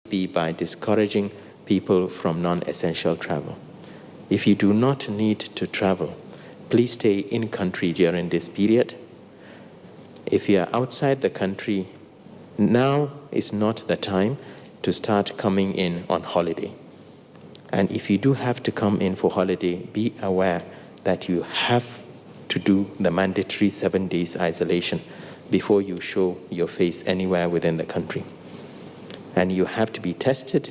be by discouraging people from non-essential travel. If you do not need to travel, please stay in country during this period. If you are outside the country, now is not the time to start coming in on holiday. And if you do have to come in for holiday, be aware that you have to do the mandatory 7 days isolation before you show your face anywhere within the country. And you have to be tested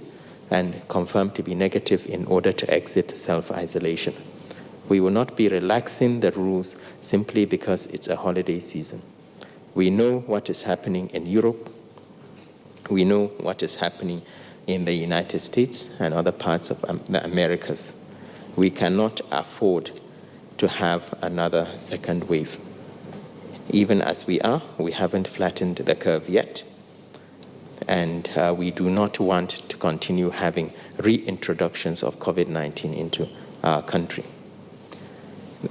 and confirmed to be negative in order to exit self-isolation. We will not be relaxing the rules simply because it's a holiday season. We know what is happening in Europe. We know what is happening in the United States and other parts of the Americas. We cannot afford to have another second wave. Even as we are, we haven't flattened the curve yet. And we do not want to continue having reintroductions of COVID-19 into our country.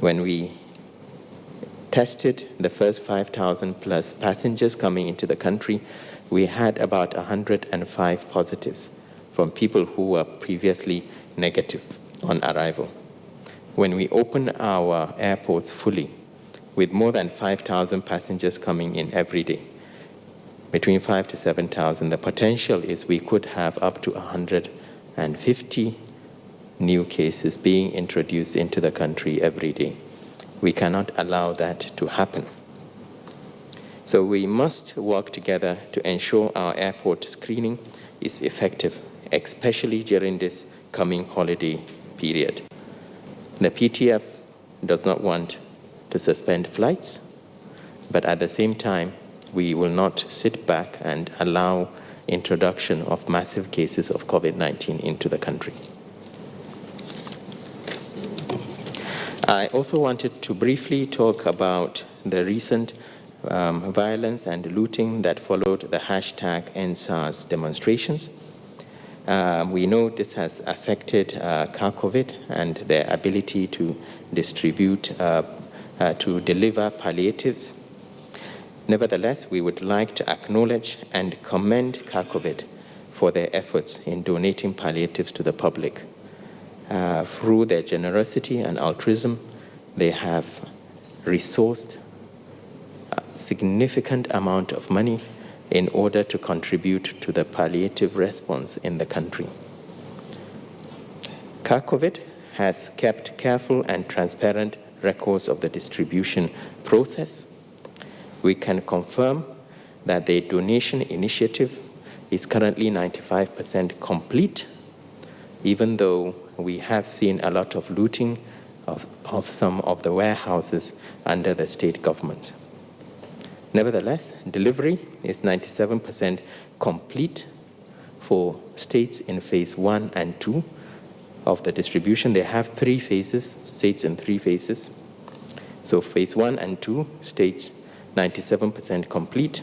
When we tested the first 5,000 plus passengers coming into the country, we had about 105 positives from people who were previously negative on arrival. When we open our airports fully, with more than 5,000 passengers coming in every day, between 5,000 to 7,000, the potential is we could have up to 150 new cases being introduced into the country every day. We cannot allow that to happen. So we must work together to ensure our airport screening is effective, especially during this coming holiday period. The PTF does not want to suspend flights, but at the same time, we will not sit back and allow introduction of massive cases of COVID-19 into the country. I also wanted to briefly talk about the recent violence and looting that followed the hashtag #EndSARS demonstrations. We know this has affected Kovit and their ability to distribute, to deliver palliatives. Nevertheless, we would like to acknowledge and commend Kovit for their efforts in donating palliatives to the public. Through their generosity and altruism, they have resourced a significant amount of money in order to contribute to the palliative response in the country. Kovit has kept careful and transparent records of the distribution process. We can confirm that the donation initiative is currently 95% complete, even though we have seen a lot of looting of some of the warehouses under the state government. Nevertheless, delivery is 97% complete for states in phase 1 and 2 of the distribution. They have 3 phases, states in 3 phases. So phase 1 and 2, states 97% complete,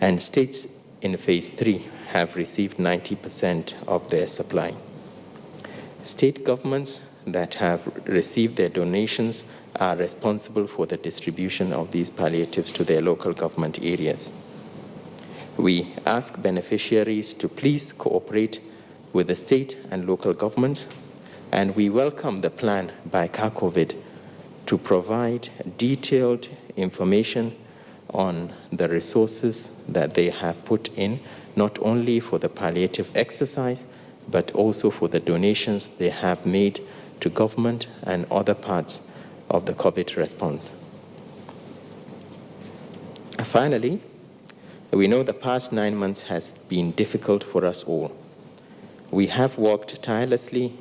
and states in phase 3 have received 90% of their supply. State governments that have received their donations are responsible for the distribution of these palliatives to their local government areas. We ask beneficiaries to please cooperate with the state and local governments, and we welcome the plan by Kovit to provide detailed information on the resources that they have put in, not only for the palliative exercise, but also for the donations they have made to government and other parts of the COVID response. Finally, we know the past 9 months has been difficult for us all. We have worked tirelessly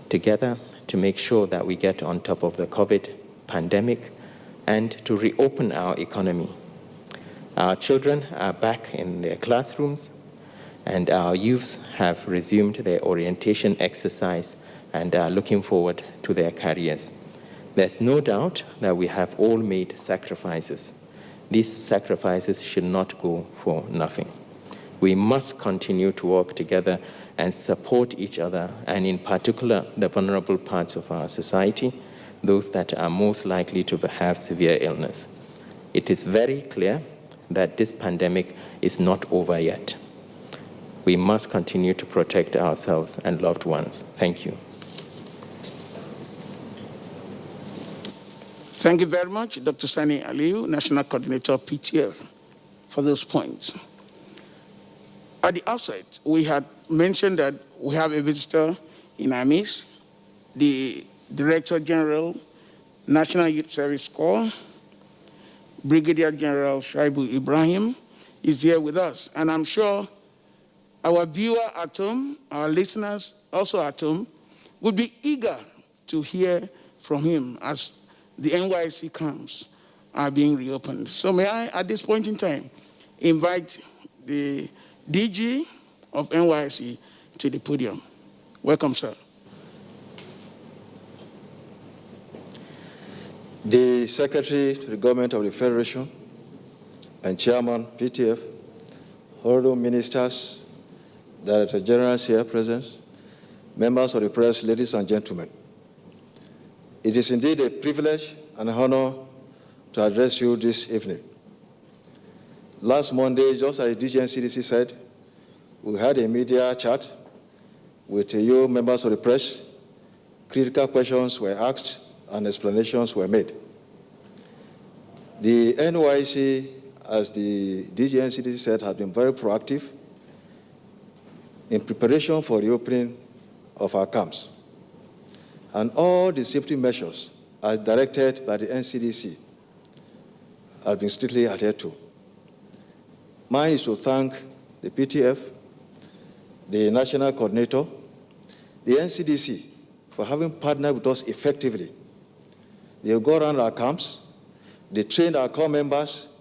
together to make sure that we get on top of the COVID pandemic and to reopen our economy. Our children are back in their classrooms, and our youths have resumed their orientation exercise and are looking forward to their careers. There's no doubt that we have all made sacrifices. These sacrifices should not go for nothing. We must continue to work together and support each other, and in particular, the vulnerable parts of our society, those that are most likely to have severe illness. It is very clear that this pandemic is not over yet. We must continue to protect ourselves and loved ones. Thank you. Thank you very much, Dr. Sani Aliyu, National Coordinator of PTF, for those points. At the outset, we had mentioned that we have a visitor in our midst, the Director General, National Youth Service Corps, Brigadier General Shaibu Ibrahim, is here with us. And I'm sure our viewer at home, our listeners also at home, would be eager to hear from him as the NYSC camps are being reopened. So may I, at this point in time, invite the DG of NYSC to the podium. Welcome, sir. The Secretary to the Government of the Federation and Chairman, PTF, honorable ministers, Director Generals here present, members of the press, ladies and gentlemen. It is indeed a privilege and honor to address you this evening. Last Monday, just as the DG and CDC said, we had a media chat with you members of the press. Critical questions were asked and explanations were made. The NYSC, as the DG and CDC said, has been very proactive in preparation for the opening of our camps. And all the safety measures as directed by the NCDC have been strictly adhered to. Mine is to thank the PTF, the National Coordinator, the NCDC for having partnered with us effectively. They go around our camps, they train our corps members,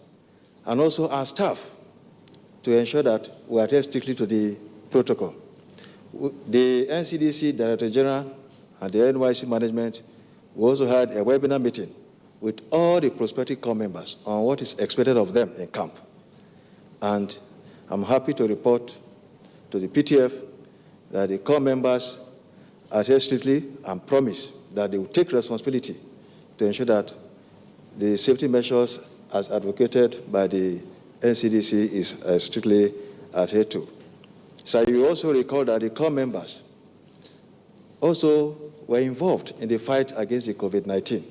and also our staff to ensure that we adhere strictly to the protocol. The NCDC Director General and the NYSC management, we also had a webinar meeting with all the prospective corps members on what is expected of them in camp. And I'm happy to report to the PTF that the corps members adhere strictly and promise that they will take responsibility to ensure that the safety measures as advocated by the NCDC is strictly adhered to. So you also recall that the corps members also were involved in the fight against the COVID-19.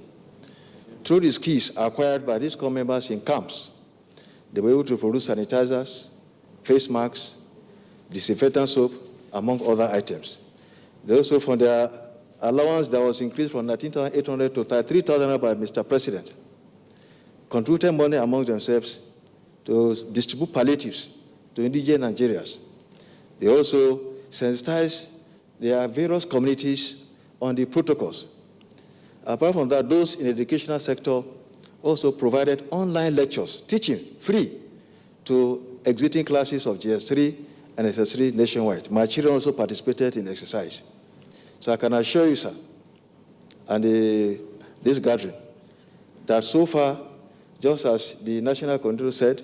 Through the skills acquired by these corps members in camps, they were able to produce sanitizers, face masks, disinfectant soap, among other items. They also, from their allowance that was increased from 19,800 to 33,000 by Mr. President, contributed money among themselves to distribute palliatives to indigent Nigerians. They also sensitized their various communities on the protocols. Apart from that, those in the educational sector also provided online lectures, teaching free to exiting classes of GS3 and SS3 nationwide. My children also participated in exercise. So I can assure you, sir, and this gathering, that so far, just as the National Coordinator said,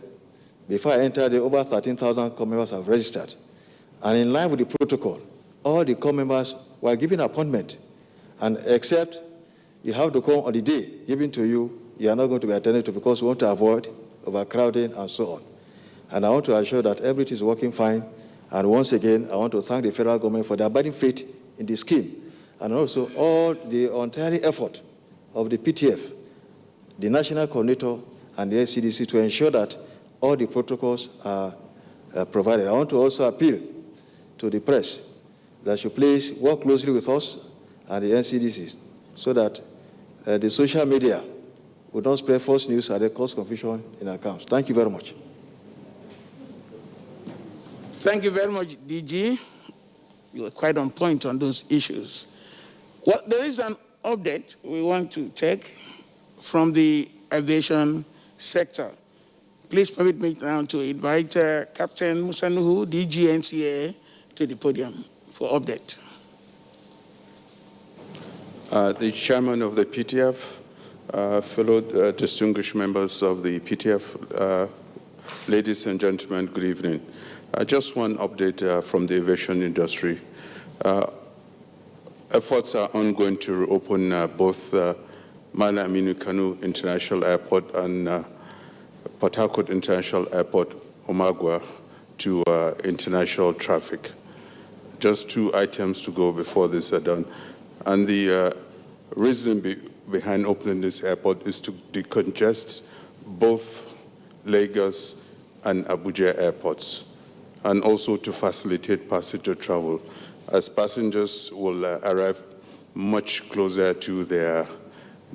before I entered, the over 13,000 corps members have registered. And in line with the protocol, all the corps members were given appointment. And except you have to come on the day given to you, you are not going to be attended to because we want to avoid overcrowding and so on. And I want to assure that everything is working fine. And once again, I want to thank the federal government for their abiding faith in the scheme. And also all the entire effort of the PTF, the National Coordinator, and the NCDC to ensure that all the protocols are provided. I want to also appeal to the press that should please work closely with us and the NCDC so that the social media would not spread false news and cause confusion in our camps. Thank you very much. Thank you very much, DG. You were quite on point on those issues. Well, there is an update we want to take from the aviation sector. Please permit me now to invite Captain Musa Nuhu, DG NTA, to the podium for update. The chairman of the PTF, fellow distinguished members of the PTF, ladies and gentlemen, good evening. Just one update from the aviation industry. Efforts are ongoing to reopen both Malam Aminu Kano International Airport and Port Harcourt International Airport, Omagua, to international traffic. Just 2 items to go before this are done. And the reason behind opening this airport is to decongest both Lagos and Abuja airports, and also to facilitate passenger travel, as passengers will arrive much closer to their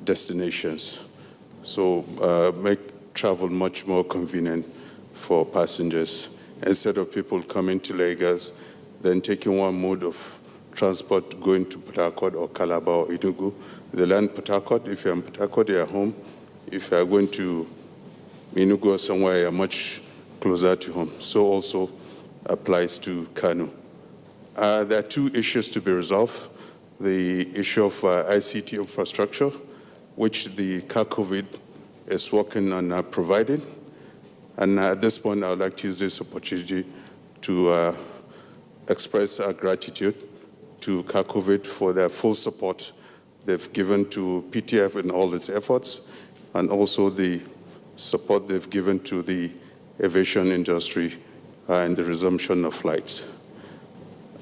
destinations. So make travel much more convenient for passengers. Instead of people coming to Lagos, then taking one mode of transport going to Port Harcourt or Calabar or Enugu, they land Port Harcourt. If you're in Port Harcourt, you're home. If you're going to Enugu or somewhere, you're much closer to home. So also applies to Kano. There are 2 issues to be resolved. The issue of ICT infrastructure, which the Kovit is working on providing. And at this point, I would like to use this opportunity to express our gratitude to Kovit for their full support they've given to PTF in all its efforts, and also the support they've given to the aviation industry in the resumption of flights.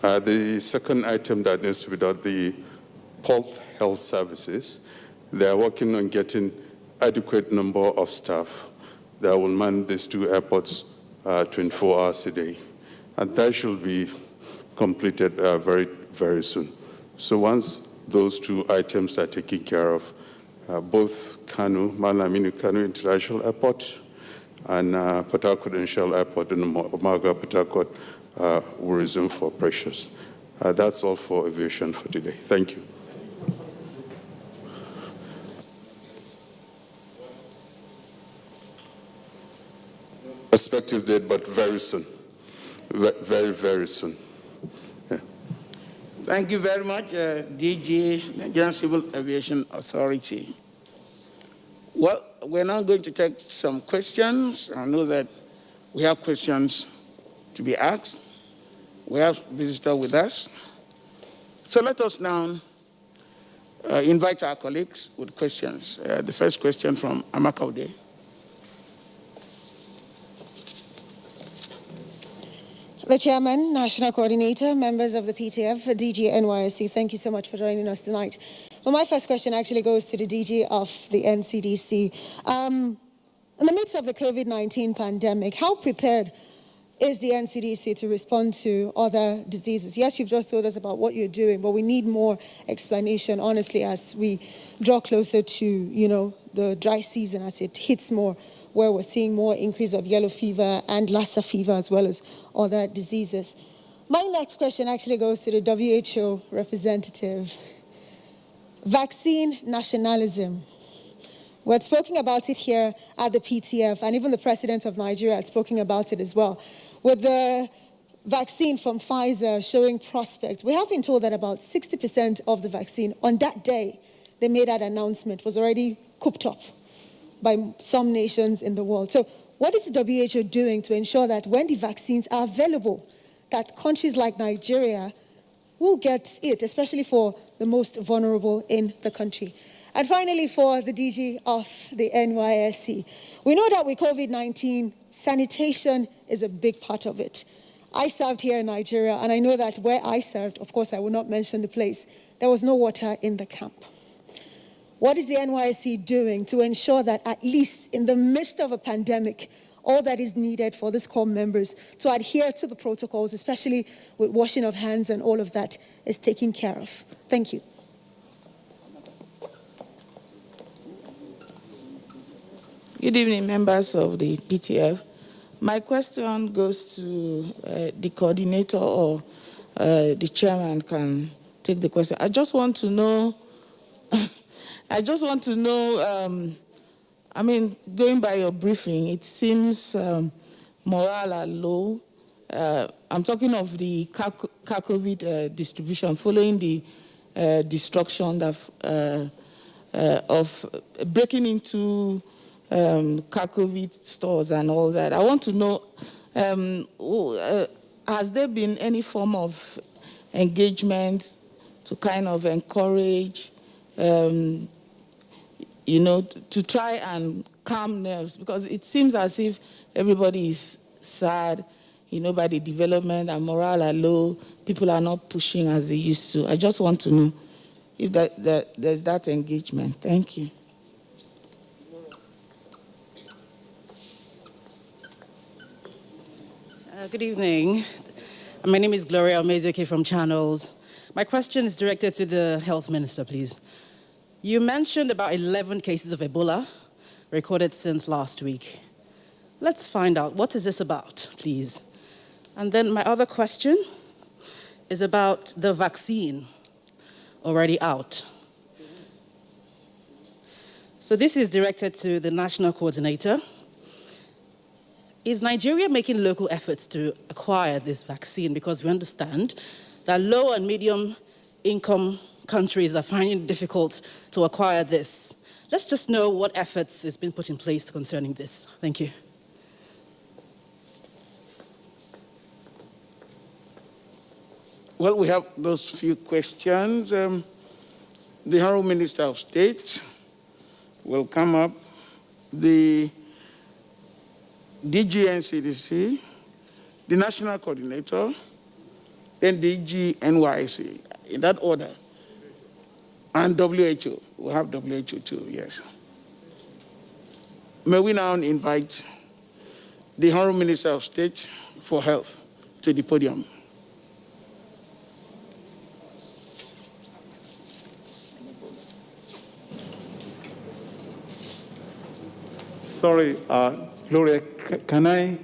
The second item that needs to be done, the Pulse Health Services, they are working on getting adequate number of staff that will man these 2 airports 24 hours a day. And that should be completed very, very soon. So once those 2 items are taken care of, both Malamini Kano International Airport and Port Harcourt International Airport in Omaga, Port Harcourt will resume for operations. That's all for aviation for today. Thank you. Prospective date, but very soon. Very, very soon. Yeah. Thank you very much, DG, Nigerian Civil Aviation Authority. Well, we're now going to take some questions. I know that we have questions to be asked. We have a visitor with us. So let us now invite our colleagues with questions. The first question from Amakaude. The Chairman, National Coordinator, members of the PTF, DG NYSC, thank you so much for joining us tonight. Well, my first question actually goes to the DG of the NCDC. In the midst of the COVID-19 pandemic, how prepared is the NCDC to respond to other diseases? Yes, you've just told us about what you're doing, but we need more explanation, honestly, as we draw closer to, the dry season, as it hits more, where we're seeing more increase of yellow fever and Lassa fever, as well as other diseases. My next question actually goes to the WHO representative. Vaccine nationalism. We had spoken about it here at the PTF, and even the president of Nigeria had spoken about it as well. With the vaccine from Pfizer showing prospects, we have been told that about 60% of the vaccine on that day they made that announcement was already cooked up by some nations in the world. So what is the WHO doing to ensure that when the vaccines are available, that countries like Nigeria will get it, especially for the most vulnerable in the country? And finally, for the DG of the NYSC, we know that with COVID-19, sanitation is a big part of it. I served here in Nigeria, and I know that where I served, of course, I will not mention the place, there was no water in the camp. What is the NYSC doing to ensure that at least in the midst of a pandemic, all that is needed for these core members to adhere to the protocols, especially with washing of hands and all of that, is taken care of? Thank you. Good evening, members of the PTF. My question goes to the coordinator, or the chairman can take the question. I just want to know, going by your briefing, it seems morale are low. I'm talking of the Kovit distribution following the destruction of breaking into Kovit stores and all that. I want to know, has there been any form of engagement to kind of encourage, to try and calm nerves? Because it seems as if everybody is sad. by the development and morale are low, people are not pushing as they used to. I just want to know if there's that engagement. Thank you. Good evening. My name is Gloria Omezuke from Channels. My question is directed to the Health Minister, please. You mentioned about 11 cases of Ebola recorded since last week. Let's find out, what is this about, please? And then my other question is about the vaccine already out. So this is directed to the National Coordinator. Is Nigeria making local efforts to acquire this vaccine? Because we understand that low and medium income countries are finding it difficult to acquire this. Let's just know what efforts has been put in place concerning this. Thank you. Well, we have those few questions. The Honourable Minister of State will come up. The DG NCDC, the National Coordinator, then DG NYSC, in that order. And WHO. We'll have WHO too, yes. May we now invite the Honourable Minister of State for Health to the podium. Sorry, Gloria, can I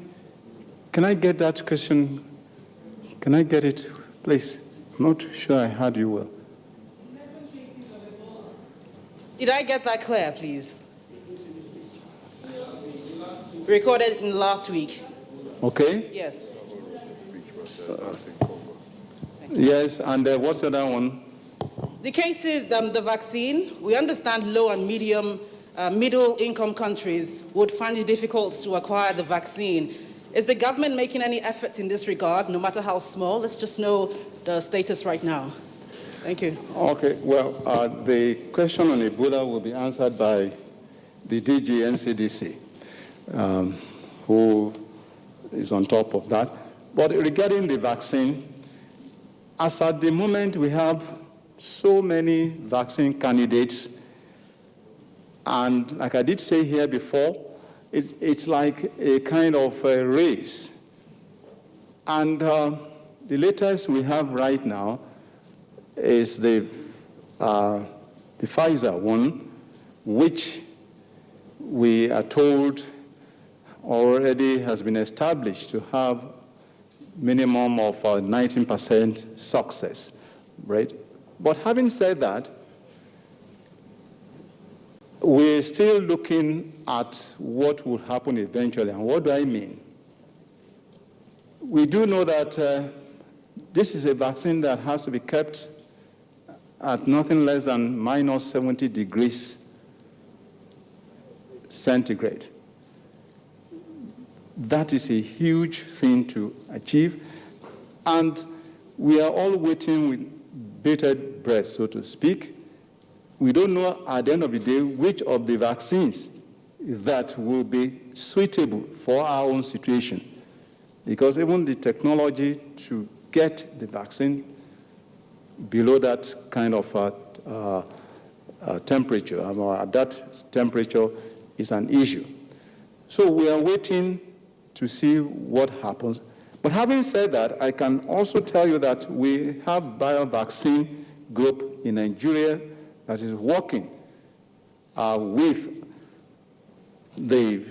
get that question? Can I get it, please? I'm not sure I heard you well. Did I get that clear, please? Recorded in last week. Okay. Yes. Yes, and what's the other one? The case is the vaccine. We understand low and middle-income countries would find it difficult to acquire the vaccine. Is the government making any efforts in this regard, no matter how small? Let's just know the status right now. Thank you. Okay, well, the question on Ebola will be answered by the DG NCDC, who is on top of that. But regarding the vaccine, as at the moment we have so many vaccine candidates, and like I did say here before, it's like a kind of a race. And the latest we have right now is the Pfizer one, which we are told already has been established to have minimum of 19% success rate. But having said that, we're still looking at what will happen eventually. And what do I mean? We do know that this is a vaccine that has to be kept at nothing less than minus 70 degrees centigrade. That is a huge thing to achieve. And we are all waiting with bated breath, so to speak. We don't know at the end of the day which of the vaccines that will be suitable for our own situation. Because even the technology to get the vaccine below that kind of temperature, at that temperature, is an issue. So we are waiting to see what happens. But having said that, I can also tell you that we have BioVaccine group in Nigeria that is working with the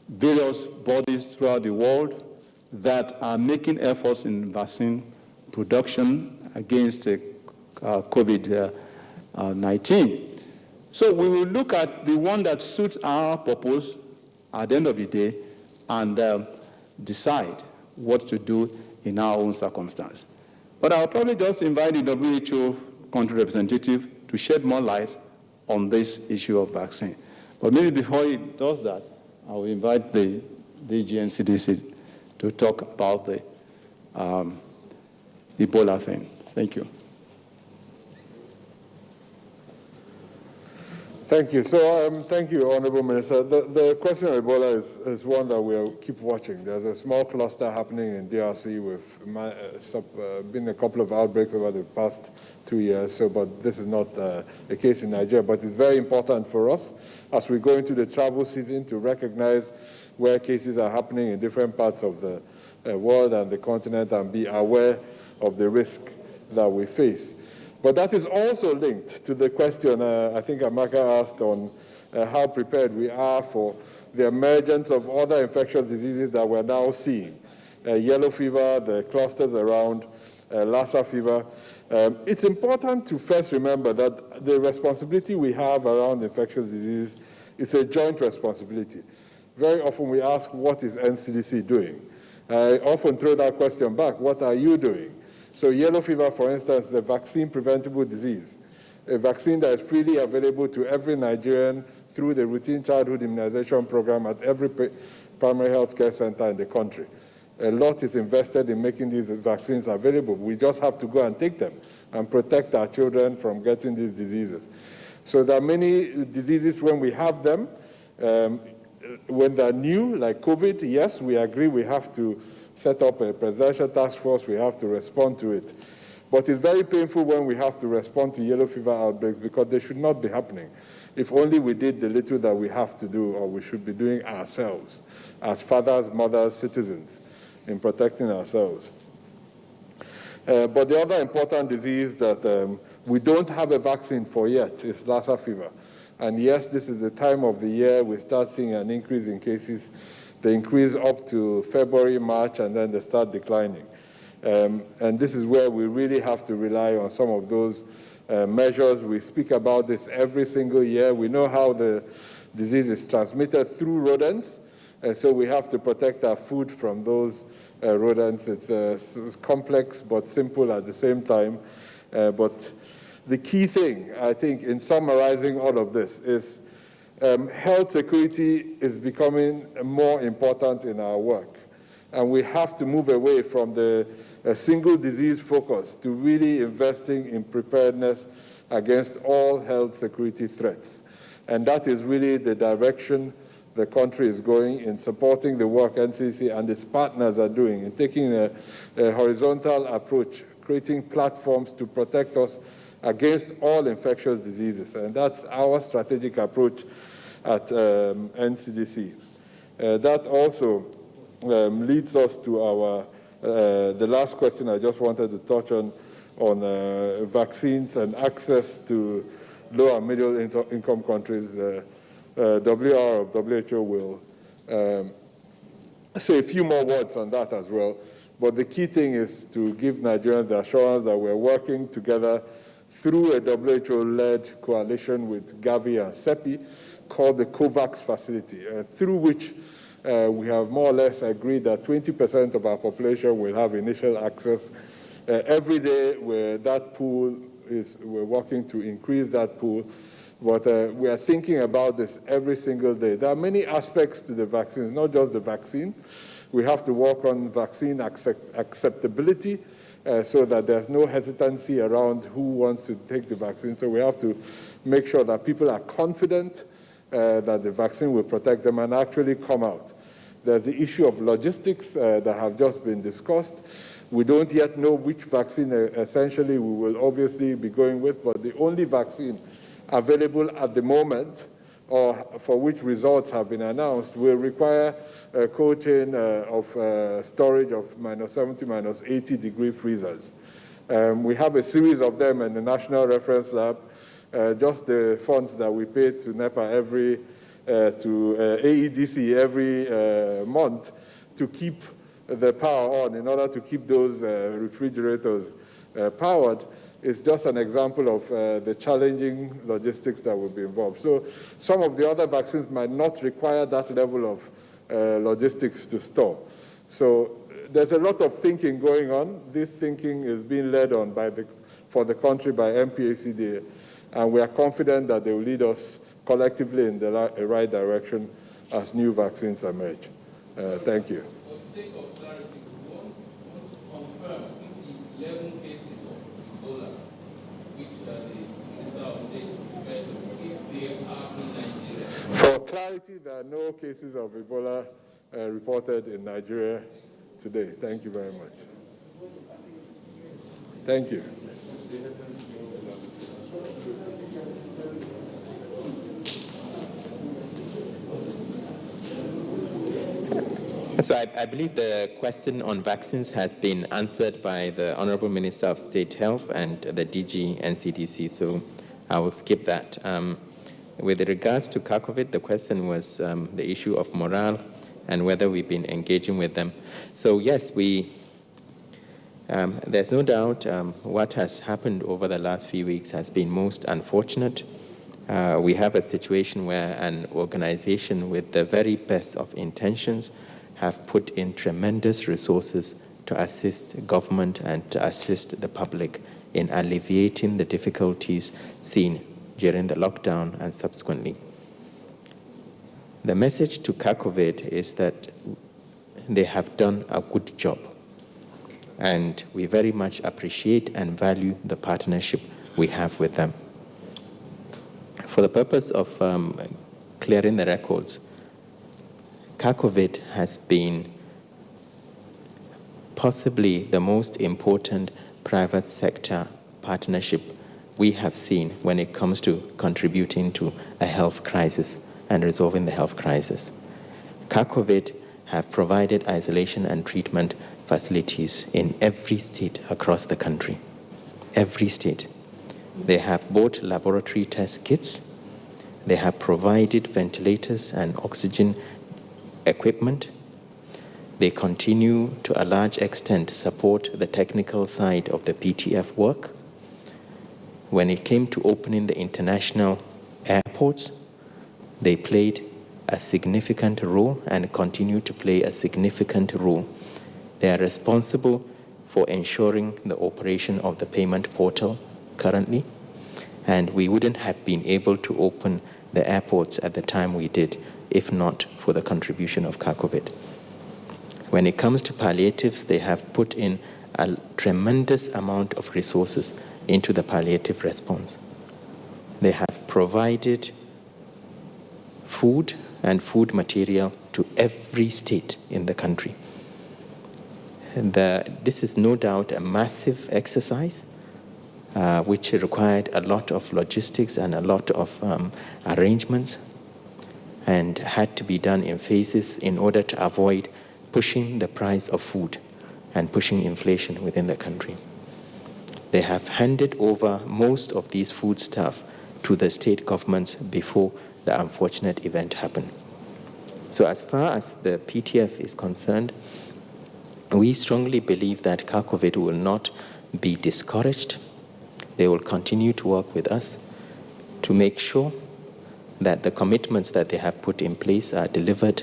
various bodies throughout the world that are making efforts in vaccine production against COVID-19. So we will look at the one that suits our purpose at the end of the day and decide what to do in our own circumstance. But I'll probably just invite the WHO country representative to shed more light on this issue of vaccine. But maybe before he does that, I will invite the NCDC to talk about the Ebola thing. Thank you. Thank you. So, thank you, Honorable Minister. The question of Ebola is one that we'll keep watching. There's a small cluster happening in DRC with been a couple of outbreaks over the past 2 years. So, but this is not a case in Nigeria. But it's very important for us as we go into the travel season to recognize where cases are happening in different parts of the world and the continent and be aware of the risk that we face. But that is also linked to the question I think Amaka asked on how prepared we are for the emergence of other infectious diseases that we're now seeing. Yellow fever, the clusters around Lassa fever. It's important to first remember that the responsibility we have around infectious diseases is a joint responsibility. Very often we ask, what is NCDC doing? I often throw that question back, what are you doing? So yellow fever, for instance, is a vaccine-preventable disease, a vaccine that is freely available to every Nigerian through the routine childhood immunization program at every primary health care center in the country. A lot is invested in making these vaccines available. We just have to go and take them and protect our children from getting these diseases. So there are many diseases when we have them, when they're new, like COVID, yes, we agree we have to set up a presidential task force, we have to respond to it. But it's very painful when we have to respond to yellow fever outbreaks because they should not be happening. If only we did the little that we have to do or we should be doing ourselves as fathers, mothers, citizens in protecting ourselves. But the other important disease that we don't have a vaccine for yet is Lassa fever. And yes, this is the time of the year we start seeing an increase in cases. They increase up to February, March, and then they start declining. And this is where we really have to rely on some of those measures. We speak about this every single year. We know how the disease is transmitted through rodents, and so we have to protect our food from those rodents. It's complex but simple at the same time. But the key thing, I think, in summarizing all of this is health security is becoming more important in our work. And we have to move away from the single disease focus to really investing in preparedness against all health security threats. And that is really the direction the country is going in supporting the work NCDC and its partners are doing in taking a horizontal approach, creating platforms to protect us against all infectious diseases. And that's our strategic approach at NCDC. That also leads us to our, the last question I just wanted to touch on vaccines and access to low and middle income countries. WR of WHO will say a few more words on that as well. But the key thing is to give Nigerians the assurance that we're working together through a WHO-led coalition with Gavi and CEPI called the COVAX facility, through which we have more or less agreed that 20% of our population will have initial access. Every day we're working to increase that pool, but we are thinking about this every single day. There are many aspects to the vaccine, not just the vaccine. We have to work on vaccine acceptability, so that there's no hesitancy around who wants to take the vaccine. So we have to make sure that people are confident that the vaccine will protect them and actually come out. There's the issue of logistics that have just been discussed. We don't yet know which vaccine essentially we will obviously be going with, but the only vaccine available at the moment or for which results have been announced will require a cold chain of storage of -70, -80 degree freezers. We have a series of them in the National Reference Lab. Just the funds that we pay to NEPA to AEDC every month to keep the power on in order to keep those refrigerators powered is just an example of the challenging logistics that will be involved. So some of the other vaccines might not require that level of logistics to store. So there's a lot of thinking going on. This thinking is being led on for the country by MPACDA, and we are confident that they will lead us collectively in the right direction as new vaccines emerge. Thank you. For the sake of clarity, we want to confirm if the 11 cases of Ebola, which the Minister of State referred to, if they are clarity, there are no cases of Ebola reported in Nigeria today. Thank you very much. Thank you. So I believe the question on vaccines has been answered by the Honorable Minister of State Health and the DG NCDC, so I will skip that. With regards to Kovit, the question was the issue of morale and whether we've been engaging with them. So yes, there's no doubt what has happened over the last few weeks has been most unfortunate. We have a situation where an organization with the very best of intentions have put in tremendous resources to assist government and to assist the public in alleviating the difficulties seen during the lockdown and subsequently. The message to Kovit is that they have done a good job, and we very much appreciate and value the partnership we have with them. For the purpose of clearing the records, Kovit has been possibly the most important private sector partnership we have seen when it comes to contributing to a health crisis and resolving the health crisis. Kovit have provided isolation and treatment facilities in every state across the country. Every state. They have bought laboratory test kits. They have provided ventilators and oxygen equipment. They continue to a large extent support the technical side of the PTF work. When it came to opening the international airports, they played a significant role and continue to play a significant role. They are responsible for ensuring the operation of the payment portal currently, and we wouldn't have been able to open the airports at the time we did if not for the contribution of Kovit. When it comes to palliatives, they have put in a tremendous amount of resources into the palliative response. They have provided food and food material to every state in the country. This is no doubt a massive exercise which required a lot of logistics and a lot of arrangements, and had to be done in phases in order to avoid pushing the price of food and pushing inflation within the country. They have handed over most of these foodstuff to the state governments before the unfortunate event happened. So as far as the PTF is concerned, we strongly believe that Kovit will not be discouraged. They will continue to work with us to make sure that the commitments that they have put in place are delivered,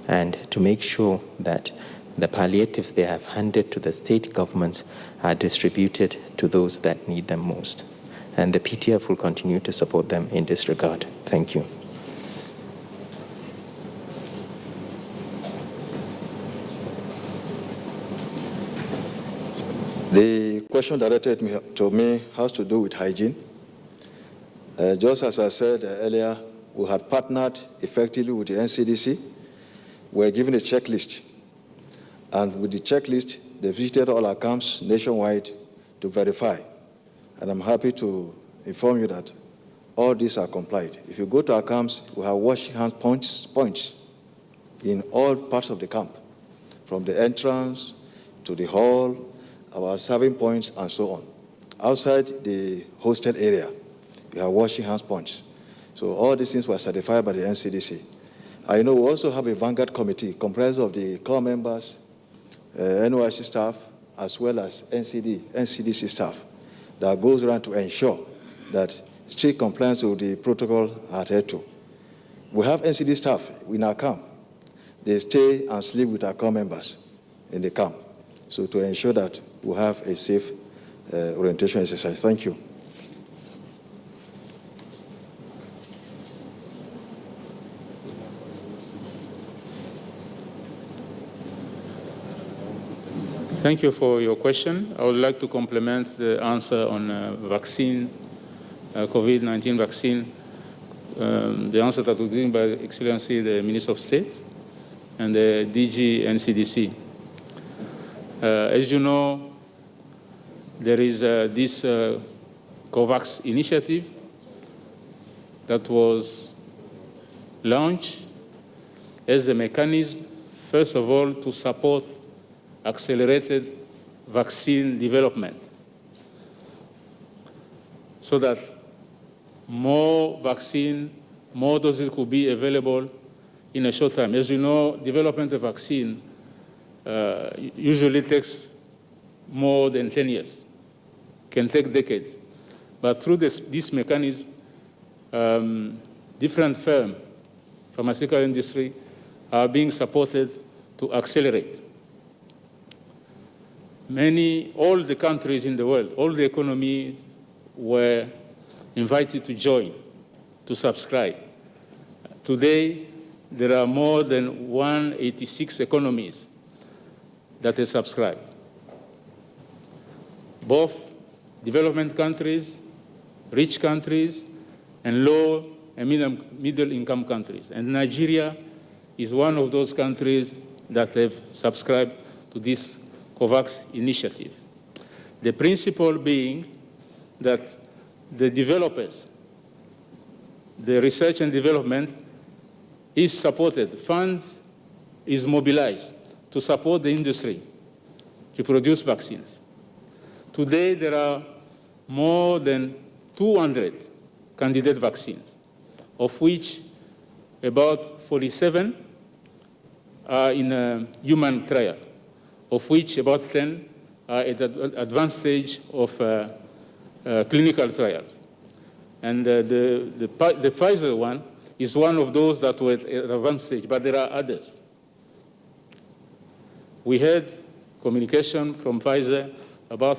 and to make sure that the palliatives they have handed to the state governments are distributed to those that need them most. And the PTF will continue to support them in this regard. Thank you. The question directed to me has to do with hygiene. Just as I said earlier, we had partnered effectively with the NCDC. We were given a checklist. And with the checklist, they visited all our camps nationwide to verify. And I'm happy to inform you that all these are complied. If you go to our camps, we have washing hand points in all parts of the camp, from the entrance to the hall, our serving points, and so on. Outside the hostel area, we have washing hands points. So all these things were certified by the NCDC. I know we also have a Vanguard committee comprised of the core members, NYSC staff, as well as NCDC staff that goes around to ensure that strict compliance with the protocol are adhered to. We have NCD staff in our camp. They stay and sleep with our core members in the camp. So to ensure that we have a safe orientation exercise. Thank you. Thank you for your question. I would like to complement the answer on vaccine, COVID-19 vaccine. the answer that was given by Excellency the Minister of State and the DG NCDC. As you know, there is this COVAX initiative that was launched as a mechanism, first of all, to support accelerated vaccine development so that more vaccine, more doses could be available in a short time. As you know, development of vaccine usually takes more than 10 years, can take decades. But through this mechanism, different firms, pharmaceutical industry, are being supported to accelerate. All the countries in the world, all the economies were invited to join, to subscribe. Today, there are more than 186 economies that have subscribed. Both development countries, rich countries, and low and middle income countries. And Nigeria is one of those countries that have subscribed to this COVAX initiative. The principle being that the developers, the research and development is supported, funds is mobilized to support the industry to produce vaccines. Today, there are more than 200 candidate vaccines, of which about 47 are in a human trial, of which about 10 are at the advanced stage of clinical trials. And the Pfizer one is one of those that were at advanced stage, but there are others. We had communication from Pfizer about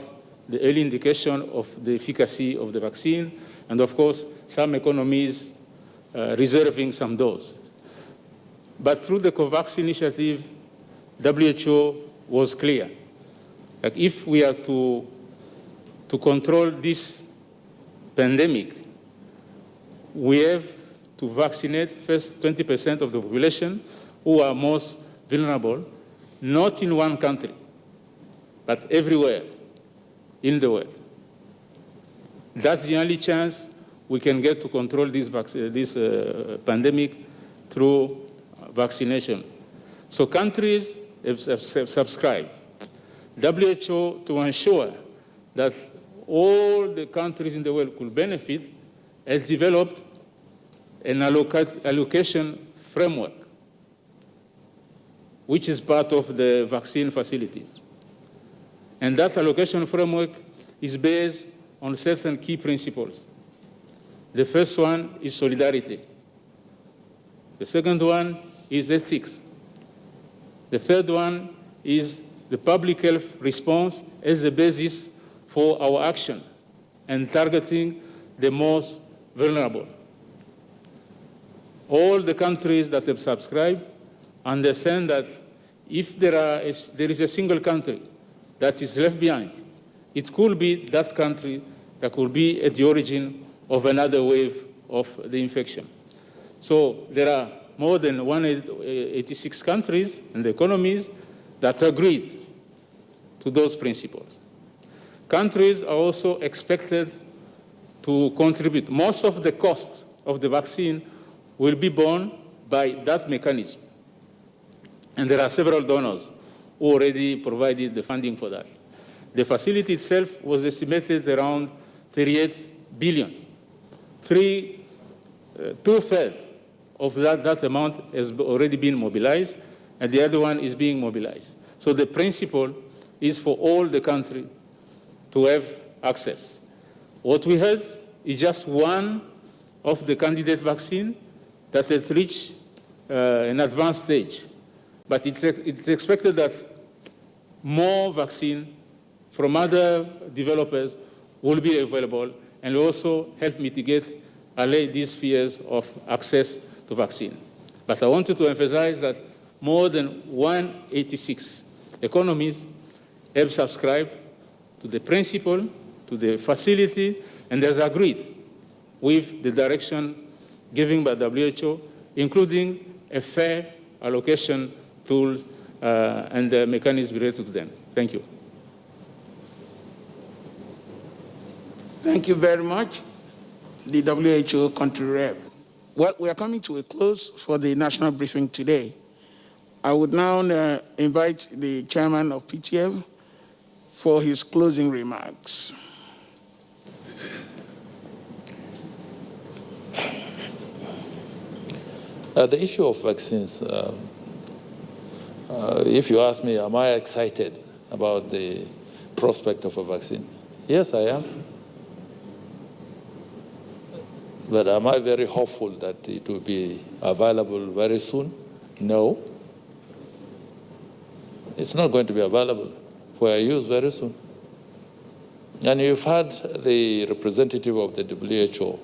the early indication of the efficacy of the vaccine, and of course, some economies reserving some doses. But through the COVAX initiative, WHO was clear. Like if we are to control this pandemic, we have to vaccinate first 20% of the population who are most vulnerable, not in one country, but everywhere in the world. That's the only chance we can get to control this pandemic through vaccination. So countries have subscribed. WHO, to ensure that all the countries in the world could benefit, has developed an allocation framework, which is part of the vaccine facilities. And that allocation framework is based on certain key principles. The first one is solidarity. The second one is ethics. The third one is the public health response as a basis for our action and targeting the most vulnerable. All the countries that have subscribed understand that if there is a single country that is left behind, it could be that country that could be at the origin of another wave of the infection. So there are more than 186 countries and economies that agreed to those principles. Countries are also expected to contribute. Most of the cost of the vaccine will be borne by that mechanism. And there are several donors who already provided the funding for that. The facility itself was estimated around 38 billion. Two-thirds of that amount has already been mobilized, and the other one is being mobilized. So the principle is for all the country to have access. What we heard is just one of the candidate vaccine that has reached an advanced stage. But it's expected that more vaccine from other developers will be available and also help allay these fears of access to vaccine. But I wanted to emphasize that more than 186 economies have subscribed to the principle, to the facility, and has agreed with the direction given by WHO, including a fair allocation tool and the mechanism related to them. Thank you. Thank you very much, the WHO country rep. Well, we are coming to a close for the national briefing today. I would now invite the chairman of PTF for his closing remarks. The issue of vaccines, if you ask me, am I excited about the prospect of a vaccine? Yes, I am. But am I very hopeful that it will be available very soon? No. It's not going to be available for use very soon. And you've heard the representative of the WHO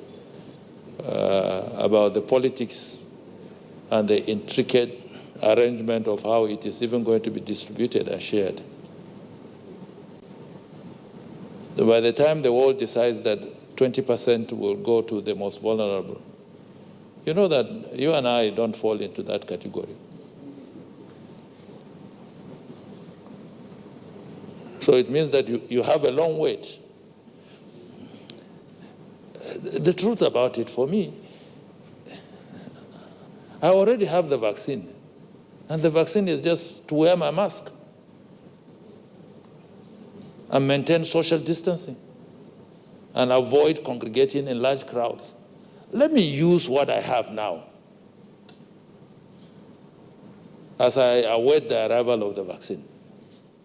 about the politics and the intricate arrangement of how it is even going to be distributed and shared. By the time the world decides that 20% will go to the most vulnerable, you know that you and I don't fall into that category. So it means that you have a long wait. The truth about it for me, I already have the vaccine. And the vaccine is just to wear my mask and maintain social distancing and avoid congregating in large crowds. Let me use what I have now as I await the arrival of the vaccine.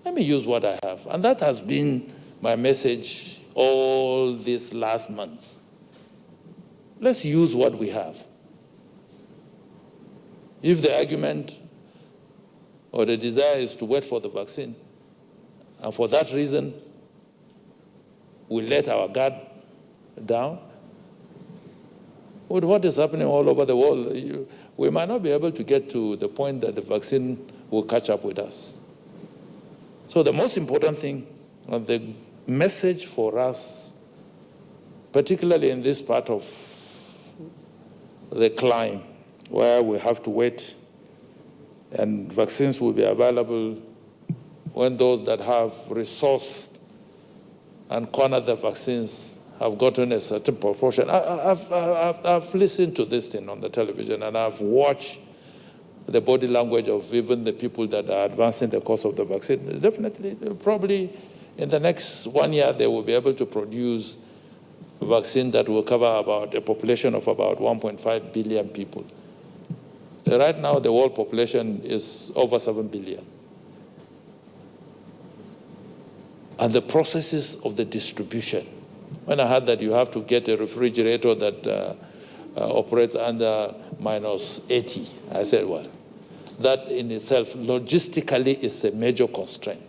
Let me use what I have. And that has been my message all these last months. Let's use what we have. If the argument or the desire is to wait for the vaccine, and for that reason, we let our guard down, with what is happening all over the world, we might not be able to get to the point that the vaccine will catch up with us. So the most important thing, and the message for us, particularly in this part of the climb, where we have to wait and vaccines will be available when those that have resourced and cornered the vaccines have gotten a certain proportion. I've listened to this thing on the television, and I've watched the body language of even the people that are advancing the course of the vaccine. Definitely, probably in the next 1 year, they will be able to produce a vaccine that will cover about a population of about 1.5 billion people. Right now, the world population is over 7 billion. And the processes of the distribution. When I heard that you have to get a refrigerator that operates under minus 80, I said, well, that in itself, logistically, is a major constraint.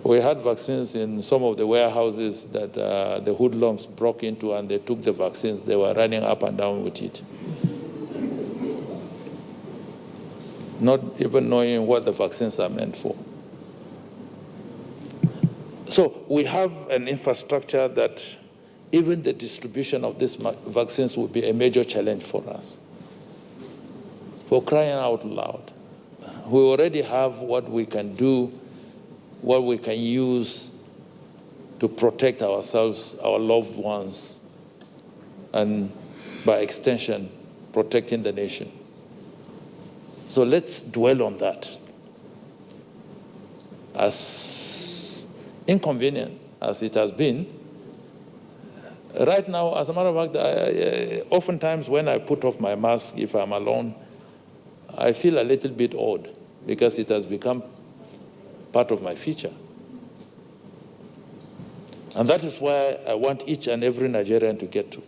We had vaccines in some of the warehouses that the hoodlums broke into, and they took the vaccines. They were running up and down with it, not even knowing what the vaccines are meant for. So we have an infrastructure that even the distribution of these vaccines will be a major challenge for us. For crying out loud, we already have what we can do, what we can use to protect ourselves, our loved ones, and by extension, protecting the nation. So let's dwell on that. As inconvenient as it has been, right now, as a matter of fact, oftentimes when I put off my mask, if I'm alone, I feel a little bit odd because it has become part of my feature. And that is why I want each and every Nigerian to get to.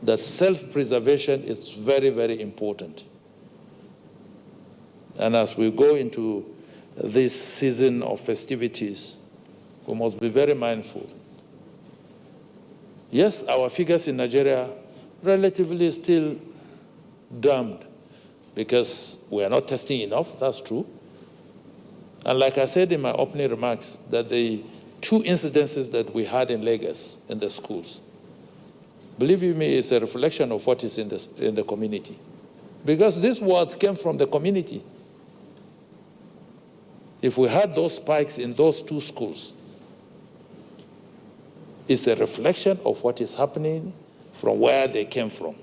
That self-preservation is very, very important. And as we go into this season of festivities, we must be very mindful. Yes, our figures in Nigeria relatively still damned because we are not testing enough, that's true. And like I said in my opening remarks, that the 2 2 incidences that we had in Lagos in the schools, believe you me, it's a reflection of what is in the community. Because these words came from the community. If we had those spikes in those 2 schools, it's a reflection of what is happening from where they came from.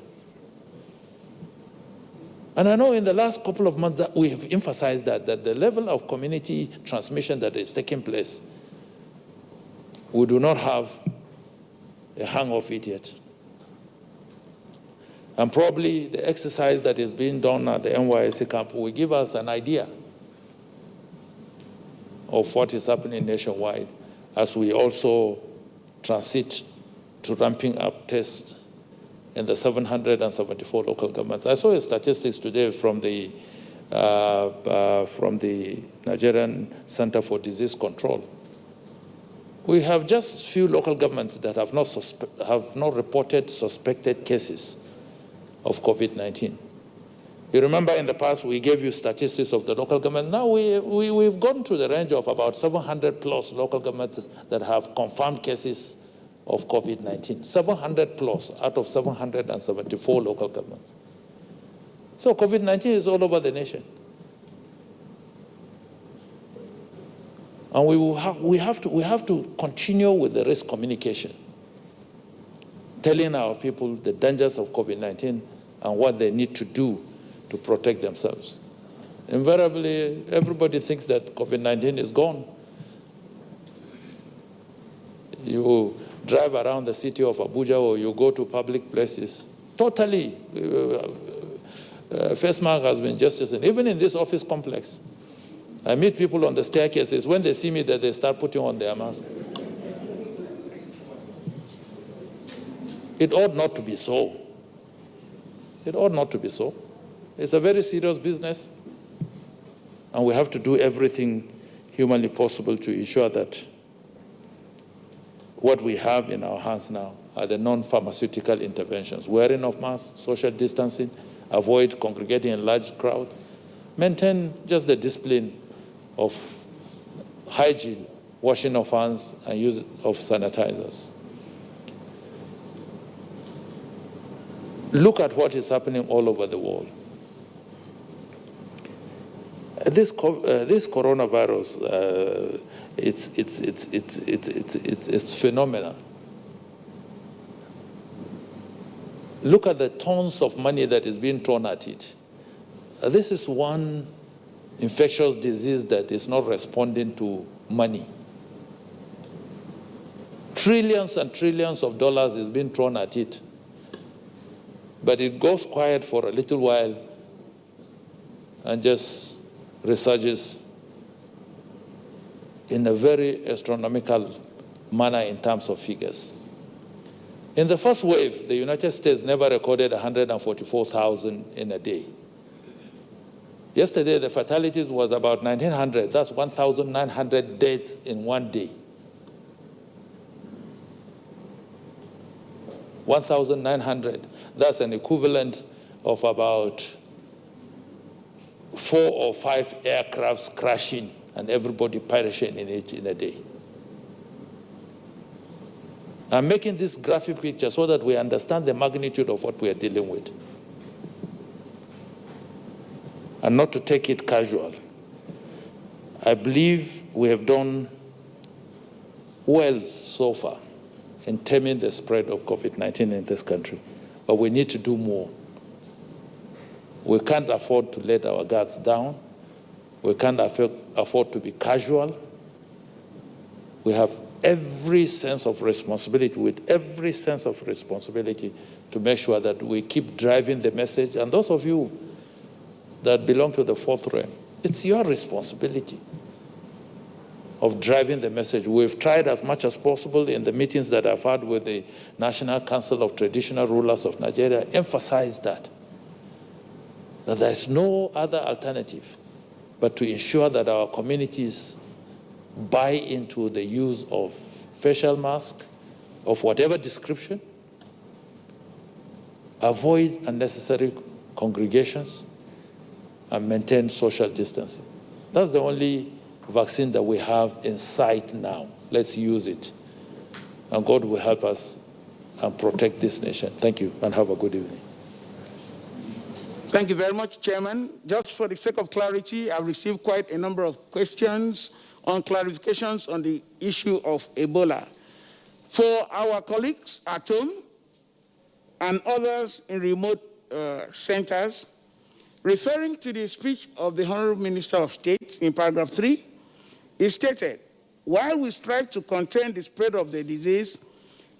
And I know in the last couple of months that we have emphasized that the level of community transmission that is taking place, we do not have a hang of it yet. And probably the exercise that is being done at the NYSC camp will give us an idea of what is happening nationwide as we also transit to ramping up tests in the 774 local governments. I saw statistics today from the Nigerian Center for Disease Control. We have just few local governments that have not reported suspected cases of COVID-19. You remember in the past we gave you statistics of the local government. Now we've gone to the range of about 700 plus local governments that have confirmed cases of COVID-19. 700 plus out of 774 local governments. So COVID-19 is all over the nation. And we have to continue with the risk communication, telling our people the dangers of COVID-19 and what they need to do to protect themselves. Invariably, everybody thinks that COVID-19 is gone. You drive around the city of Abuja or you go to public places, totally, face mask has been just, and even in this office complex, I meet people on the staircases, when they see me that they start putting on their mask. It ought not to be so. It ought not to be so. It's a very serious business, and we have to do everything humanly possible to ensure that what we have in our hands now are the non-pharmaceutical interventions. Wearing of masks, social distancing, avoid congregating in large crowds, maintain just the discipline of hygiene, washing of hands, and use of sanitizers. Look at what is happening all over the world. This coronavirus, it's phenomenal. Look at the tons of money that is being thrown at it. This is one infectious disease that is not responding to money. Trillions and trillions of dollars is being thrown at it. But it goes quiet for a little while and just resurges in a very astronomical manner in terms of figures. In the first wave, the United States never recorded 144,000 in a day. Yesterday, the fatalities was about 1,900. That's 1,900 deaths in one day. 1,900. That's an equivalent of about 4 or 5 aircrafts crashing and everybody perishing in it in a day. I'm making this graphic picture so that we understand the magnitude of what we are dealing with, and not to take it casual. I believe we have done well so far in taming the spread of COVID-19 in this country, but we need to do more. We can't afford to let our guards down. We can't afford to be casual. We have every sense of responsibility, to make sure that we keep driving the message. And those of you that belong to the fourth realm, it's your responsibility of driving the message. We've tried as much as possible in the meetings that I've had with the National Council of Traditional Rulers of Nigeria, emphasize that there's no other alternative but to ensure that our communities buy into the use of facial masks of whatever description, avoid unnecessary congregations, and maintain social distancing. That's the only vaccine that we have in sight now. Let's use it. And God will help us and protect this nation. Thank you, and have a good evening. Thank you very much, Chairman. Just for the sake of clarity, I've received quite a number of questions on clarifications on the issue of Ebola. For our colleagues at home and others in remote centers, referring to the speech of the Honorable Minister of State in paragraph 3, he stated, while we strive to contain the spread of the disease,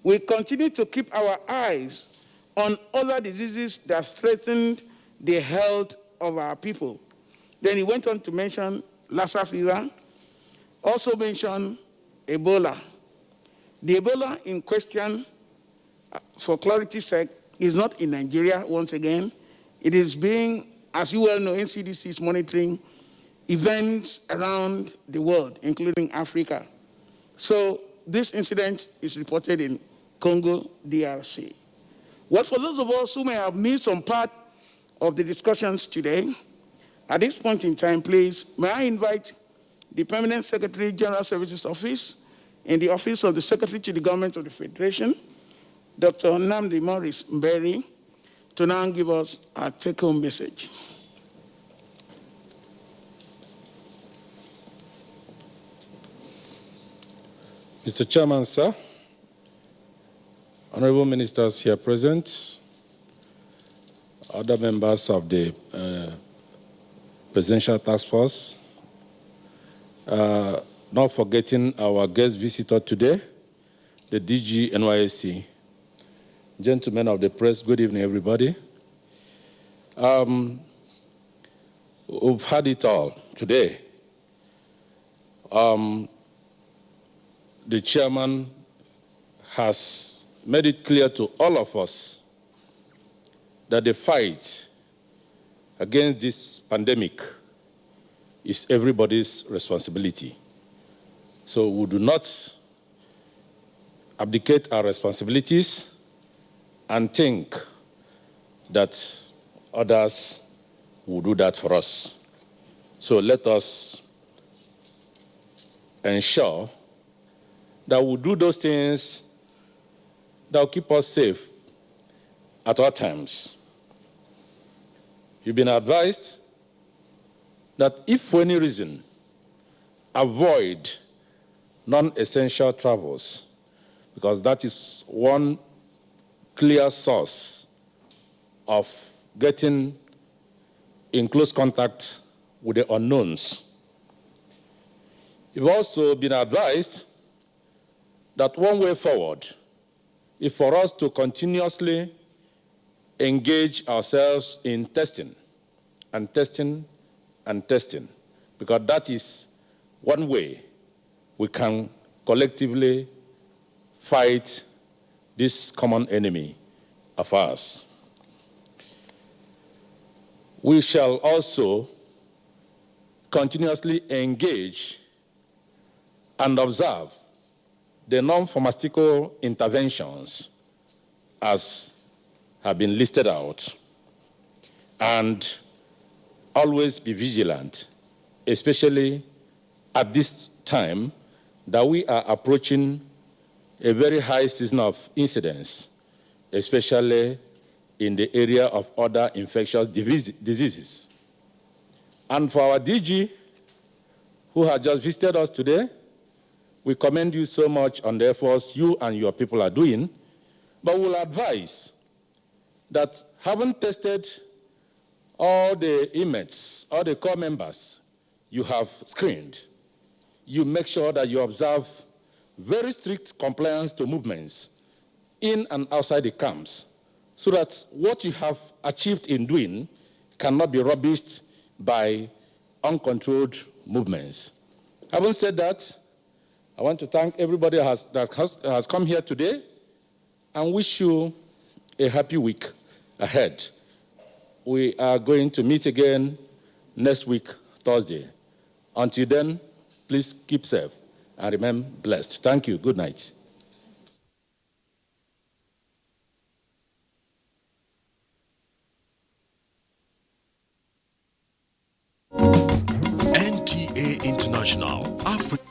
we continue to keep our eyes on other diseases that threatened the health of our people. Then he went on to mention Lassa fever, also mentioned Ebola. The Ebola in question, for clarity's sake, is not in Nigeria once again. It is being, as you well know, NCDC is monitoring events around the world, including Africa. So this incident is reported in Congo, DRC. Well, for those of us who may have missed some part of the discussions today, at this point in time, please, may I invite the Permanent Secretary, General Services Office, in the Office of the Secretary to the Government of the Federation, Dr. Nnamdi Morris Mberi, to now give us our take-home message. Mr. Chairman, sir, honorable ministers here present, other members of the Presidential Task Force, not forgetting our guest visitor today, the DG NYSC. Gentlemen of the press, good evening, everybody. We've had it all today. The chairman has made it clear to all of us that the fight against this pandemic is everybody's responsibility. So we do not abdicate our responsibilities and think that others will do that for us. So let us ensure that we'll do those things that will keep us safe at all times. You've been advised that if for any reason, avoid non-essential travels, because that is one clear source of getting in close contact with the unknowns. You've also been advised that one way forward is for us to continuously engage ourselves in testing and testing and testing, because that is one way we can collectively fight this common enemy of ours. We shall also continuously engage and observe the non-pharmaceutical interventions as have been listed out, and always be vigilant, especially at this time that we are approaching a very high season of incidence, especially in the area of other infectious diseases. And for our DG, who has just visited us today, we commend you so much on the efforts you and your people are doing, but we'll advise that having tested all the inmates, all the core members you have screened, you make sure that you observe very strict compliance to movements in and outside the camps, so that what you have achieved in doing cannot be rubbished by uncontrolled movements. Having said that, I want to thank everybody that has come here today and wish you a happy week ahead. We are going to meet again next week, Thursday. Until then, please keep safe and remain blessed. Thank you. Good night. NTA International. International, Africa.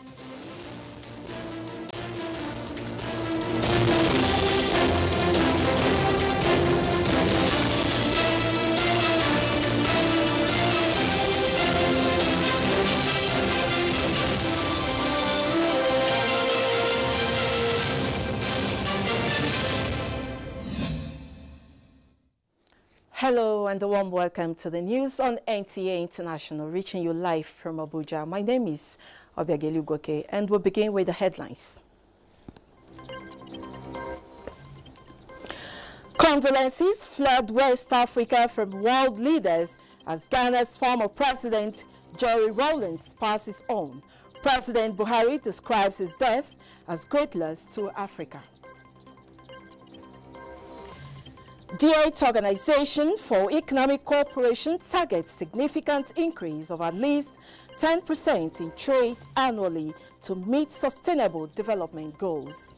Hello and a warm welcome to the news on NTA International, reaching you live from Abuja. My name is Obiageli Ugoke, and we'll begin with the headlines. Condolences flood West Africa from world leaders as Ghana's former president, Jerry Rawlings, passes on. President Buhari describes his death as great loss to Africa. The Organization for Economic Cooperation targets significant increase of at least 10% in trade annually to meet sustainable development goals.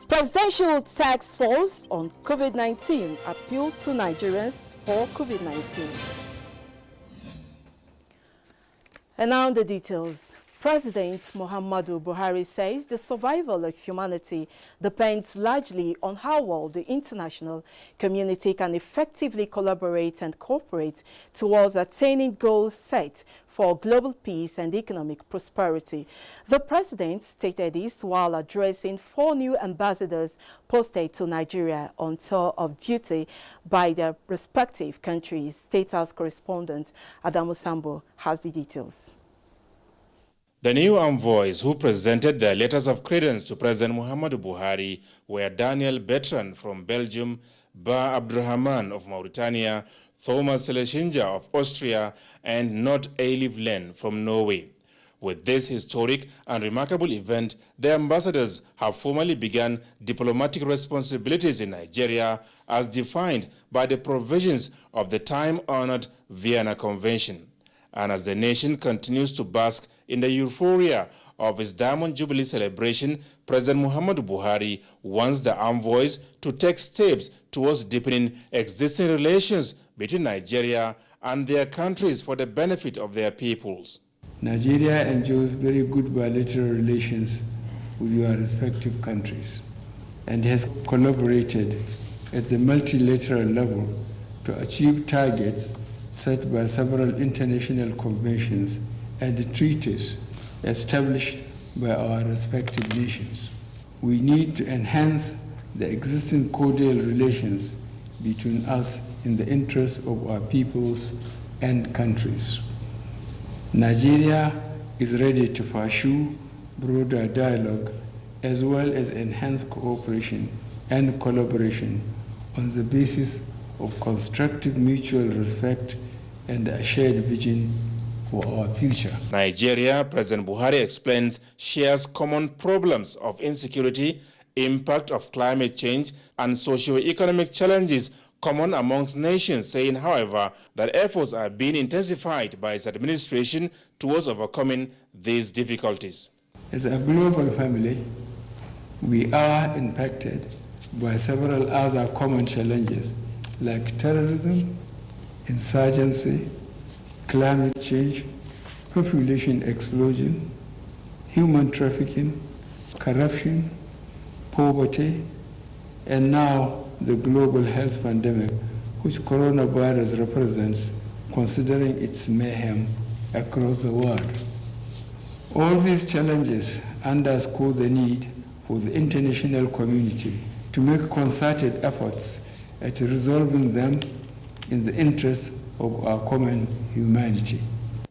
Presidential Task Force on COVID-19 appeal to Nigerians for COVID-19. And now the details. President Muhammadu Buhari says the survival of humanity depends largely on how well the international community can effectively collaborate and cooperate towards attaining goals set for global peace and economic prosperity. The president stated this while addressing 4 new ambassadors posted to Nigeria on tour of duty by their respective countries. State House correspondent Adamu Sambo has the details. The new envoys who presented their letters of credence to President Muhammadu Buhari were Daniel Bertrand from Belgium, Ba Abdurrahman of Mauritania, Thomas Seleshinja of Austria, and Not Eilif Len from Norway. With this historic and remarkable event, the ambassadors have formally begun diplomatic responsibilities in Nigeria as defined by the provisions of the time-honored Vienna Convention. And as the nation continues to bask in the euphoria of its Diamond Jubilee celebration, President Muhammadu Buhari wants the envoys to take steps towards deepening existing relations between Nigeria and their countries for the benefit of their peoples. Nigeria enjoys very good bilateral relations with your respective countries and has collaborated at the multilateral level to achieve targets set by several international conventions and treaties established by our respective nations. We need to enhance the existing cordial relations between us in the interest of our peoples and countries. Nigeria is ready to pursue broader dialogue as well as enhanced cooperation and collaboration on the basis of constructive mutual respect and a shared vision for our future. Nigeria, President Buhari explains, shares common problems of insecurity, impact of climate change, and socio-economic challenges common amongst nations, saying, however, that efforts are being intensified by its administration towards overcoming these difficulties. As a global family, we are impacted by several other common challenges like terrorism, insurgency, climate change, population explosion, human trafficking, corruption, poverty, and now the global health pandemic, which coronavirus represents, considering its mayhem across the world. All these challenges underscore the need for the international community to make concerted efforts at resolving them in the interest of our common humanity.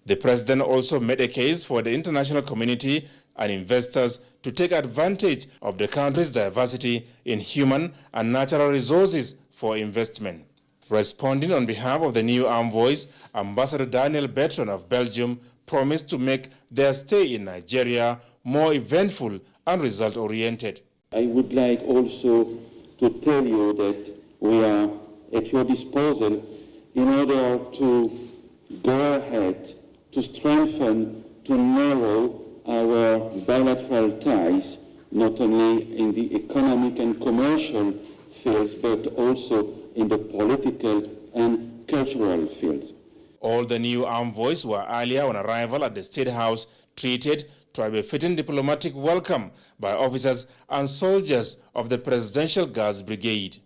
The president also made a case for the international community and investors to take advantage of the country's diversity in human and natural resources for investment. Responding on behalf of the new envoys, Ambassador Daniel Bertrand of Belgium promised to make their stay in Nigeria more eventful and result-oriented. I would like also to tell you that we are at your disposal in order to go ahead, to strengthen, to narrow our bilateral ties, not only in the economic and commercial fields, but also in the political and cultural fields. All the new envoys were earlier on arrival at the State House treated to a befitting diplomatic welcome by officers and soldiers of the Presidential Guards Brigade.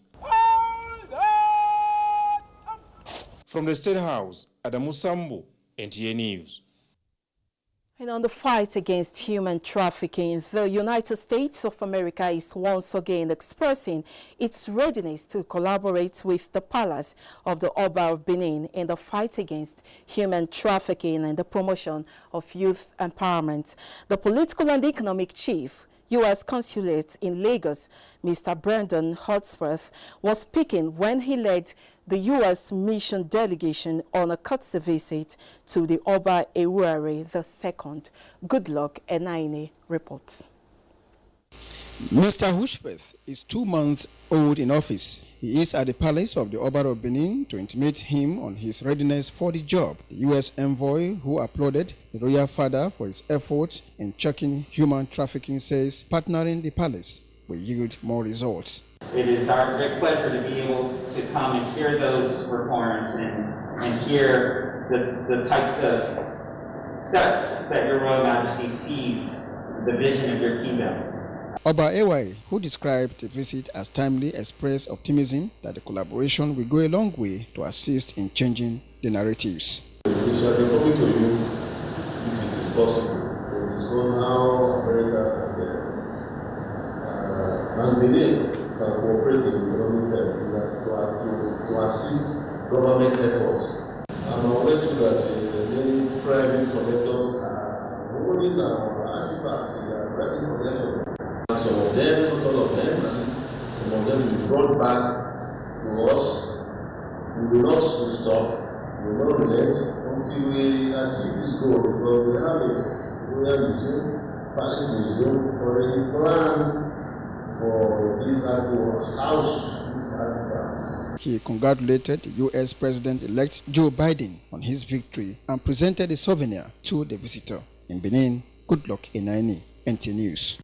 From the State House, Adamu Sambu, NTA News. And on the fight against human trafficking, the United States of America is once again expressing its readiness to collaborate with the Palace of the Oba of Benin in the fight against human trafficking and the promotion of youth empowerment. The political and economic chief, U.S. Consulate in Lagos, Mr. Brandon Hotspur, was speaking when he led the U.S. mission delegation on a courtesy visit to the Oba Ewuare II. Goodluck Enaine reports. Mr. Hushpeth is 2 months old in office. He is at the palace of the Oba of Benin to intimate him on his readiness for the job. The U.S. envoy, who applauded the royal father for his efforts in checking human trafficking, says partnering the palace will yield more results. It is our great pleasure to be able to come and hear those reforms and hear the types of steps that Your Royal Majesty sees the vision of your kingdom. Oba Ewai, who described the visit as timely, expressed optimism that the collaboration will go a long way to assist in changing the narratives. We shall be coming to you if it is possible to discuss how America and Benin can cooperate in economic terms to assist government efforts. I'm aware too that many private collectors are holding artifacts in their private collection. Some of them, not all of them, and some of them will be brought back to us. We will not stop, we will not relent until we achieve this goal, because we have a Royal Museum, Palace Museum, already planned for this to house these artifacts. He congratulated the U.S. President-elect Joe Biden on his victory and presented a souvenir to the visitor. In Benin, Goodluck Enaine, NTA News.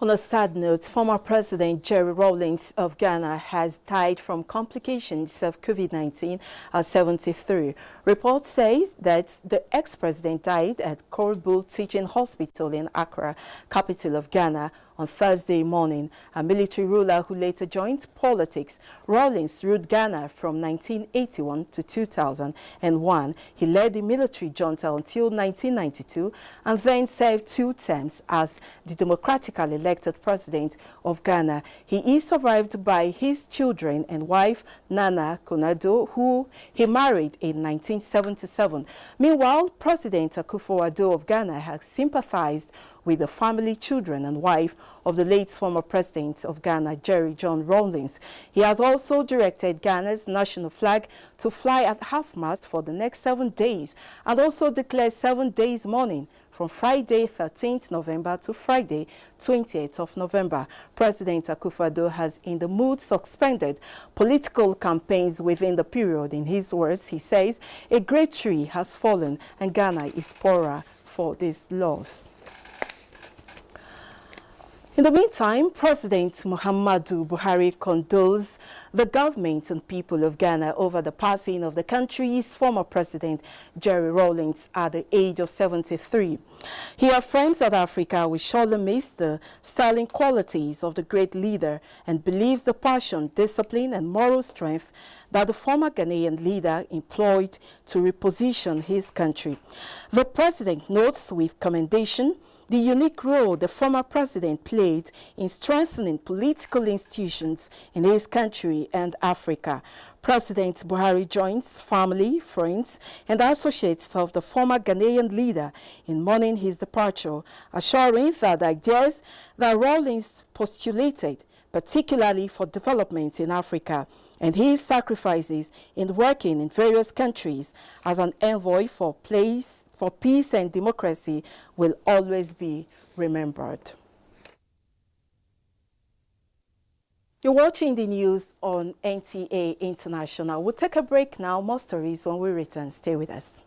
On a sad note, former President Jerry Rawlings of Ghana has died from complications of COVID-19 at 73. Report says that the ex-president died at Korabul Teaching Hospital in Accra, capital of Ghana, on Thursday morning. A military ruler who later joined politics, Rawlings ruled Ghana from 1981 to 2001. He led the military junta until 1992 and then served 2 terms as the democratically elected president of Ghana. He is survived by his children and wife, Nana Konado, who he married in 1977. Meanwhile, President Akufo-Addo of Ghana has sympathized with the family, children and wife of the late former president of Ghana, Jerry John Rawlings. He has also directed Ghana's national flag to fly at half-mast for the next 7 days and also declared 7 days mourning from Friday 13th November to Friday 28th of November. President Akufo-Addo has in the mood suspended political campaigns within the period. In his words, he says, a great tree has fallen and Ghana is poorer for this loss. In the meantime, President Muhammadu Buhari condoles the government and people of Ghana over the passing of the country's former president, Jerry Rawlings, at the age of 73. He affirms that Africa will surely miss the sterling qualities of the great leader and believes the passion, discipline, and moral strength that the former Ghanaian leader employed to reposition his country. The president notes with commendation the unique role the former president played in strengthening political institutions in his country and Africa. President Buhari joins family, friends, and associates of the former Ghanaian leader in mourning his departure, assuring that the ideas that Rawlings postulated, particularly for development in Africa, and his sacrifices in working in various countries as an envoy for peace and democracy will always be remembered. You're watching the news on NTA International. We'll take a break now. More stories when we return. Stay with us.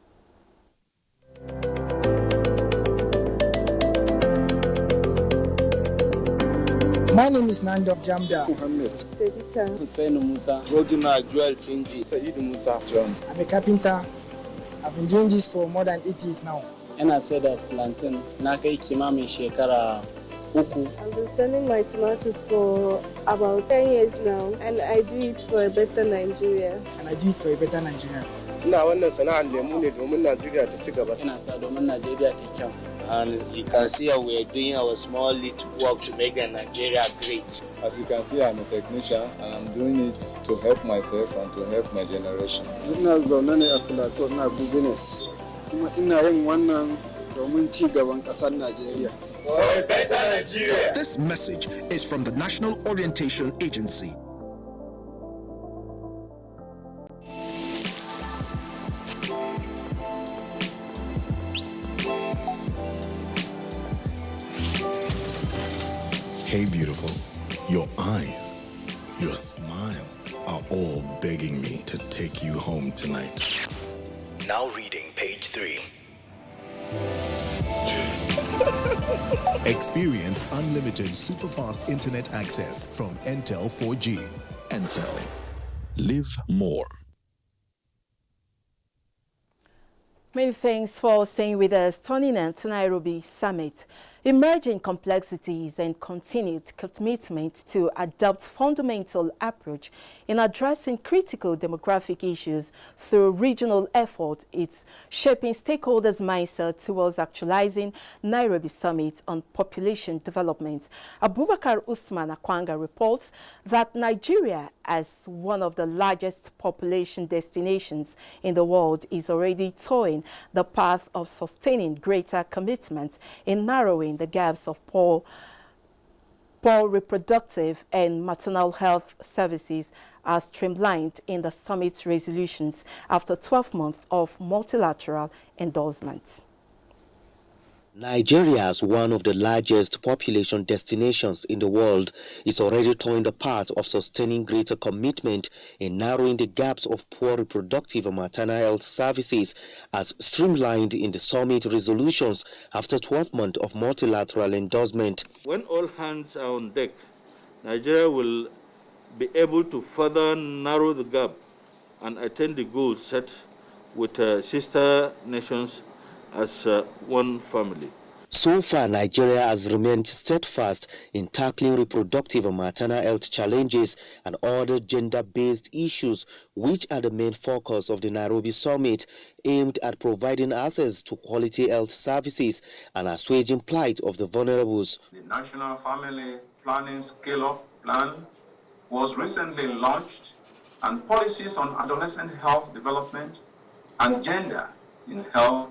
My name is Nando Jamda Muhammad. Stedita Hussein Musa. Roguna Joel Finji. Said Musa John. I'm a carpenter. I've been doing this for more than 8 years now. And I said that plantain. Nakai Kimami Shekara Uku. I've been selling my tomatoes for about 10 years now, and I do it for a better Nigeria. Ina wannan sana'ar lemu ne domin Najeriya ta ci gaba. Ina sa domin Najeriya ta kyau. And you can see how we are doing our small little work to make Nigeria great. As you can see, I'm a technician and I'm doing it to help myself and to help my generation. Ina zaune ne a Plateau na business. Kuma ina yin wannan domin ci gaban ƙasar Najeriya. For a better Nigeria. This message is from the National Orientation Agency. Hey beautiful, your eyes, your smile are all begging me to take you home tonight. Now reading page 3. Experience unlimited super-fast internet access from Entel 4G. Entel. Live more. Many thanks for staying with us. Turning to Nairobi Summit. Emerging complexities and continued commitment to adopt fundamental approach in addressing critical demographic issues through regional effort. It's shaping stakeholders' mindset towards actualizing Nairobi Summit on population development. Abubakar Usman Akwanga reports that Nigeria, as one of the largest population destinations in the world, is already toeing the path of sustaining greater commitment in narrowing the gaps of poor reproductive and maternal health services are streamlined in the summit's resolutions after 12 months of multilateral endorsements. Nigeria, as one of the largest population destinations in the world, is already toeing the path of sustaining greater commitment in narrowing the gaps of poor reproductive and maternal health services as streamlined in the summit resolutions after 12 months of multilateral endorsement. When all hands are on deck, Nigeria will be able to further narrow the gap and attain the goals set with sister nations as one family. So far, Nigeria has remained steadfast in tackling reproductive and maternal health challenges and other gender-based issues, which are the main focus of the Nairobi Summit, aimed at providing access to quality health services and assuaging plight of the vulnerables. The National Family Planning Scale-Up Plan was recently launched, and policies on adolescent health development and gender in health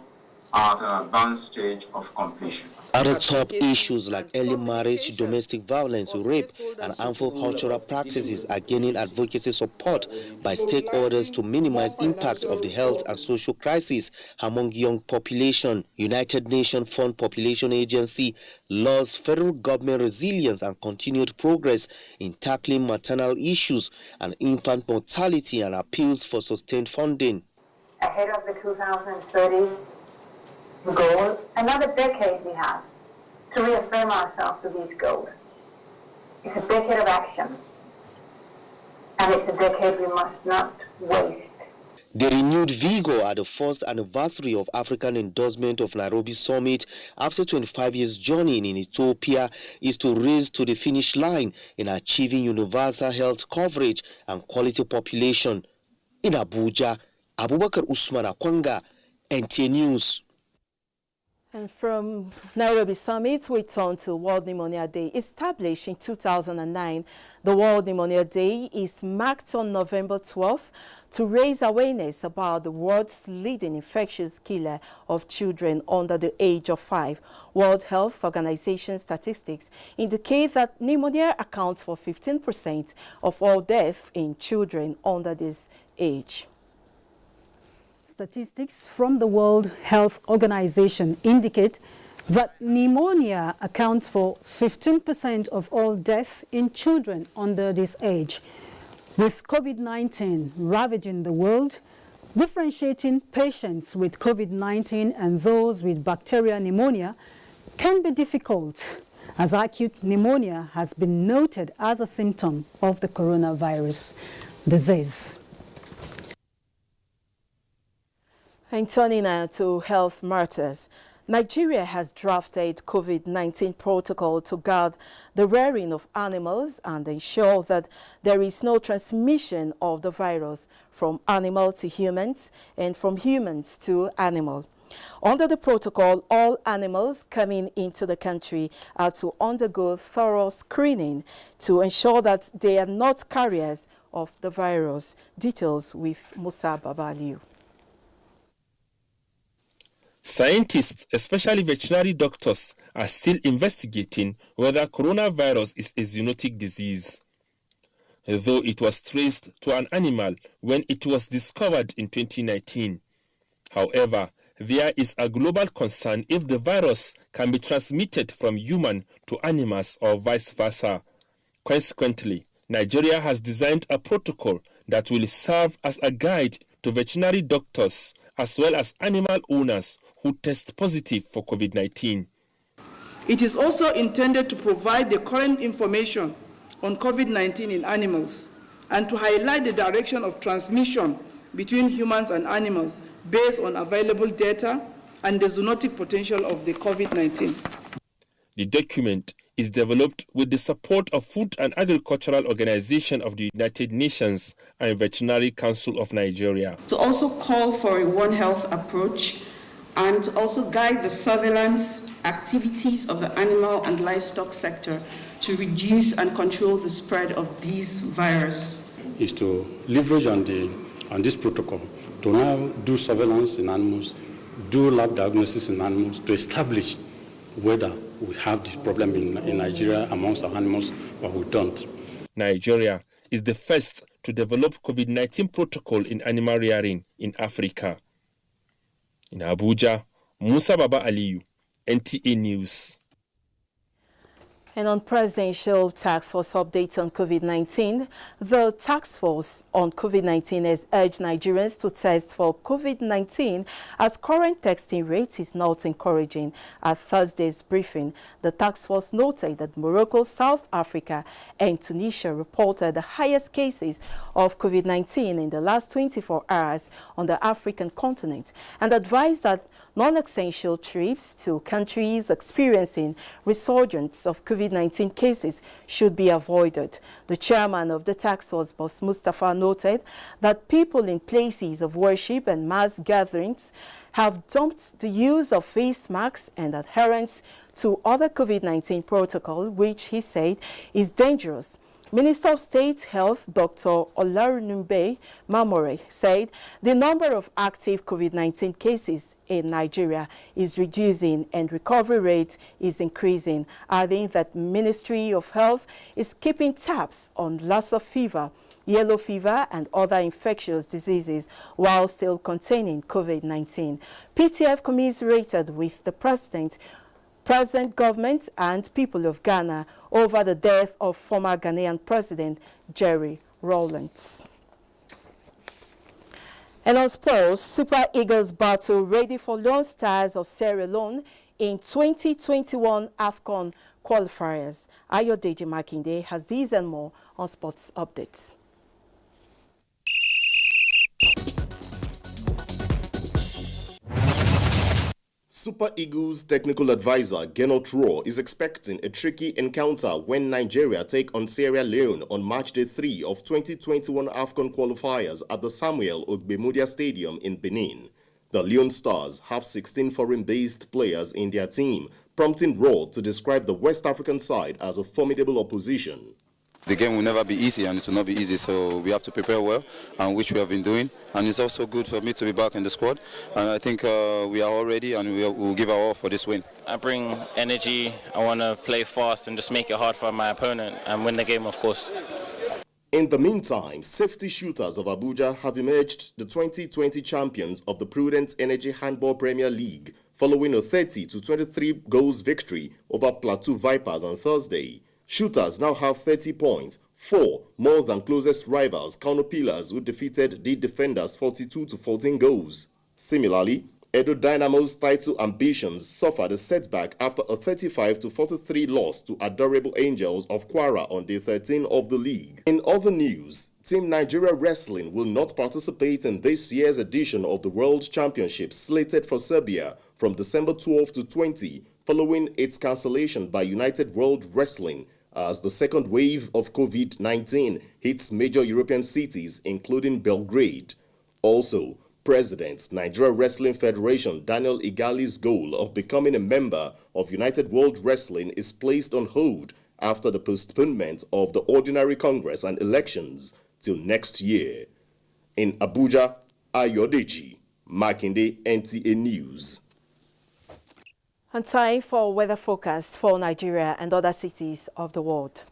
at an advanced stage of completion. Other top issues like early marriage, domestic violence, rape, and harmful cultural practices are gaining advocacy support by stakeholders to minimize impact of the health and social crisis among young population. United Nations Fund Population Agency laws federal government resilience and continued progress in tackling maternal issues and infant mortality and appeals for sustained funding. Ahead of the 2030 goal, another decade we have to reaffirm ourselves to these goals. It's a decade of action, and it's a decade we must not waste. The renewed vigor at the first anniversary of African endorsement of Nairobi Summit after 25 years journey in Ethiopia is to race to the finish line in achieving universal health coverage and quality population. In Abuja, Abubakar Usman Akwanga, NTA News. And from Nairobi Summit, we turn to World Pneumonia Day. Established in 2009, the World Pneumonia Day is marked on November 12th to raise awareness about the world's leading infectious killer of children under the age of 5. World Health Organization statistics indicate that pneumonia accounts for 15% of all deaths in children under this age. Statistics from the World Health Organization indicate that pneumonia accounts for 15% of all deaths in children under this age. With COVID-19 ravaging the world, differentiating patients with COVID-19 and those with bacterial pneumonia can be difficult. as acute pneumonia has been noted as a symptom of the coronavirus disease. And turning now to health matters, Nigeria has drafted COVID-19 protocol to guard the rearing of animals and ensure that there is no transmission of the virus from animal to humans and from humans to animal. Under the protocol, all animals coming into the country are to undergo thorough screening to ensure that they are not carriers of the virus. Details with Musa Babaliu. Scientists, especially veterinary doctors, are still investigating whether coronavirus is a zoonotic disease. Though it was traced to an animal when it was discovered in 2019. However, there is a global concern if the virus can be transmitted from human to animals or vice versa. Consequently, Nigeria has designed a protocol that will serve as a guide to veterinary doctors as well as animal owners who test positive for COVID-19. It is also intended to provide the current information on COVID-19 in animals and to highlight the direction of transmission between humans and animals based on available data and the zoonotic potential of the COVID-19. The document is developed with the support of Food and Agricultural Organization of the United Nations and Veterinary Council of Nigeria. To also call for a One Health approach and also guide the surveillance activities of the animal and livestock sector to reduce and control the spread of these viruses. Is to leverage on this protocol to now do surveillance in animals, do lab diagnosis in animals to establish whether we have this problem in Nigeria amongst our animals or we don't. Nigeria is the first to develop COVID-19 protocol in animal rearing in Africa. In Abuja, Musa Baba Aliyu, NTA News. And on Presidential Task Force updates on COVID-19, the Task Force on COVID-19 has urged Nigerians to test for COVID-19 as current testing rate is not encouraging. At Thursday's briefing, the Task Force noted that Morocco, South Africa, and Tunisia reported the highest cases of COVID-19 in the last 24 hours on the African continent and advised that non-essential trips to countries experiencing resurgence of COVID-19 cases should be avoided. The chairman of the task force, Boss Mustafa, noted that people in places of worship and mass gatherings have dumped the use of face masks and adherence to other COVID-19 protocol, which he said is dangerous. Minister of State Health, Dr. Olarunumbe Mamore, said the number of active COVID-19 cases in Nigeria is reducing and recovery rate is increasing, adding that Ministry of Health is keeping tabs on Lassa fever, yellow fever, and other infectious diseases while still containing COVID-19. PTF commiserated with the President government and people of Ghana over the death of former Ghanaian President Jerry Rawlings. And on sports, Super Eagles battle ready for Lone Stars of Sierra Leone in 2021 AFCON qualifiers. Ayodeji Makinde has these and more on sports updates. Super Eagles technical advisor Gernot Rohr is expecting a tricky encounter when Nigeria take on Sierra Leone on March Day 3 of 2021 AFCON qualifiers at the Samuel Ogbemudia Stadium in Benin. The Leone Stars have 16 foreign-based players in their team, prompting Rohr to describe the West African side as a formidable opposition. The game will never be easy, and it will not be easy, so we have to prepare well, and which we have been doing. And it's also good for me to be back in the squad, and I think we are all ready, and we will give our all for this win. I bring energy. I want to play fast and just make it hard for my opponent and win the game, of course. In the meantime, safety shooters of Abuja have emerged the 2020 champions of the Prudent Energy Handball Premier League, following a 30-23 goals victory over Plateau Vipers on Thursday. Shooters now have 30 points, 4 more than closest rivals Kano Pillars, who defeated the Defenders 42-14 goals. Similarly, Edo Dynamo's title ambitions suffered a setback after a 35-43 loss to Adorable Angels of Kwara on day 13 of the league. In other news, Team Nigeria Wrestling will not participate in this year's edition of the World Championship slated for Serbia from December 12 to 20, following its cancellation by United World Wrestling as the second wave of COVID-19 hits major European cities, including Belgrade. Also, President, Nigeria Wrestling Federation Daniel Igali's goal of becoming a member of United World Wrestling is placed on hold after the postponement of the Ordinary Congress and elections till next year. In Abuja, Ayodeji, Makinde, NTA News. And time for weather forecast for Nigeria and other cities of the world.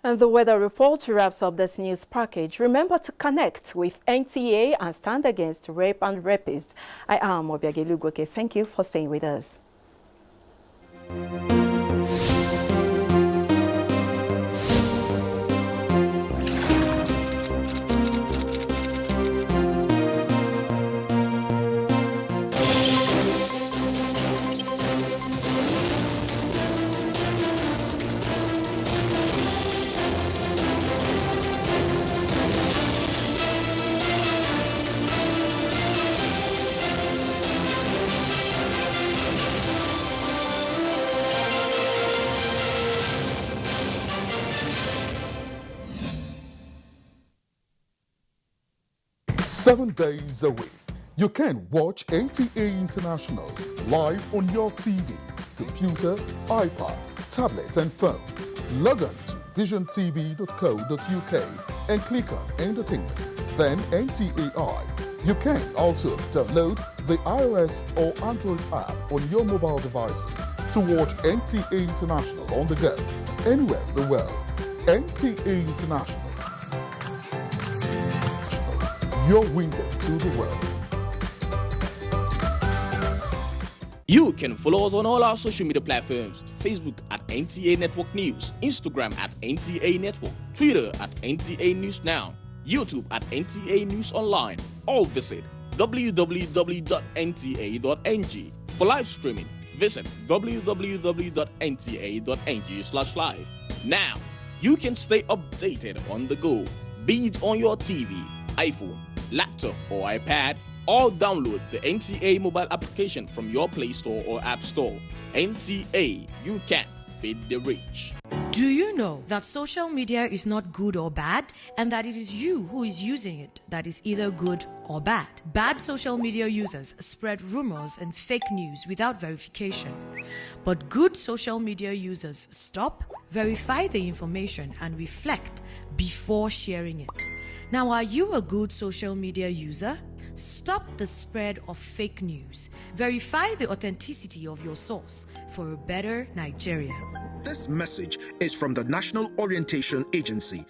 And the weather report wraps up this news package. Remember to connect with NTA and stand against rape and rapists. I am Obiagelu Goke. Thank you for staying with us. Seven days a week, you can watch NTA International live on your TV, computer, iPad, tablet and phone. Log on to visiontv.co.uk and click on Entertainment, then NTAI. You can also download the iOS or Android app on your mobile devices to watch NTA International on the go, anywhere in the world. NTA International, your window to the world. You can follow us on all our social media platforms: Facebook at NTA Network News, Instagram at NTA Network, Twitter at NTA News Now, YouTube at NTA News Online. Or visit www.nta.ng. For live streaming, visit www.nta.ng/live. Now, you can stay updated on the go, be it on your TV, iPhone, laptop or iPad, or download the NTA mobile application from your Play Store or App Store. NTA, you can beat the rich. Do you know that social media is not good or bad, and that it is you who is using it that is either good or bad? Bad social media users spread rumors and fake news without verification. But good social media users stop, verify the information, and reflect before sharing it. Now, are you a good social media user? Stop the spread of fake news. Verify the authenticity of your source for a better Nigeria. This message is from the National Orientation Agency.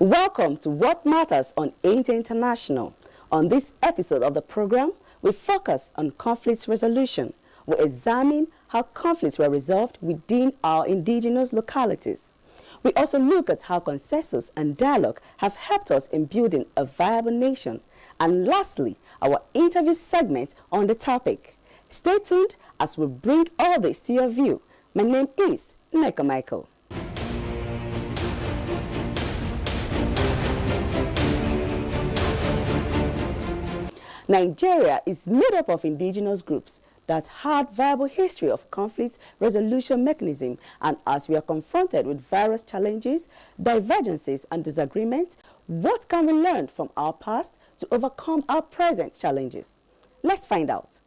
Welcome to What Matters on NTA International. On this episode of the program, we focus on conflict resolution. We examine how conflicts were resolved within our indigenous localities. We also look at how consensus and dialogue have helped us in building a viable nation. And lastly, our interview segment on the topic. Stay tuned as we bring all this to your view. My name is Nneka Michael. Nigeria is made up of indigenous groups that had viable history of conflict resolution mechanism, and as we are confronted with various challenges, divergences and disagreements, what can we learn from our past to overcome our present challenges? Let's find out.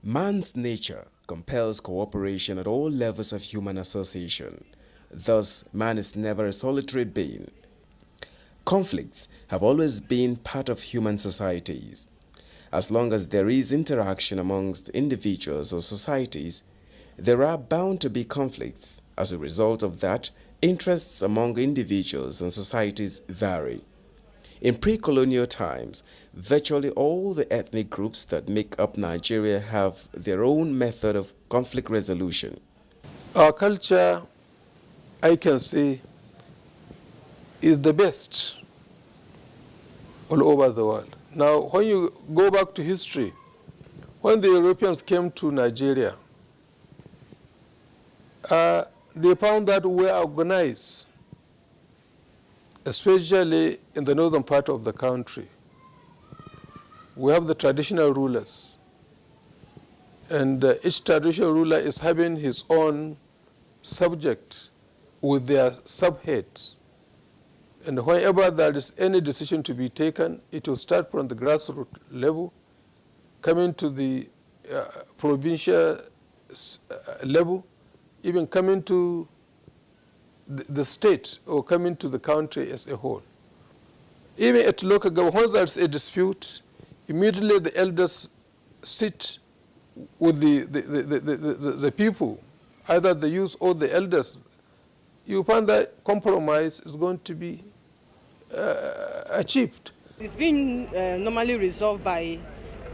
Man's nature compels cooperation at all levels of human association. Thus, man is never a solitary being. Conflicts have always been part of human societies. As long as there is interaction amongst individuals or societies, there are bound to be conflicts. As a result of that, interests among individuals and societies vary. In pre-colonial times, virtually all the ethnic groups that make up Nigeria have their own method of conflict resolution. Our culture, I can say, is the best all over the world. Now, when you go back to history, when the Europeans came to Nigeria, they found that we are organized, especially in the northern part of the country. We have the traditional rulers, and each traditional ruler is having his own subject with their subheads. And whenever there is any decision to be taken, it will start from the grassroots level, coming to the provincial level, even coming to the state or coming to the country as a whole. Even at local government, once there's a dispute, immediately the elders sit with the people, either the youth or the elders. You find that compromise is going to be achieved. It's been normally resolved by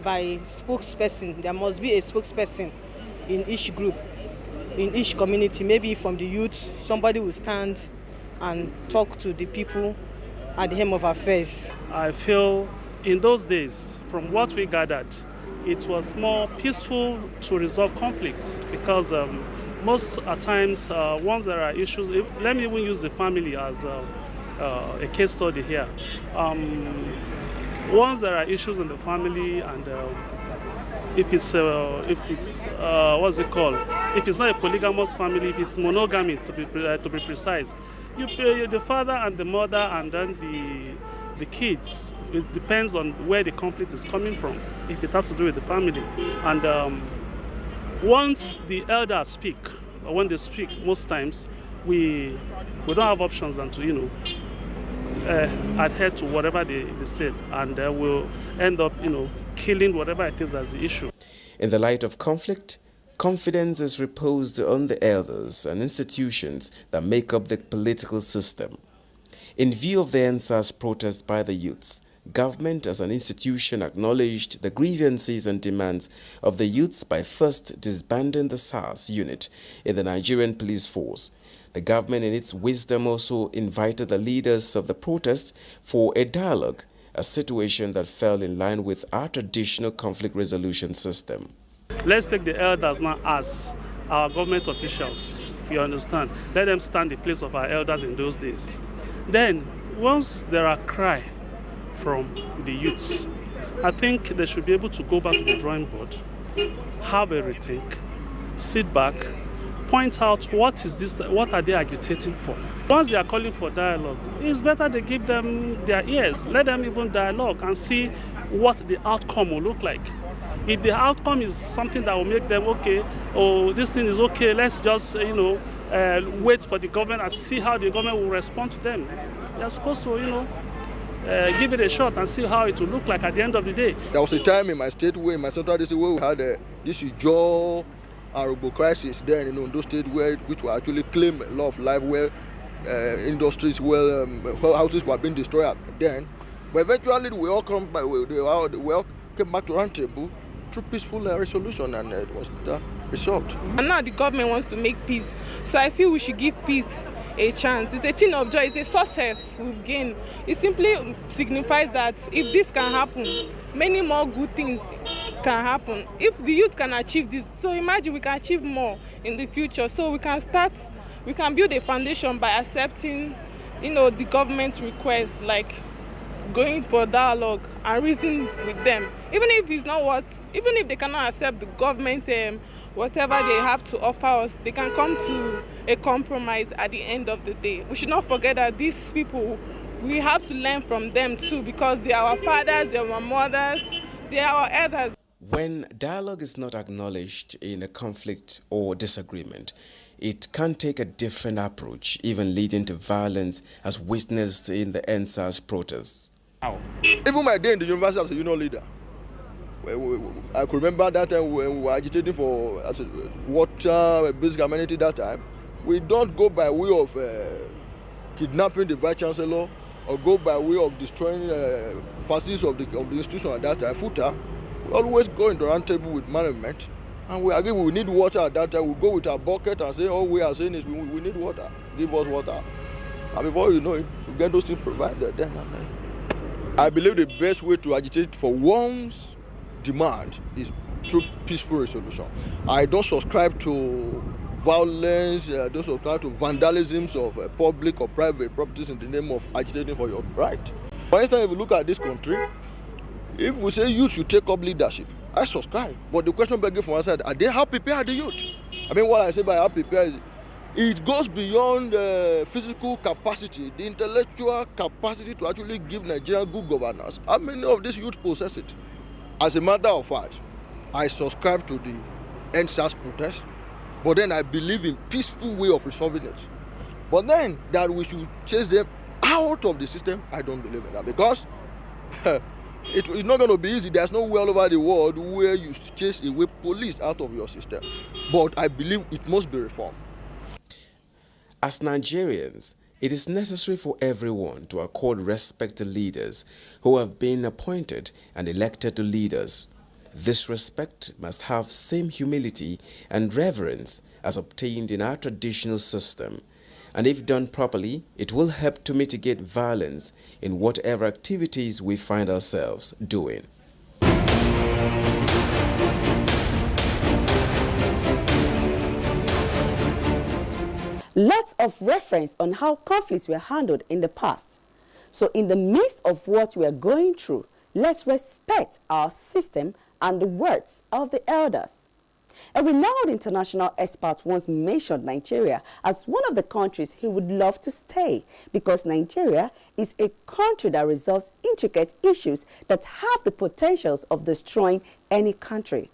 spokesperson. There must be a spokesperson in each group, in each community. Maybe from the youth, somebody will stand and talk to the people at the helm of affairs. I feel in those days, from what we gathered, it was more peaceful to resolve conflicts because most times, once there are issues, let me even use the family as a case study here. Once there are issues in the family, and if it's what's it called? If it's not a polygamous family, if it's monogamy, to be precise, you pay the father and the mother, and then the kids. It depends on where the conflict is coming from. If it has to do with the family, and once the elders speak, or when they speak, most times we don't have options than to adhere to whatever they said, and we'll end up killing whatever it is as the issue. In the light of conflict, confidence is reposed on the elders and institutions that make up the political system. In view of the NSAS protest by the youths, government as an institution acknowledged the grievances and demands of the youths by first disbanding the SARS unit in the Nigerian police force. The government in its wisdom also invited the leaders of the protest for a dialogue, a situation that fell in line with our traditional conflict resolution system. Let's take the elders now as our government officials, if you understand. Let them stand in the place of our elders in those days. Then, once there are cry from the youths, I think they should be able to go back to the drawing board, have a rethink, sit back, point out what are they agitating for. Once they are calling for dialogue, it's better they give them their ears, let them even dialogue and see what the outcome will look like. If the outcome is something that will make them okay, oh, this thing is okay, let's just wait for the government and see how the government will respond to them. They are supposed to give it a shot and see how it will look like at the end of the day. There was a time in my state where, in my central district, where we had this jaw and crisis then, in those states which were actually claim a lot of life, where industries, houses were being destroyed then. But eventually we all came back to round table through peaceful resolution, and it was resolved. And now the government wants to make peace. So I feel we should give peace a chance. It's a thing of joy. It's a success we've gained. It simply signifies that if this can happen, many more good things can happen. If the youth can achieve this, so imagine we can achieve more in the future. So we can build a foundation by accepting, the government's request, like going for dialogue and reason with them. Even if they cannot accept the government, whatever they have to offer us, they can come to a compromise at the end of the day. We should not forget that these people, we have to learn from them too, because they are our fathers, they are our mothers, they are our elders. When dialogue is not acknowledged in a conflict or disagreement, it can take a different approach, even leading to violence, as witnessed in the NSAS protests. Even my day in the university as a union leader, I could remember that time when we were agitating for water, basic amenity that time. We don't go by way of kidnapping the vice chancellor or go by way of destroying facilities of the institution at that time. FUTA, we always go into round table with management, and we agree we need water at that time. We go with our bucket and say, all we are saying is we need water. Give us water. And before you know it, we get those things provided then and then. I believe the best way to agitate for one's demand is through peaceful resolution. I don't subscribe to violence, I don't subscribe to vandalisms of public or private properties in the name of agitating for your right. For instance, if you look at this country, if we say youth should take up leadership, I subscribe. But the question begging from one side, how prepared are the youth? I mean, what I say by how prepared is, it goes beyond physical capacity, the intellectual capacity to actually give Nigeria good governance. How many of these youth possess it? As a matter of fact, I subscribe to the NSAS protest, but then I believe in peaceful way of resolving it. But then that we should chase them out of the system, I don't believe in that, because it's not going to be easy. There's no way all over the world where you chase away police out of your system. But I believe it must be reformed. As Nigerians, it is necessary for everyone to accord respect to leaders who have been appointed and elected to lead us. This respect must have same humility and reverence as obtained in our traditional system, and if done properly, it will help to mitigate violence in whatever activities we find ourselves doing. Lots of reference on how conflicts were handled in the past. So in the midst of what we are going through, let's respect our system and the words of the elders. A renowned international expert once mentioned Nigeria as one of the countries he would love to stay, because Nigeria is a country that resolves intricate issues that have the potentials of destroying any country.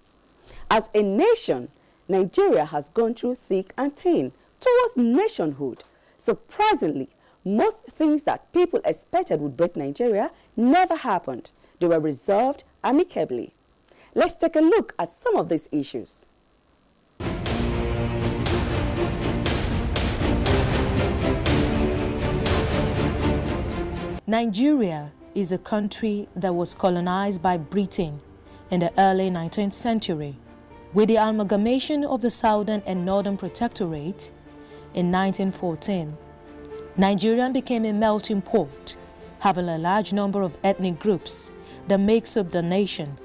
As a nation, Nigeria has gone through thick and thin towards nationhood. Surprisingly, most things that people expected would break Nigeria never happened. They were resolved amicably. Let's take a look at some of these issues. Nigeria is a country that was colonized by Britain in the early 19th century. With the amalgamation of the Southern and Northern Protectorate in 1914, Nigeria became a melting pot, having a large number of ethnic groups that makes up the nation.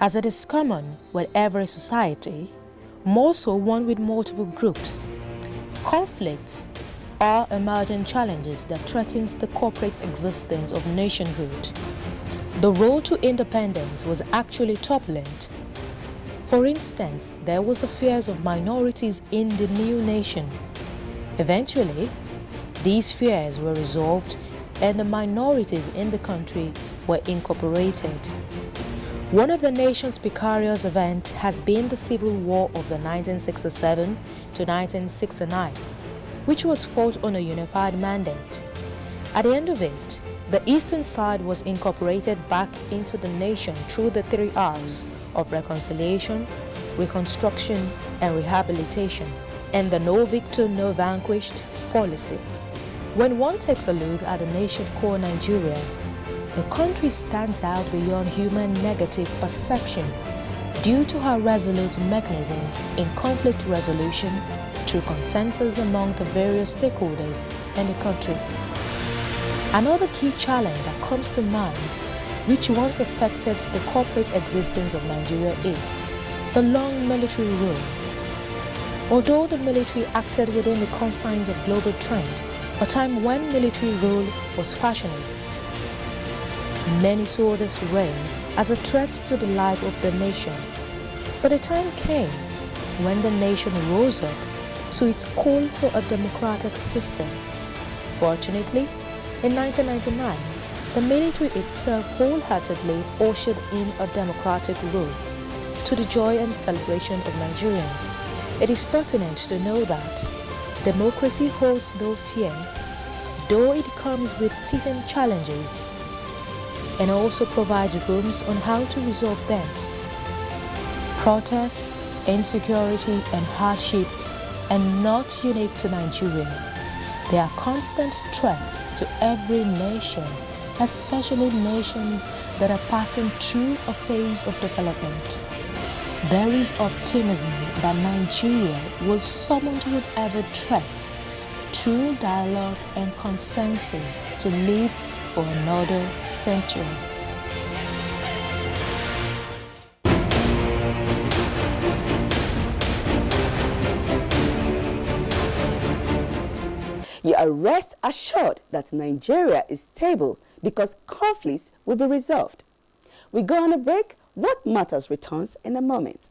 As it is common with every society, more so one with multiple groups, conflicts are emerging challenges that threatens the corporate existence of nationhood. The road to independence was actually turbulent. For instance, there was the fears of minorities in the new nation. Eventually, these fears were resolved and the minorities in the country were incorporated. One of the nation's precarious events has been the Civil War of the 1967 to 1969, which was fought on a unified mandate. At the end of it, the eastern side was incorporated back into the nation through the 3 R's of reconciliation, reconstruction, and rehabilitation, and the no victor, no vanquished policy. When one takes a look at the nation called Nigeria, the country stands out beyond human negative perception due to her resolute mechanism in conflict resolution through consensus among the various stakeholders in the country. Another key challenge that comes to mind, which once affected the corporate existence of Nigeria, is the long military rule. Although the military acted within the confines of global trend, a time when military rule was fashionable, many saw this reign as a threat to the life of the nation. But a time came when the nation rose up to its call for a democratic system. Fortunately, in 1999, the military itself wholeheartedly ushered in a democratic rule to the joy and celebration of Nigerians. It is pertinent to know that democracy holds no fear, though it comes with certain challenges, and also provides rooms on how to resolve them. Protest, insecurity, and hardship are not unique to Nigeria. They are constant threats to every nation, especially nations that are passing through a phase of development. There is optimism that Nigeria will summon whatever threats through dialogue and consensus to live for another century. You are rest assured that Nigeria is stable because conflicts will be resolved. We go on a break. What Matters returns in a moment.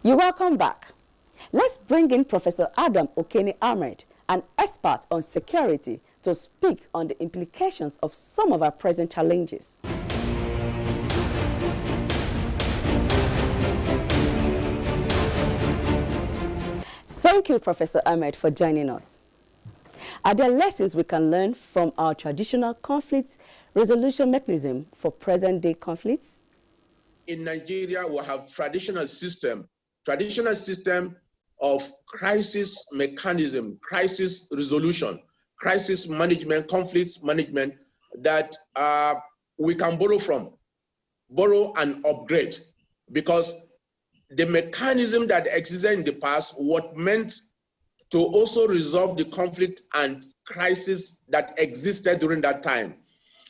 You're welcome back. Let's bring in Professor Adam Okene Ahmed, an expert on security, to speak on the implications of some of our present challenges. Thank you, Professor Ahmed, for joining us. Are there lessons we can learn from our traditional conflict resolution mechanism for present-day conflicts? In Nigeria, we have traditional system of crisis mechanism, crisis resolution, crisis management, conflict management that we can borrow and upgrade, because the mechanism that existed in the past was meant to also resolve the conflict and crisis that existed during that time.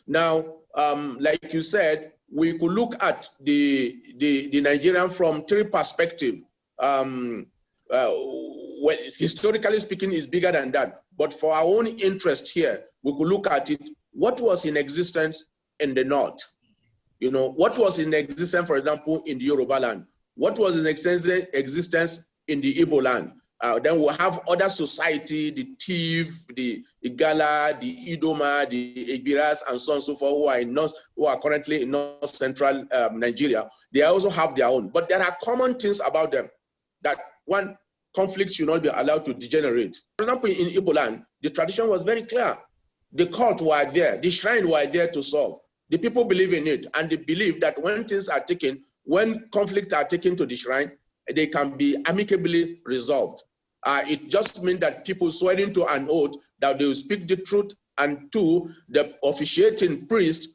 Now, like you said, we could look at the Nigerian from 3 perspectives. Well, historically speaking, is bigger than that. But for our own interest here, we could look at it. What was in existence in the north? You know, what was in existence, for example, in the Yoruba land? What was in existence in the Igbo land? Then we'll have other society, the Tiv, the Igala, the Idoma, the Igbiras, and so on and so forth, who are currently in north central Nigeria. They also have their own. But there are common things about them that one, conflict should not be allowed to degenerate. For example, in Igbo land, the tradition was very clear. The cult were there, the shrine were there to solve. The people believe in it, and they believe that when things are taken, when conflicts are taken to the shrine, they can be amicably resolved. It just means that people swearing to an oath that they will speak the truth, and two, the officiating priest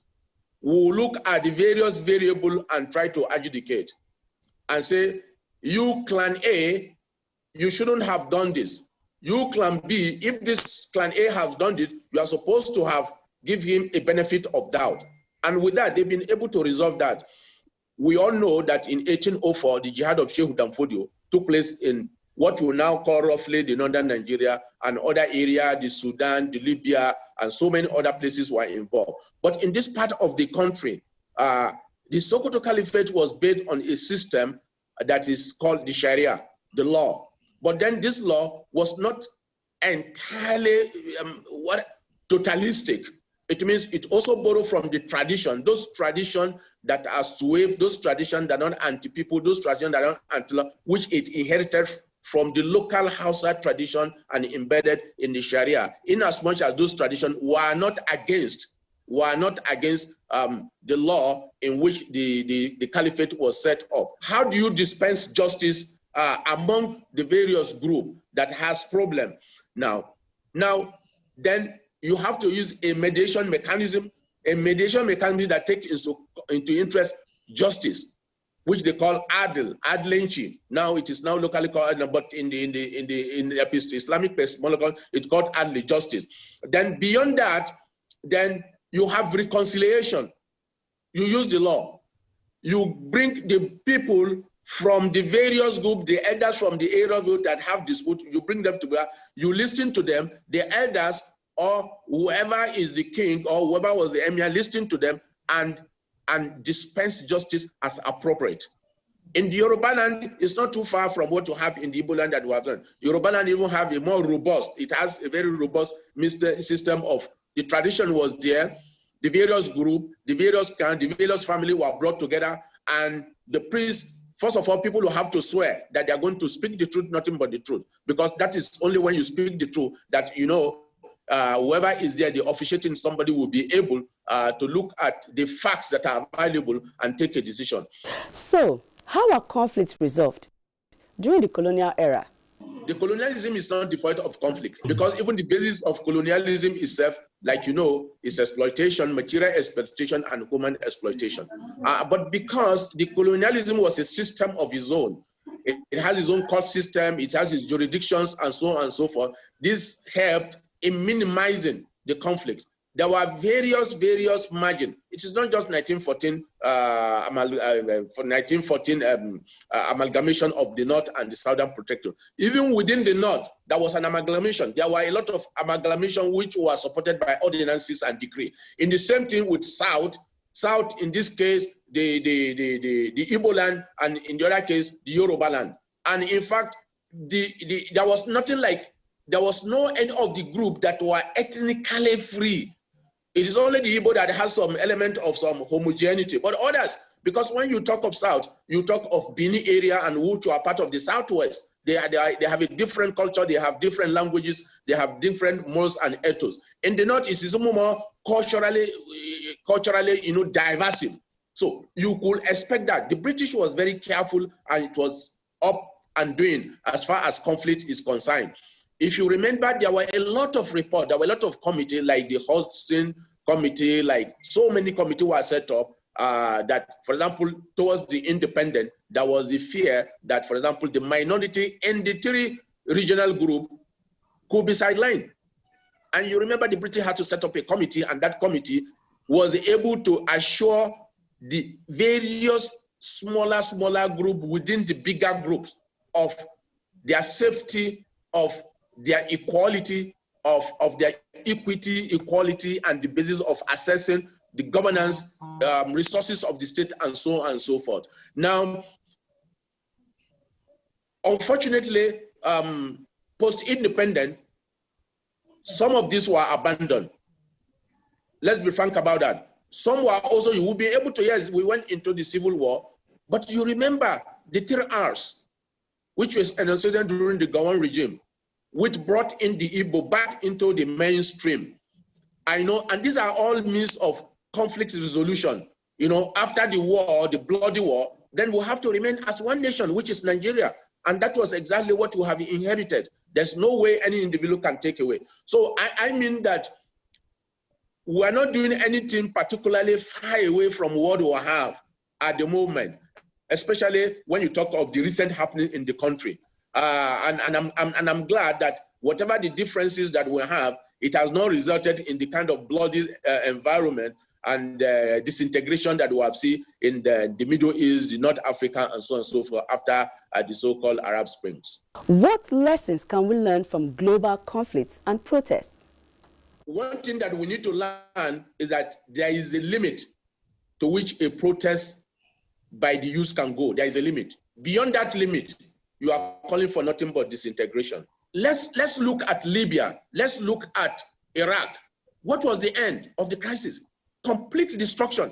will look at the various variables and try to adjudicate and say, you clan A, you shouldn't have done this. You clan B, if this clan A has done it, you are supposed to have give him a benefit of doubt. And with that, they've been able to resolve that. We all know that in 1804, the jihad of Shehu Damfodio took place in what we now call roughly the northern Nigeria and other areas, the Sudan, the Libya, and so many other places were involved. But in this part of the country, the Sokoto Caliphate was based on a system that is called the Sharia, the law. But then this law was not entirely totalistic. It means it also borrowed from the tradition, those traditions that are swayed, those traditions that are not anti-people, those traditions that are not anti-law, which it inherited from the local Hausa tradition and embedded in the Sharia, in as much as those traditions were not against the law in which the caliphate was set up. How do you dispense justice among the various groups that has problem? Now, then you have to use a mediation mechanism that takes into interest justice, which they call adlenchi. Now it is now locally called, but in the Islamic epistemology, it's called adli, justice. Then beyond that, then you have reconciliation. You use the law. You bring the people from the various groups, the elders from the area that have dispute, you bring them together, you listen to them, the elders or whoever is the king or whoever was the emir, listen to them and dispense justice as appropriate. In the Yoruba land, it's not too far from what you have in the Igbo land that we have done. Yoruba land even have a more robust, it has a very robust system of, the tradition was there, the various group, the various clan, the various family were brought together, and the priest, first of all, people will have to swear that they are going to speak the truth, nothing but the truth, because that is only when you speak the truth that, whoever is there, the officiating somebody will be able to look at the facts that are available and take a decision. So, how are conflicts resolved during the colonial era? The colonialism is not devoid of conflict, because even the basis of colonialism itself, like is exploitation, material exploitation, and human exploitation. But because the colonialism was a system of its own, it has its own court system, it has its jurisdictions, and so on and so forth. This helped in minimizing the conflict. There were various margins. It is not just 1914 amalgamation of the North and the Southern Protectorate. Even within the North, there was an amalgamation. There were a lot of amalgamation which were supported by ordinances and decree. In the same thing with South in this case, the Igbo land, and in the other case, the Yoruba land. And in fact, there was nothing like, there was no any of the group that were ethnically free. It is only the Igbo that has some element of some homogeneity, but others, because when you talk of South, you talk of Bini area and which are part of the Southwest. They have a different culture, they have different languages, they have different morals and ethos. In the North, it is more culturally, diverse. So you could expect that. The British was very careful, and it was up and doing as far as conflict is concerned. If you remember, there were a lot of reports, there were a lot of committees, like the Hodgson Committee, like so many committees were set up that, for example, towards the independent, there was the fear that, for example, the minority in the three regional group could be sidelined. And you remember the British had to set up a committee, and that committee was able to assure the various smaller group within the bigger groups of their safety, of their equality, of their equality, and the basis of assessing the governance, resources of the state, and so on and so forth. Now, unfortunately, post-independent, some of these were abandoned. Let's be frank about that. Some were also, you will be able to, yes, we went into the Civil War, but you remember the 3 R's, which was enunciated during the Gowon regime, which brought in the Igbo back into the mainstream. And these are all means of conflict resolution. After the war, the bloody war, then we have to remain as one nation, which is Nigeria. And that was exactly what we have inherited. There's no way any individual can take away. So I mean that we are not doing anything particularly far away from what we have at the moment, especially when you talk of the recent happening in the country. And I'm glad that whatever the differences that we have, it has not resulted in the kind of bloody environment and disintegration that we have seen in the Middle East, the North Africa, and so on and so forth after the so-called Arab Springs. What lessons can we learn from global conflicts and protests? One thing that we need to learn is that there is a limit to which a protest by the youth can go. There is a limit. Beyond that limit, you are calling for nothing but disintegration. Let's look at Libya. Let's look at Iraq. What was the end of the crisis? Complete destruction.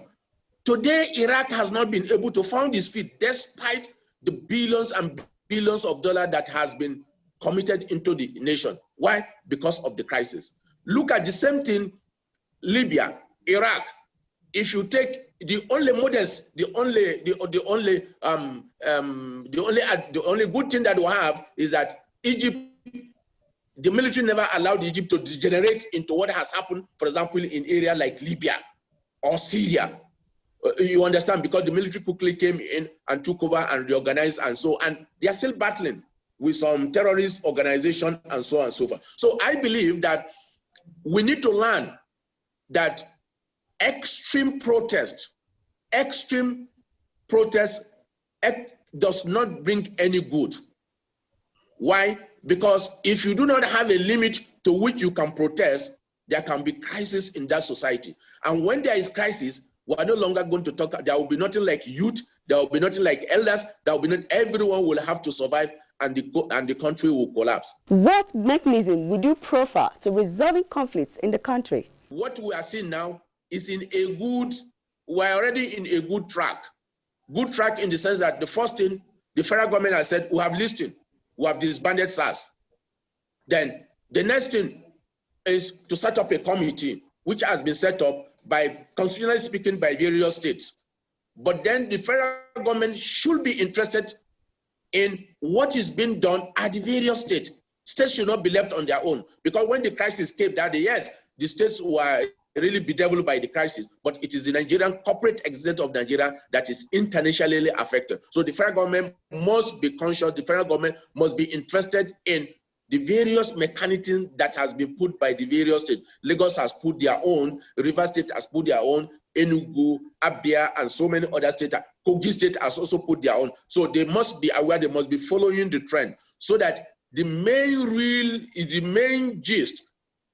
Today, Iraq has not been able to find its feet despite the billions and billions of dollars that has been committed into the nation. Why? Because of the crisis. Look at the same thing, Libya, Iraq. If you take the only modest, the only good thing that we have is that Egypt, the military never allowed Egypt to degenerate into what has happened, for example, in area like Libya or Syria. You understand? Because the military quickly came in and took over and reorganized and so, and they are still battling with some terrorist organization and so on and so forth. So I believe that we need to learn that extreme protest does not bring any good. Why? Because if you do not have a limit to which you can protest, there can be crisis in that society. And when there is crisis, we are no longer going to talk, there will be nothing like youth, there will be nothing like elders, there will be not, everyone will have to survive and the country will collapse. What mechanism would you prefer to resolving conflicts in the country? What we are seeing now is we're already in a good track. Good track in the sense that the first thing, the federal government has said, we have listened, we have disbanded SARS. Then the next thing is to set up a committee, which has been set up by, constitutionally speaking, by various states. But then the federal government should be interested in what is being done at the various states. States should not be left on their own, because when the crisis came that day, yes, the states were really bedeviled by the crisis, but it is the Nigerian corporate existence of Nigeria that is internationally affected. So the federal government must be conscious, the federal government must be interested in the various mechanisms that has been put by the various states. Lagos has put their own, Rivers State has put their own, Enugu, Abia, and so many other states. Kogi State has also put their own. So they must be aware, they must be following the trend, so that the main gist,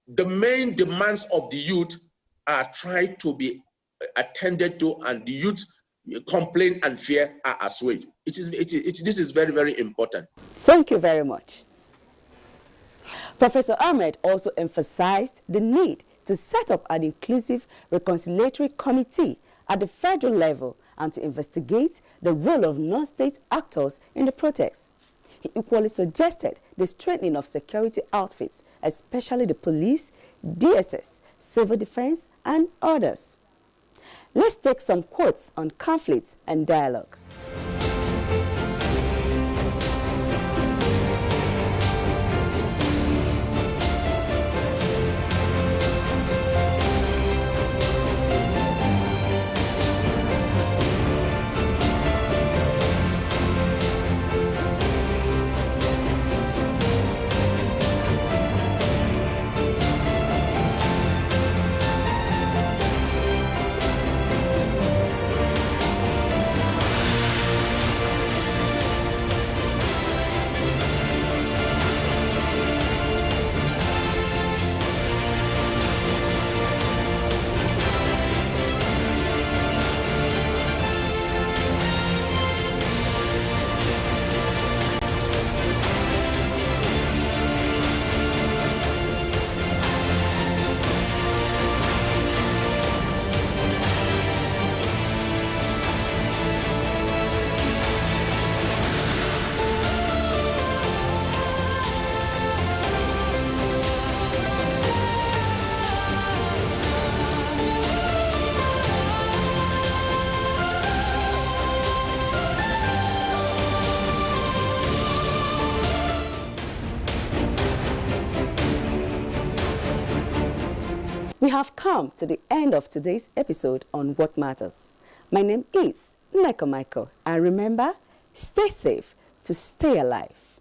the main demands of the youth are tried to be attended to, and the youth complaint and fear are assuaged. This is very, very important. Thank you very much. Professor Ahmed also emphasized the need to set up an inclusive reconciliatory committee at the federal level and to investigate the role of non-state actors in the protests. He equally suggested the strengthening of security outfits, especially the police, DSS, civil defense, and others. Let's take some quotes on conflicts and dialogue. We have come to the end of today's episode on What Matters. My name is Nneka Michael, and remember, stay safe to stay alive.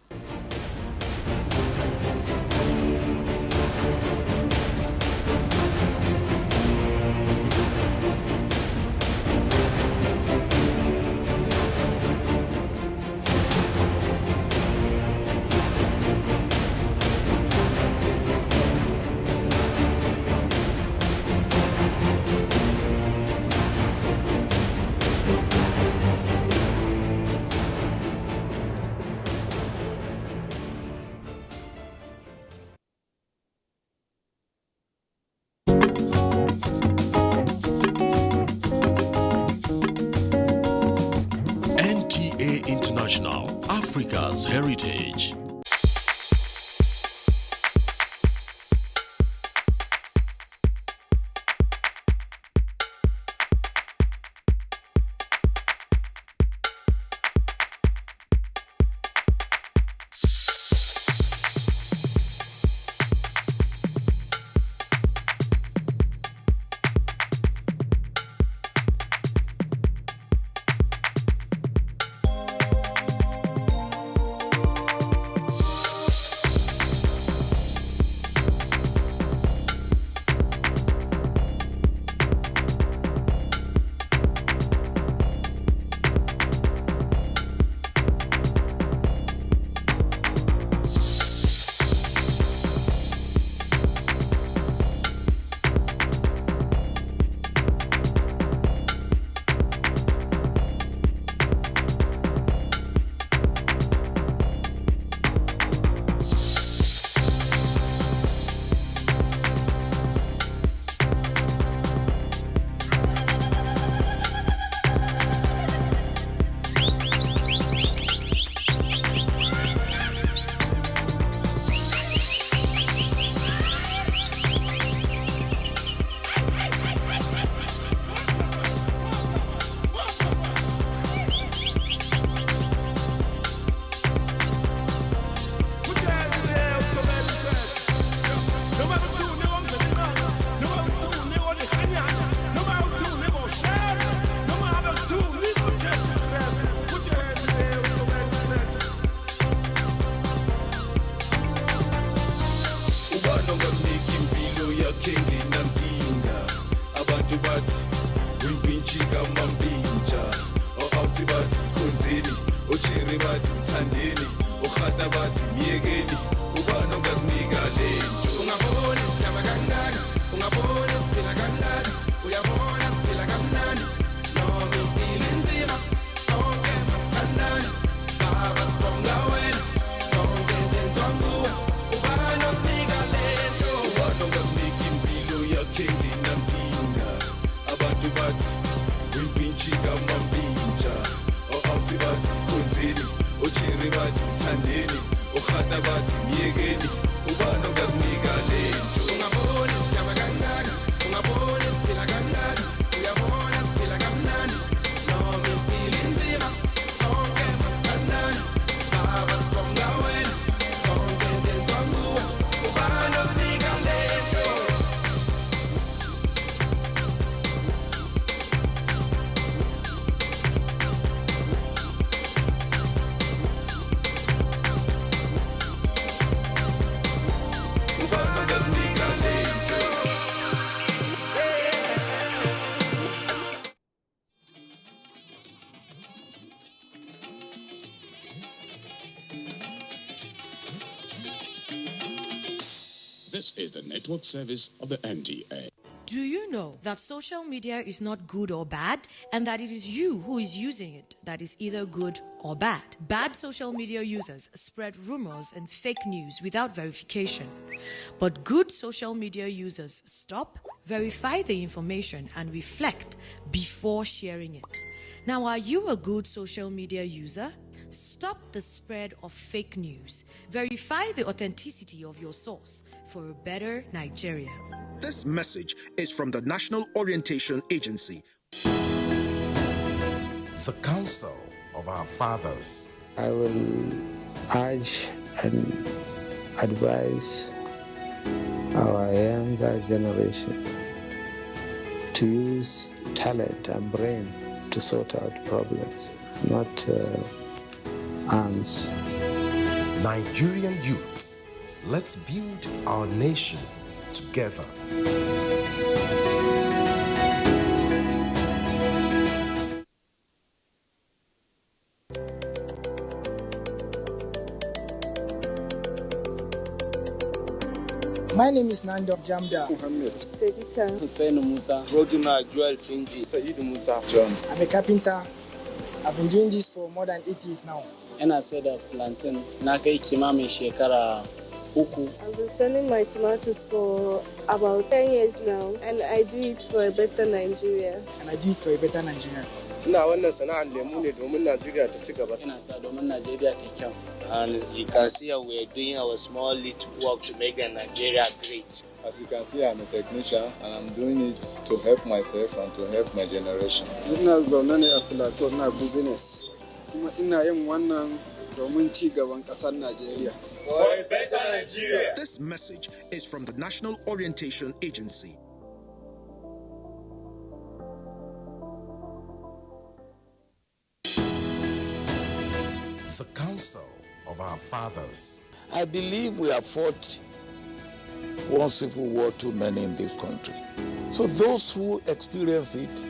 NTA International, Africa's heritage. This is the network service of the NTA. Do you know that social media is not good or bad, and that it is you who is using it that is either good or bad? Bad social media users spread rumors and fake news without verification. But good social media users stop, verify the information, and reflect before sharing it. Now, are you a good social media user? Stop the spread of fake news. Verify the authenticity of your source for a better Nigeria. This message is from the National Orientation Agency. The Council of Our Fathers. I will urge and advise our younger generation to use talent and brain to sort out problems, not arms. Nigerian youths, let's build our nation together. My name is Nando Jamda Muhammad. Stevita Hussein Musa. Roduna Joel Finji. Said Musa. John. I'm a carpenter. I've been doing this for more than 8 years now. Ina sai da plantain. Na kai kimamin shekara uku. I've been selling my tomatoes for about 10 years now, and I do it for a better Nigeria. Ina wannan sana'ar lemu ne domin Najeriya ta ci gaba. Ina sa domin Najeriya ta kyau. And you can see how we are doing our small little work to make Nigeria great. As you can see, I'm a technician and I'm doing it to help myself and to help my generation. Ina zaune ne a Plateau na business. Kuma ina yin wannan domin ci gaban ƙasar Najeriya. For a better Nigeria. This message is from the National Orientation Agency. The counsel of our fathers. I believe we have fought one civil war too many in this country. So those who experience it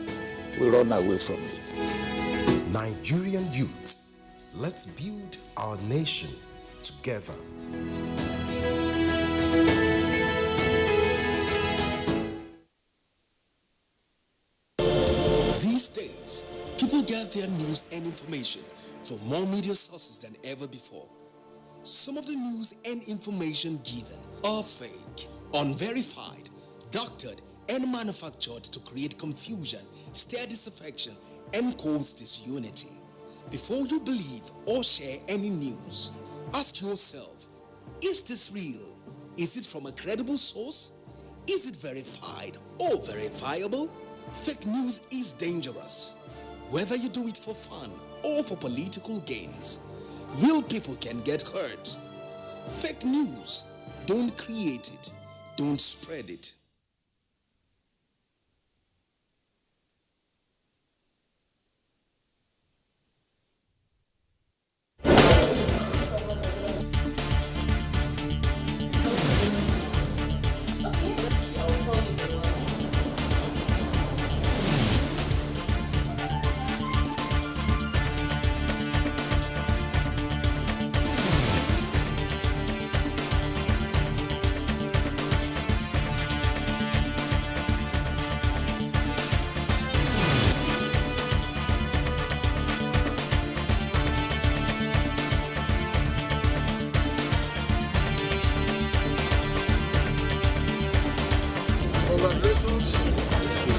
will run away from it. Nigerian youths, let's build our nation together. These days, people get their news and information from more media sources than ever before. Some of the news and information given are fake, unverified, doctored, and manufactured to create confusion, stir disaffection, and cause disunity. Before you believe or share any news, ask yourself, is this real? Is it from a credible source? Is it verified or verifiable? Fake news is dangerous. Whether you do it for fun or for political gains, real people can get hurt. Fake news, don't create it, don't spread it.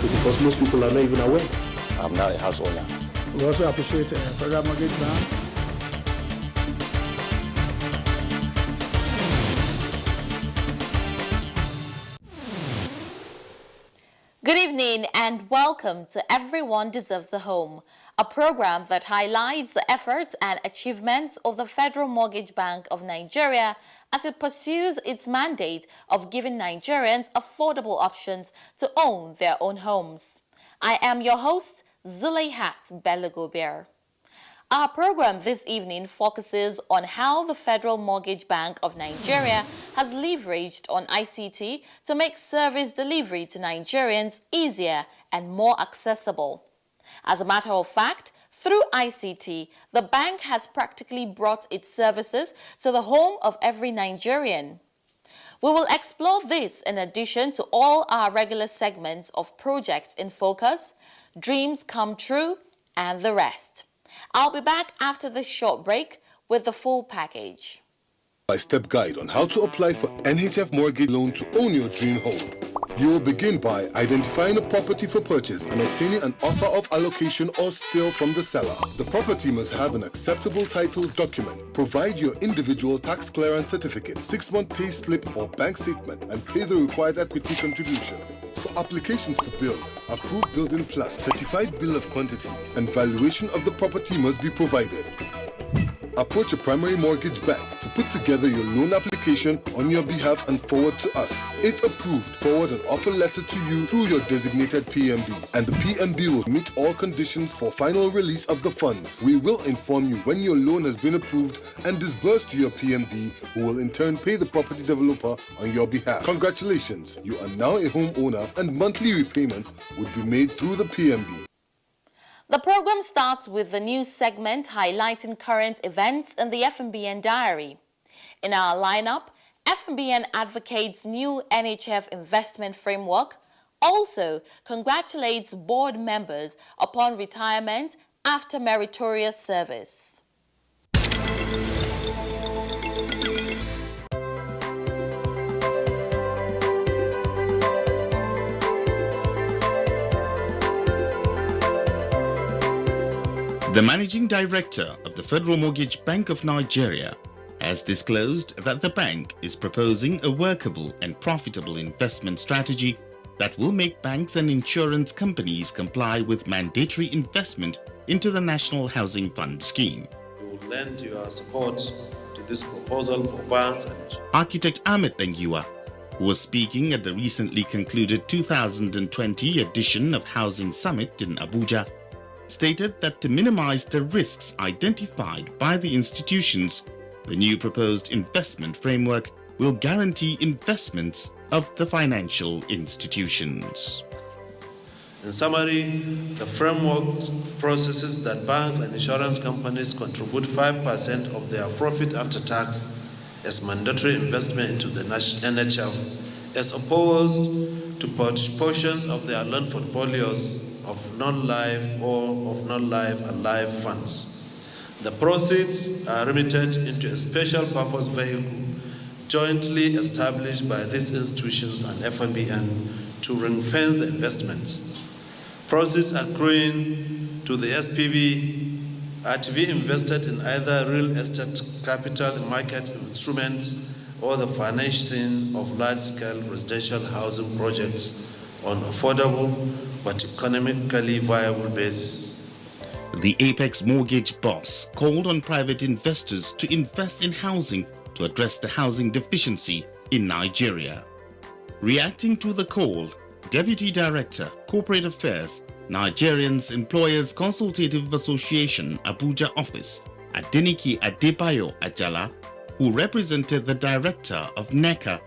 Because most people are not even aware. I'm not a house owner. We also appreciate Federal Mortgage Bank. Good evening and welcome to Everyone Deserves a Home, a program that highlights the efforts and achievements of the Federal Mortgage Bank of Nigeria as it pursues its mandate of giving Nigerians affordable options to own their own homes. I am your host, Zuleyhat Belagobir. Our program this evening focuses on how the Federal Mortgage Bank of Nigeria has leveraged on ICT to make service delivery to Nigerians easier and more accessible. As a matter of fact, through ICT, the bank has practically brought its services to the home of every Nigerian. We will explore this in addition to all our regular segments of Projects in Focus, Dreams Come True, and the rest. I'll be back after this short break with the full package. Step guide on how to apply for NHF mortgage loan to own your dream home. You will begin by identifying a property for purchase and obtaining an offer of allocation or sale from the seller. The property must have an acceptable title document. Provide your individual tax clearance certificate, 6-month pay slip or bank statement, and pay the required equity contribution. For applications to build, approved building plan, certified bill of quantities, and valuation of the property must be provided. Approach a primary mortgage bank to put together your loan application on your behalf and forward to us. If approved, forward an offer letter to you through your designated PMB, and the PMB will meet all conditions for final release of the funds. We will inform you when your loan has been approved and disbursed to your PMB, who will in turn pay the property developer on your behalf. Congratulations, you are now a homeowner and monthly repayments would be made through the PMB. The program starts with the news segment highlighting current events in the FMBN Diary. In our lineup, FMBN advocates new NHF investment framework, also congratulates board members upon retirement after meritorious service. The Managing Director of the Federal Mortgage Bank of Nigeria has disclosed that the bank is proposing a workable and profitable investment strategy that will make banks and insurance companies comply with mandatory investment into the National Housing Fund scheme. We will lend your support to this proposal for banks and insurance. Architect Ahmed Dangiwa, who was speaking at the recently concluded 2020 edition of Housing Summit in Abuja, stated that to minimize the risks identified by the institutions, the new proposed investment framework will guarantee investments of the financial institutions. In summary, the framework processes that banks and insurance companies contribute 5% of their profit after tax as mandatory investment into the NHF, as opposed to portions of their loan portfolios of non-life or of non-life and life funds. The proceeds are remitted into a special purpose vehicle jointly established by these institutions and FMBN to ring-fence the investments. Proceeds accruing to the SPV are to be invested in either real estate capital market instruments or the financing of large-scale residential housing projects on affordable but economically viable basis. The Apex Mortgage boss called on private investors to invest in housing to address the housing deficiency in Nigeria. Reacting to the call, Deputy Director, Corporate Affairs, Nigerians Employers Consultative Association Abuja office, Adeniki Adebayo Ajala, who represented the Director of NECA,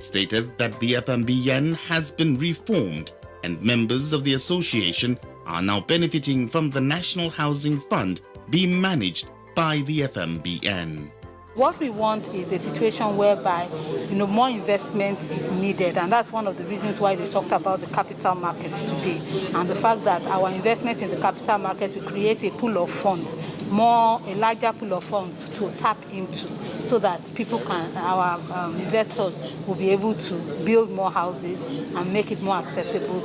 stated that the FMBN has been reformed and members of the association are now benefiting from the National Housing Fund being managed by the FMBN. What we want is a situation whereby, more investment is needed, and that's one of the reasons why they talked about the capital markets today, and the fact that our investment in the capital market will create a pool of funds, a larger pool of funds to tap into, so that our investors will be able to build more houses and make it more accessible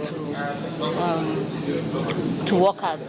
to workers.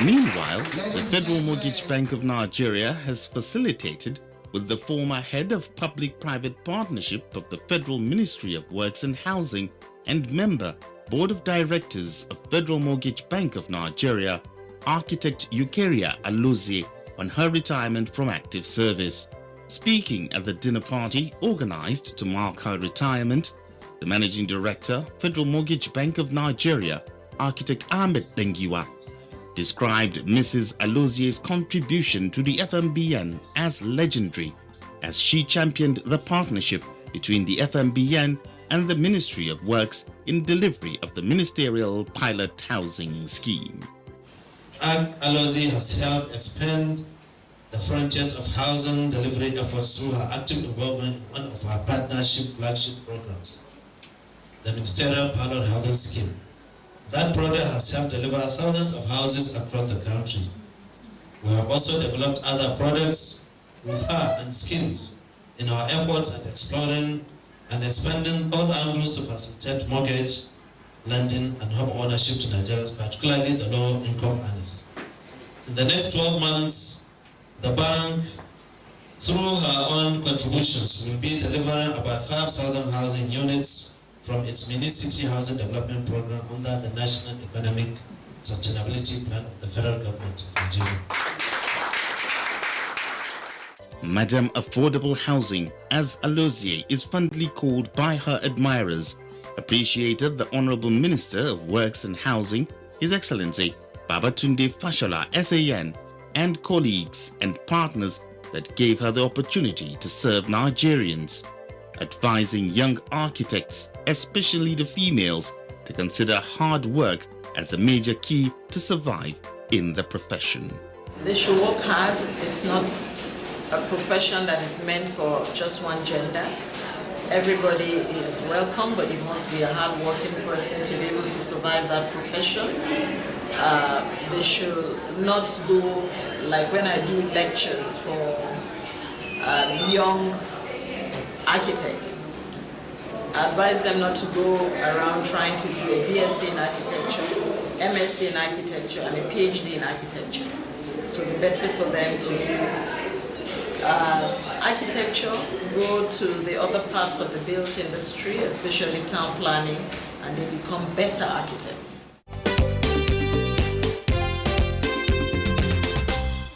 Meanwhile, the Federal Mortgage Bank of Nigeria has facilitated with the former head of Public-Private Partnership of the Federal Ministry of Works and Housing and member Board of Directors of Federal Mortgage Bank of Nigeria, Architect Eukeria Alozie, on her retirement from active service. Speaking at the dinner party organized to mark her retirement, the Managing Director, Federal Mortgage Bank of Nigeria, Architect Ahmed Dangiwa, described Mrs. Alozie's contribution to the FMBN as legendary, as she championed the partnership between the FMBN and the Ministry of Works in delivery of the ministerial pilot housing scheme. Alozie has helped expand the frontiers of housing delivery efforts through her active involvement in one of our partnership flagship programs, the Ministerial Pilot Housing Scheme. That project has helped deliver thousands of houses across the country. We have also developed other projects with her and schemes in our efforts at exploring and expanding all angles to facilitate mortgage, lending, and home ownership to Nigerians, particularly the low-income earners. In the next 12 months, the bank Through her own contributions, will be delivering about 5,000 housing units from its mini-city housing development program under the National Economic Sustainability Plan of the Federal Government of Nigeria. Madam Affordable Housing, as Alozie is fondly called by her admirers, appreciated the Honorable Minister of Works and Housing, His Excellency Babatunde Fashola SAN, and colleagues and partners that gave her the opportunity to serve Nigerians, advising young architects, especially the females, to consider hard work as a major key to survive in the profession. They should work hard. It's not a profession that is meant for just one gender. Everybody is welcome, but it must be a hard-working person to be able to survive that profession. They should not go, like when I do lectures for young architects, I advise them not to go around trying to do a BSc in architecture, MSc in architecture, and a PhD in architecture. So it would be better for them to do architecture, go to the other parts of the built industry, especially town planning, and they become better architects.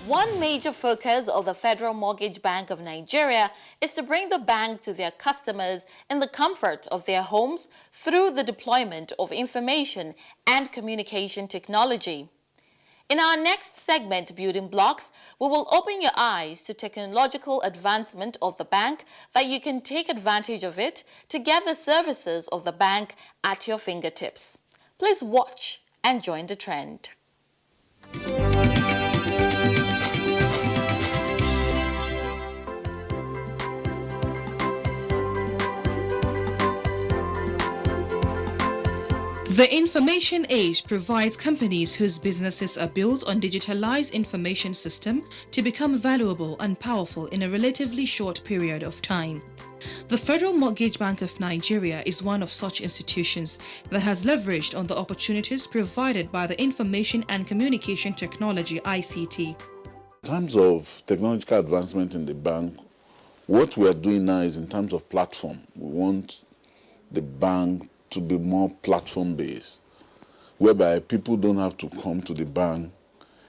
One major focus of the Federal Mortgage Bank of Nigeria is to bring the bank to their customers in the comfort of their homes through the deployment of information and communication technology. In our next segment, Building Blocks, we will open your eyes to technological advancement of the bank that you can take advantage of it to get the services of the bank at your fingertips. Please watch and join the trend. The information age provides companies whose businesses are built on digitalized information system to become valuable and powerful in a relatively short period of time. The Federal Mortgage Bank of Nigeria is one of such institutions that has leveraged on the opportunities provided by the Information and Communication Technology (ICT). In terms of technological advancement in the bank, what we are doing now is in terms of platform. We want the bank to be more platform-based, whereby people don't have to come to the bank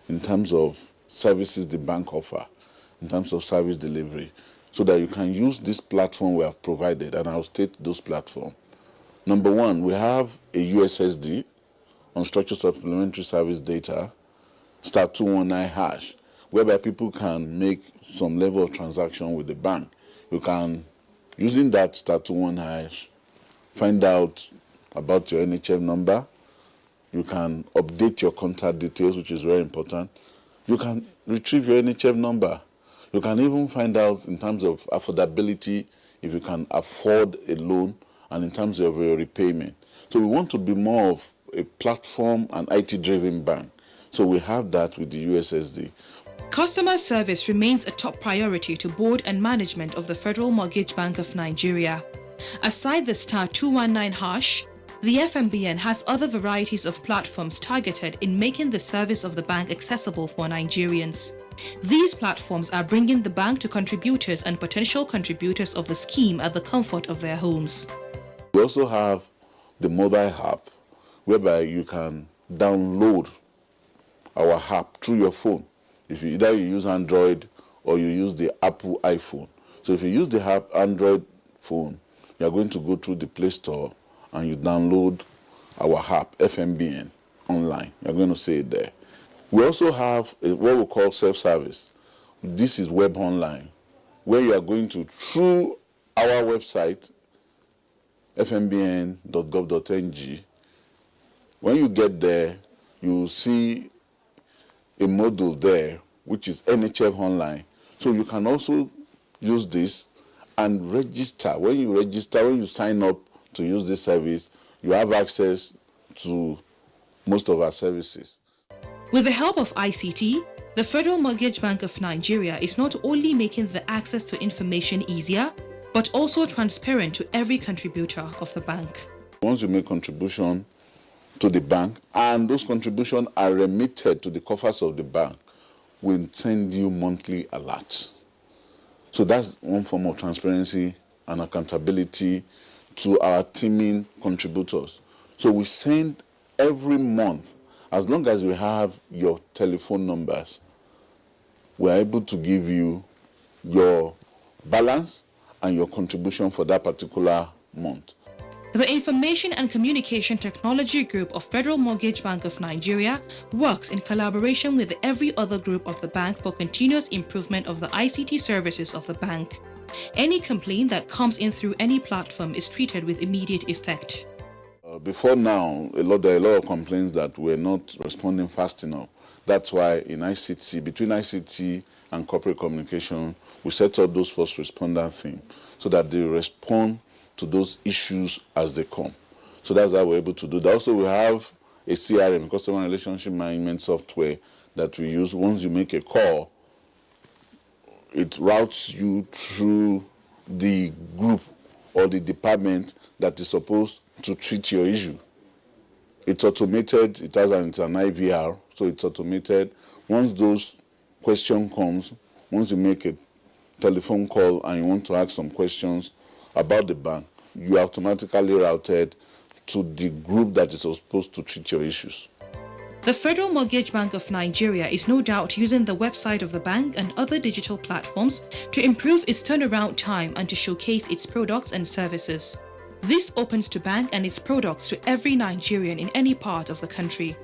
in terms of services the bank offer, in terms of service delivery, so that you can use this platform we have provided, and I'll state those platforms. Number one, we have a USSD, Unstructured Supplementary Service Data, *219#, whereby people can make some level of transaction with the bank. You can, using that *219#, find out about your NHF number. You can update your contact details, which is very important. You can retrieve your NHF number. You can even find out in terms of affordability, if you can afford a loan, and in terms of your repayment. So we want to be more of a platform and IT-driven bank. So we have that with the USSD. Customer service remains a top priority to board and management of the Federal Mortgage Bank of Nigeria. Aside the *219#, the FMBN has other varieties of platforms targeted in making the service of the bank accessible for Nigerians. These platforms are bringing the bank to contributors and potential contributors of the scheme at the comfort of their homes. We also have the mobile app, whereby you can download our app through your phone. If you either use Android or you use the Apple iPhone. So if you use the app Android phone, you are going to go through the Play Store and you download our app, FMBN, online. You're going to see it there. We also have what we call self-service. This is web online, where you are going to, through our website, fmbn.gov.ng. When you get there, you will see a module there, which is NHF Online. So you can also use this and register. When you sign up to use this service, you have access to most of our services. With the help of ICT, the Federal Mortgage Bank of Nigeria is not only making the access to information easier, but also transparent to every contributor of the bank. Once you make contribution to the bank, and those contributions are remitted to the coffers of the bank, we'll send you monthly alerts. So that's one form of transparency and accountability to our teaming contributors. So we send every month, as long as we have your telephone numbers, we're able to give you your balance and your contribution for that particular month. The Information and Communication Technology Group of Federal Mortgage Bank of Nigeria works in collaboration with every other group of the bank for continuous improvement of the ICT services of the bank. Any complaint that comes in through any platform is treated with immediate effect. Before now, there are a lot of complaints that we're not responding fast enough. That's why in ICT, between ICT and corporate communication, we set up those first responder team so that they respond to those issues as they come. So that's how we're able to do that. Also, we have a CRM, customer relationship management software, that we use. Once you make a call, it routes you through the group or the department that is supposed to treat your issue. It's automated, it's an IVR, so it's automated. Once those question comes, once you make a telephone call and you want to ask some questions about the bank, you are automatically routed to the group that is supposed to treat your issues. The Federal Mortgage Bank of Nigeria is no doubt using the website of the bank and other digital platforms to improve its turnaround time and to showcase its products and services. This opens to bank and its products to every Nigerian in any part of the country.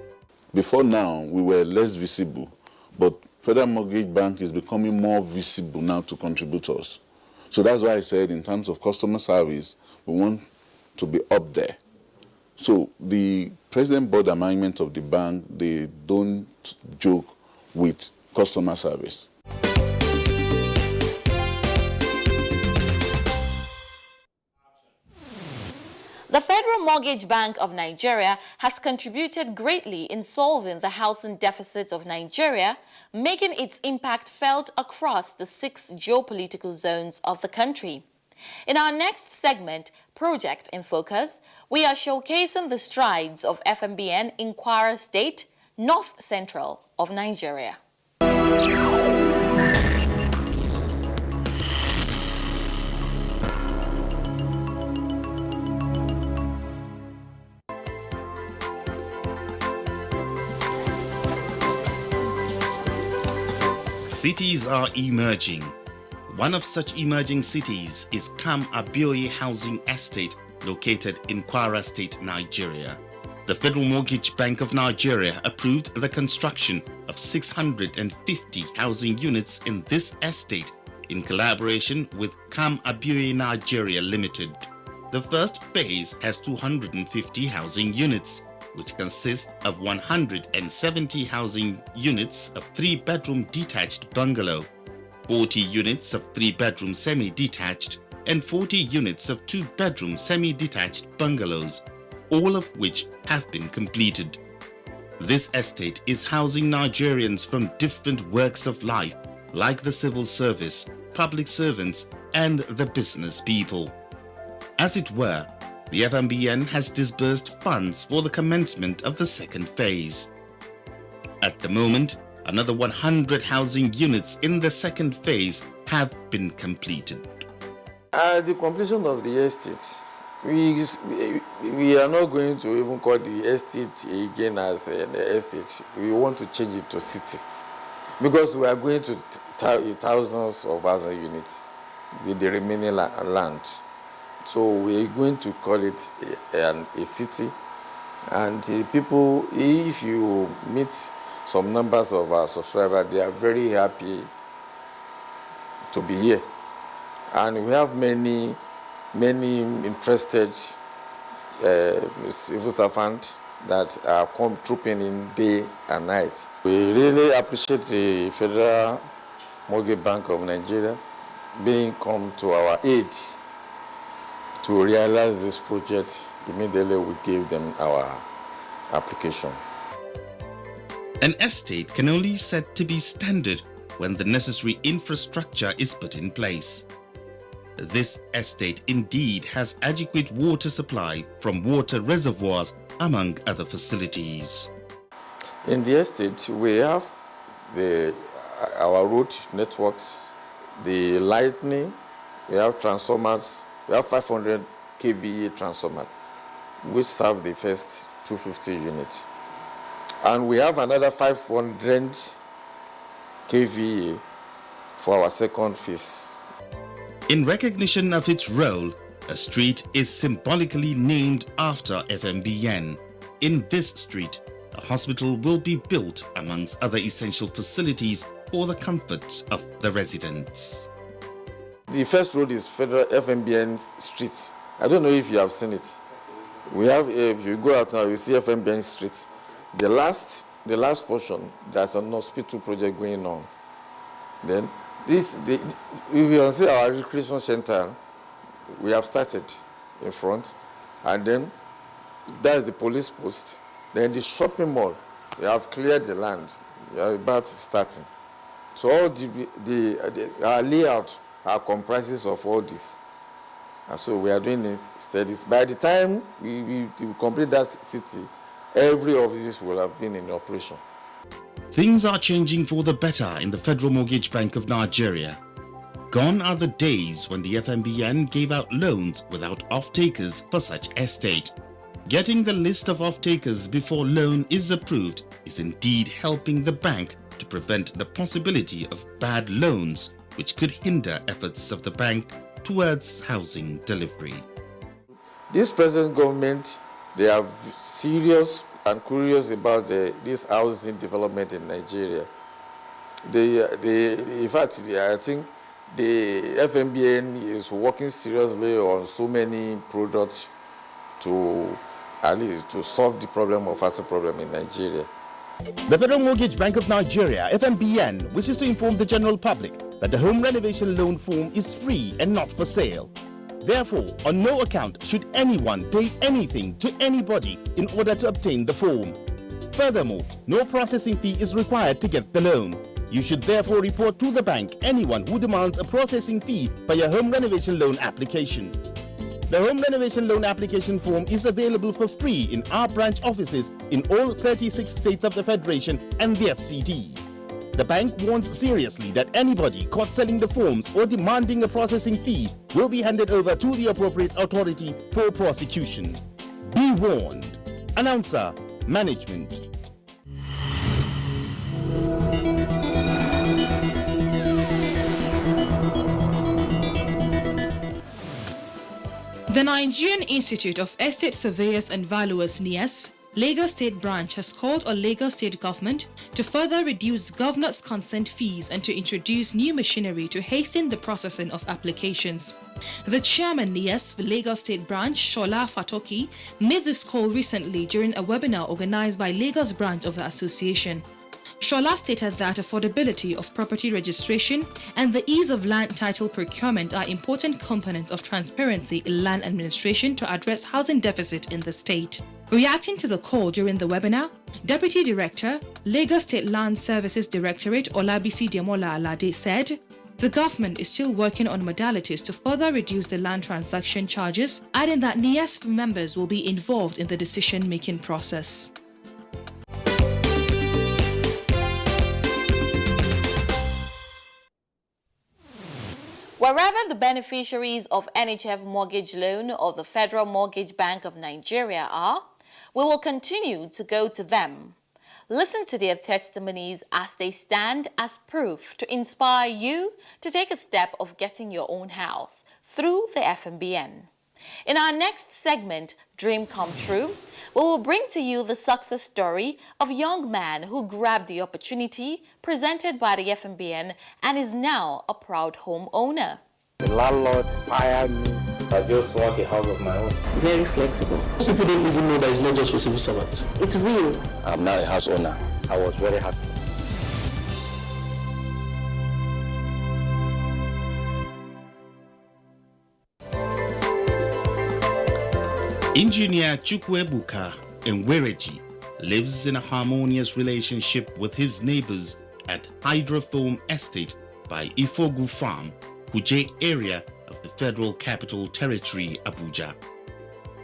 Before now, we were less visible, but Federal Mortgage Bank is becoming more visible now to contributors. So that's why I said in terms of customer service, we want to be up there. So the President Board Amendment of the bank, they don't joke with customer service. The Federal Mortgage Bank of Nigeria has contributed greatly in solving the housing deficits of Nigeria, making its impact felt across the 6 geopolitical zones of the country. In our next segment, Project in Focus, we are showcasing the strides of FMBN in Kwara State, North Central of Nigeria. Cities are emerging. One of such emerging cities is Kam Abioye Housing Estate, located in Kwara State, Nigeria. The Federal Mortgage Bank of Nigeria approved the construction of 650 housing units in this estate in collaboration with Kam Abioye Nigeria Limited. The first phase has 250 housing units, which consist of 170 housing units of 3-bedroom detached bungalow, 40 units of 3-bedroom semi-detached, and 40 units of 2-bedroom semi-detached bungalows, all of which have been completed. This estate is housing Nigerians from different walks of life, like the civil service, public servants, and the business people. As it were, the FMBN has disbursed funds for the commencement of the second phase. At the moment, another 100 housing units in the second phase have been completed. At the completion of the estate, we are not going to even call the estate again as an estate. We want to change it to city, because we are going to thousands of housing units with the remaining land. So we're going to call it a city, and the people, if you meet some numbers of our subscribers, they are very happy to be here. And we have many interested civil servants that are trooping in day and night. We really appreciate the Federal Mortgage Bank of Nigeria being come to our aid to realize this project. Immediately we gave them our application. An estate can only be said to be standard when the necessary infrastructure is put in place. This estate indeed has adequate water supply from water reservoirs, among other facilities. In the estate, we have our road networks, the lightning, we have transformers, we have 500 kVA transformer, which serve the first 250 units. And we have another 500 kVA for our second phase. In recognition of its role, a street is symbolically named after FMBN. In this street, a hospital will be built amongst other essential facilities for the comfort of the residents. The first road is Federal FMBN Street. I don't know if you have seen it. We have, if you go out now, you see FMBN Street. The last portion, there's an hospital project going on. Then if you see our recreation center, we have started in front, and then that's the police post. Then the shopping mall, we have cleared the land. We are about starting. So all our layout comprises of all this. And so we are doing it studies. By the time we complete that city, every office will have been in operation. Things are changing for the better in the Federal Mortgage Bank of Nigeria. Gone are the days when the FMBN gave out loans without off-takers for such estate. Getting the list of off-takers before loan is approved is indeed helping the bank to prevent the possibility of bad loans, which could hinder efforts of the bank towards housing delivery. This present government, they are serious and curious about this housing development in Nigeria. In fact, I think the FMBN is working seriously on so many products to solve the problem of housing problem in Nigeria. The Federal Mortgage Bank of Nigeria, FMBN, wishes to inform the general public that the home renovation loan form is free and not for sale. Therefore, on no account should anyone pay anything to anybody in order to obtain the form. Furthermore, no processing fee is required to get the loan. You should therefore report to the bank anyone who demands a processing fee for your home renovation loan application. The home renovation loan application form is available for free in our branch offices in all 36 states of the Federation and the FCT. The bank warns seriously that anybody caught selling the forms or demanding a processing fee will be handed over to the appropriate authority for prosecution. Be warned. Announcer, Management. The Nigerian Institute of Estate Surveyors and Valuers (NYSC) Lagos State Branch has called on Lagos State Government to further reduce governors' consent fees and to introduce new machinery to hasten the processing of applications. The chairman NYSC Lagos State Branch, Shola Fatoki, made this call recently during a webinar organized by Lagos Branch of the association. Shola stated that affordability of property registration and the ease of land title procurement are important components of transparency in land administration to address housing deficit in the state. Reacting to the call during the webinar, Deputy Director, Lagos State Land Services Directorate Olabisi Demola Alade said, the government is still working on modalities to further reduce the land transaction charges, adding that NYSC members will be involved in the decision-making process. Wherever the beneficiaries of NHF mortgage loan or the Federal Mortgage Bank of Nigeria are, we will continue to go to them. Listen to their testimonies as they stand as proof to inspire you to take a step of getting your own house through the FMBN. In our next segment, Dream Come True, we will bring to you the success story of a young man who grabbed the opportunity presented by the FMBN and is now a proud homeowner. The landlord hired me. I just want a house of my own. Very flexible. People don't even know that it's not just for civil servants. It's real. I'm now a house owner. I was very happy. Engineer Chukwuebuka Enwereji lives in a harmonious relationship with his neighbors at Hydrofoam Estate by Ifogu Farm, Kuje area of the Federal Capital Territory, Abuja.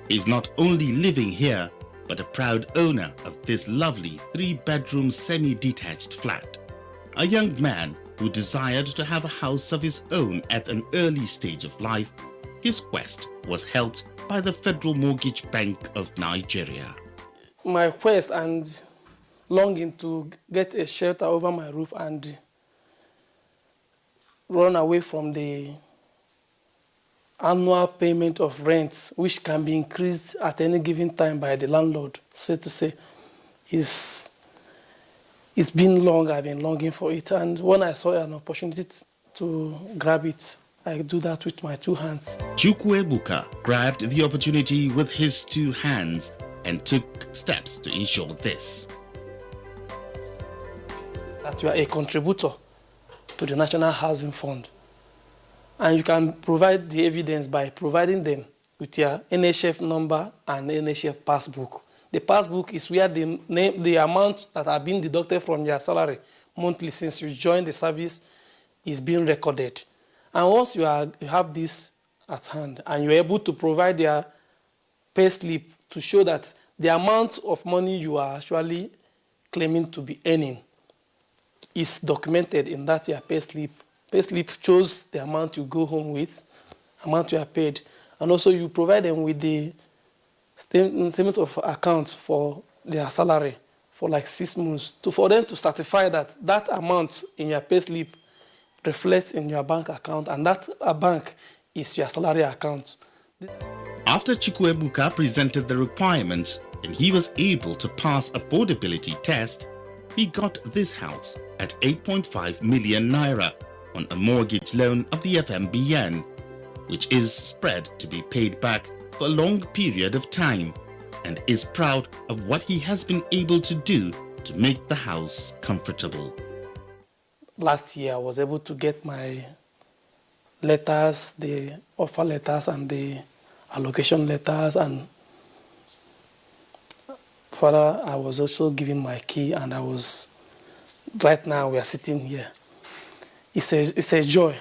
He's not only living here, but a proud owner of this lovely 3-bedroom semi-detached flat. A young man who who desired to have a house of his own at an early stage of life, his quest was helped by the Federal Mortgage Bank of Nigeria. My quest and longing to get a shelter over my roof and run away from the annual payment of rent, which can be increased at any given time by the landlord, so to say, it's been long. I've been longing for it. And when I saw an opportunity to grab it, I do that with my two hands. Chukwuebuka grabbed the opportunity with his two hands and took steps to ensure this. That you are a contributor to the National Housing Fund. And you can provide the evidence by providing them with your NHF number and NHF passbook. The passbook is where the amount that have been deducted from your salary monthly since you joined the service is being recorded. And once you have this at hand and you're able to provide your pay slip to show that the amount of money you are actually claiming to be earning is documented in that your pay slip. Pay slip shows the amount you go home with, amount you are paid, and also you provide them with the statement of account for their salary for like 6 months for them to certify that that amount in your pay slip reflects in your bank account, and that bank is your salary account. After Chukwuebuka presented the requirements and he was able to pass affordability test, he got this house at 8.5 million naira on a mortgage loan of the FMBN, which is spread to be paid back for a long period of time, and is proud of what he has been able to do to make the house comfortable. Last year I was able to get my letters, the offer letters and the allocation letters, and further I was also given my key, and right now we are sitting here. It's a joy.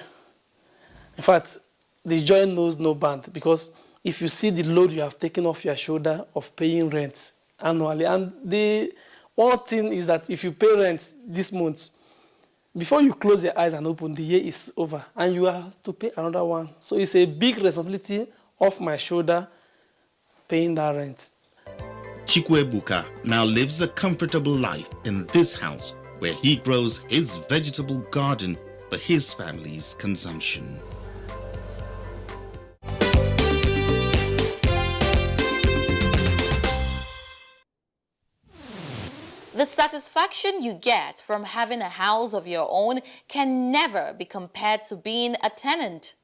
In fact, the joy knows no bound, because if you see the load you have taken off your shoulder of paying rent annually, and the one thing is that if you pay rent this month, before you close your eyes and open, the year is over, and you have to pay another one. So it's a big responsibility off my shoulder paying that rent. Chukwuebuka now lives a comfortable life in this house, where he grows his vegetable garden for his family's consumption. The satisfaction you get from having a house of your own can never be compared to being a tenant.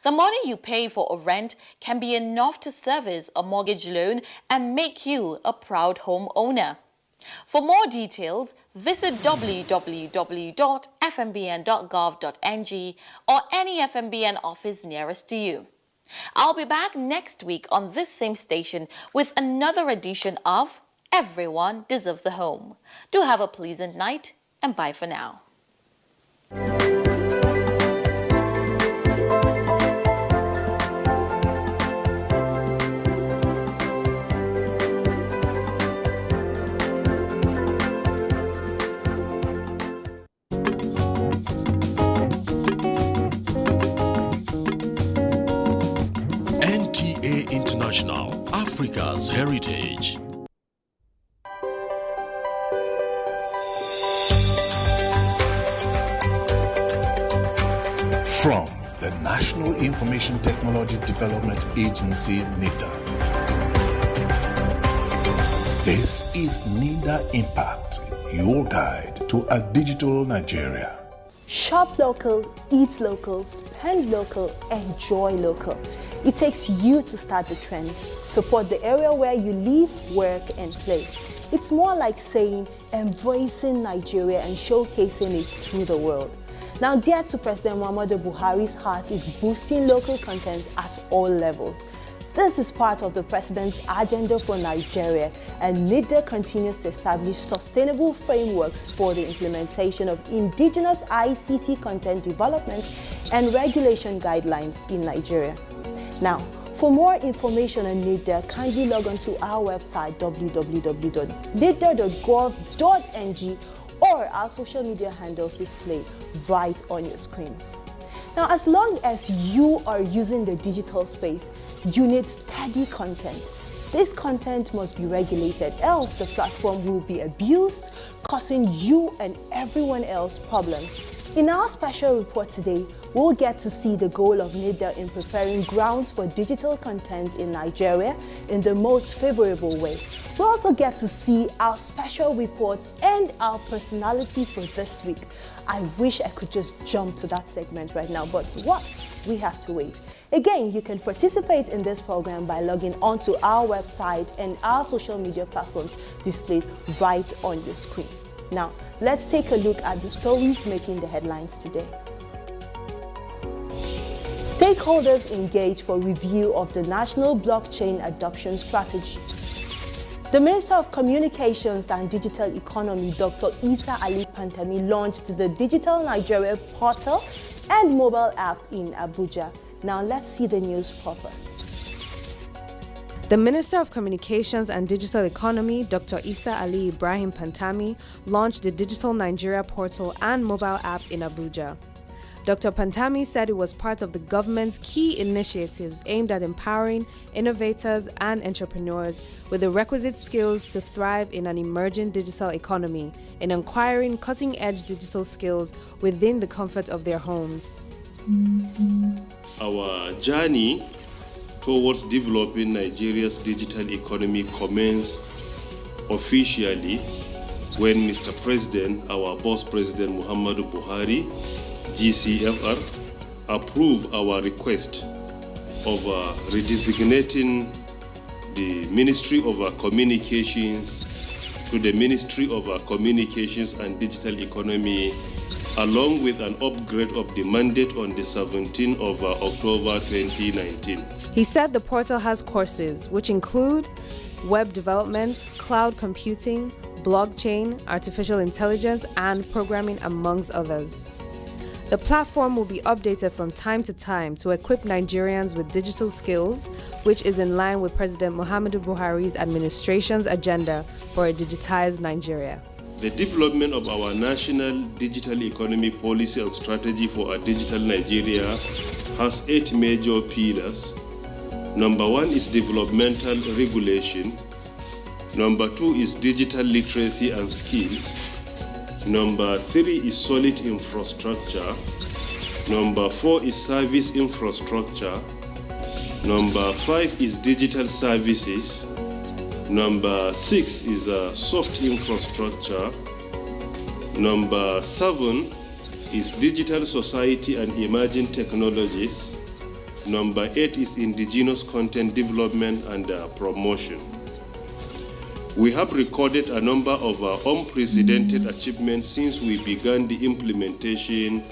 The money you pay for a rent can be enough to service a mortgage loan and make you a proud homeowner. For more details, visit www.fmbn.gov.ng or any FMBN office nearest to you. I'll be back next week on this same station with another edition of Everyone Deserves a Home. Do have a pleasant night, and bye for now. NTA International, Africa's heritage. From the National Information Technology Development Agency, NIDA. This is NIDA Impact, your guide to a digital Nigeria. Shop local, eat local, spend local, enjoy local. It takes you to start the trend. Support the area where you live, work, and play. It's more like saying embracing Nigeria and showcasing it to the world. Now, dear to President Muhammadu Buhari's heart is boosting local content at all levels. This is part of the President's agenda for Nigeria, and NIDA continues to establish sustainable frameworks for the implementation of indigenous ICT content development and regulation guidelines in Nigeria. Now, for more information on NIDA, kindly log on to our website www.nida.gov.ng or or our social media handles displayed right on your screens. Now, as long as you are using the digital space, you need steady content. This content must be regulated, else the platform will be abused, causing you and everyone else problems. In our special report today, we'll get to see the goal of NIDA in preparing grounds for digital content in Nigeria in the most favorable way. We'll also get to see our special report and our personality for this week. I wish I could just jump to that segment right now, but what? We have to wait. Again, you can participate in this program by logging onto our website and our social media platforms displayed right on your screen. Now, let's take a look at the stories making the headlines today. Stakeholders engage for review of the National Blockchain Adoption Strategy. The Minister of Communications and Digital Economy, Dr. Isa Ali Pantami, launched the Digital Nigeria portal and mobile app in Abuja. Now, let's see the news proper. The Minister of Communications and Digital Economy, Dr. Isa Ali Ibrahim Pantami, launched the Digital Nigeria portal and mobile app in Abuja. Dr. Pantami said it was part of the government's key initiatives aimed at empowering innovators and entrepreneurs with the requisite skills to thrive in an emerging digital economy, in acquiring cutting-edge digital skills within the comfort of their homes. Our journey towards developing Nigeria's digital economy commenced officially when Mr. President, our boss President Muhammadu Buhari, GCFR, approved our request of redesignating the Ministry of Communications to the Ministry of Communications and Digital Economy, along with an upgrade of the mandate on the 17th of October 2019. He said the portal has courses which include web development, cloud computing, blockchain, artificial intelligence, and programming, amongst others. The platform will be updated from time to time to equip Nigerians with digital skills, which is in line with President Muhammadu Buhari's administration's agenda for a digitized Nigeria. The development of our national digital economy policy and strategy for a digital Nigeria has 8 major pillars. Number 1 is developmental regulation. Number 2 is digital literacy and skills. Number 3 is solid infrastructure. Number 4 is service infrastructure. Number 5 is digital services. Number 6 is soft infrastructure. Number 7 is digital society and emerging technologies. Number 8 is indigenous content development and promotion. We have recorded a number of unprecedented achievements since we began the implementation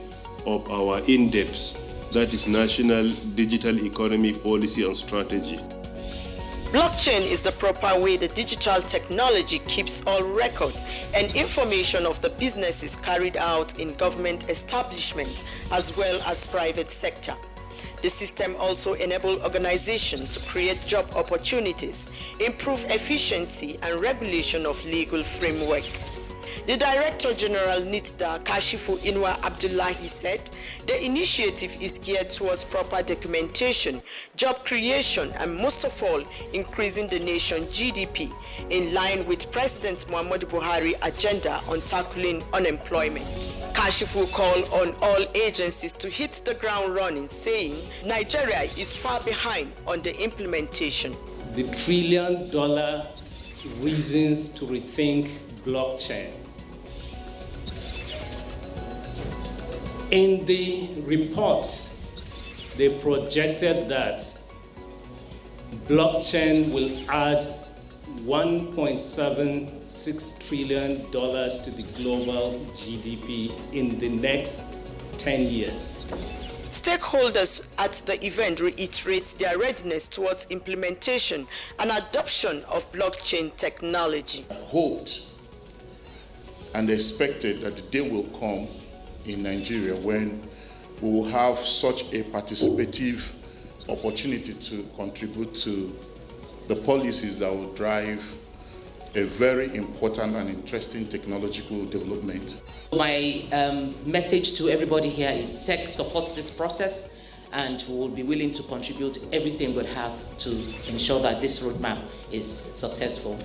of our in-depth, that is National Digital Economy Policy and Strategy. Blockchain is the proper way the digital technology keeps all record and information of the businesses carried out in government establishments as well as private sector. The system also enables organizations to create job opportunities, improve efficiency and regulation of legal framework. The Director General NITDA, Kashifu Inwa Abdullahi, said the initiative is geared towards proper documentation, job creation, and most of all, increasing the nation's GDP in line with President Muhammadu Buhari's agenda on tackling unemployment. Kashifu called on all agencies to hit the ground running, saying Nigeria is far behind on the implementation. The $1 trillion reasons to rethink blockchain. In the report, they projected that blockchain will add $1.76 trillion to the global GDP in the next 10 years. Stakeholders at the event reiterate their readiness towards implementation and adoption of blockchain technology. Hoped and expected that the day will come in Nigeria when we will have such a participative opportunity to contribute to the policies that will drive a very important and interesting technological development. My message to everybody here is SEC supports this process and will be willing to contribute everything we have to ensure that this roadmap is successful.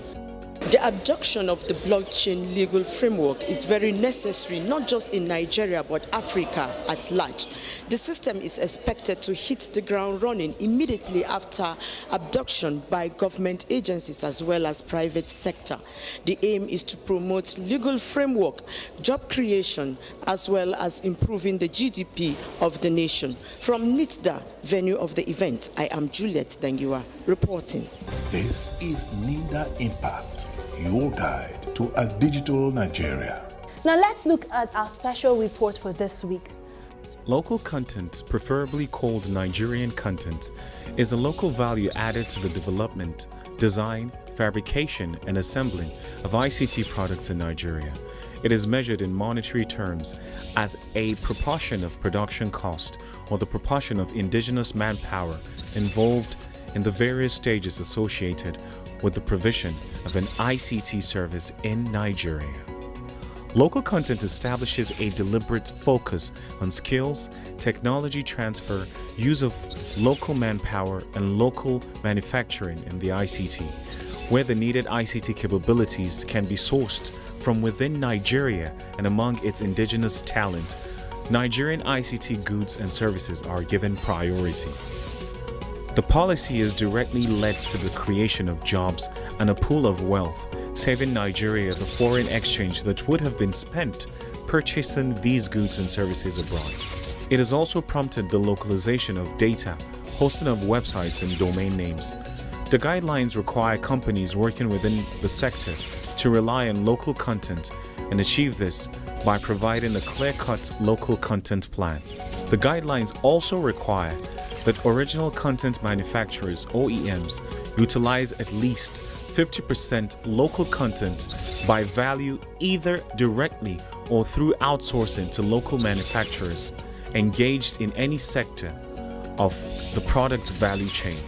The adoption of the blockchain legal framework is very necessary, not just in Nigeria, but Africa at large. The system is expected to hit the ground running immediately after adoption by government agencies as well as private sector. The aim is to promote legal framework, job creation, as well as improving the GDP of the nation. From NITDA, venue of the event, I am Juliet Dangiwa reporting. This is NIDA Impact, your guide to a digital Nigeria. Now let's look at our special report for this week. Local content, preferably called Nigerian content, is a local value added to the development, design, fabrication, and assembling of ICT products in Nigeria. It is measured in monetary terms as a proportion of production cost or the proportion of indigenous manpower involved in the various stages associated with the provision of an ICT service in Nigeria. Local content establishes a deliberate focus on skills, technology transfer, use of local manpower, and local manufacturing in the ICT, where the needed ICT capabilities can be sourced from within Nigeria and among its indigenous talent. Nigerian ICT goods and services are given priority. The policy has directly led to the creation of jobs and a pool of wealth, saving Nigeria the foreign exchange that would have been spent purchasing these goods and services abroad. It has also prompted the localization of data, hosting of websites and domain names. The guidelines require companies working within the sector to rely on local content and achieve this by providing a clear-cut local content plan. The guidelines also require that original content manufacturers, OEMs, utilize at least 50% local content by value either directly or through outsourcing to local manufacturers engaged in any sector of the product value chain.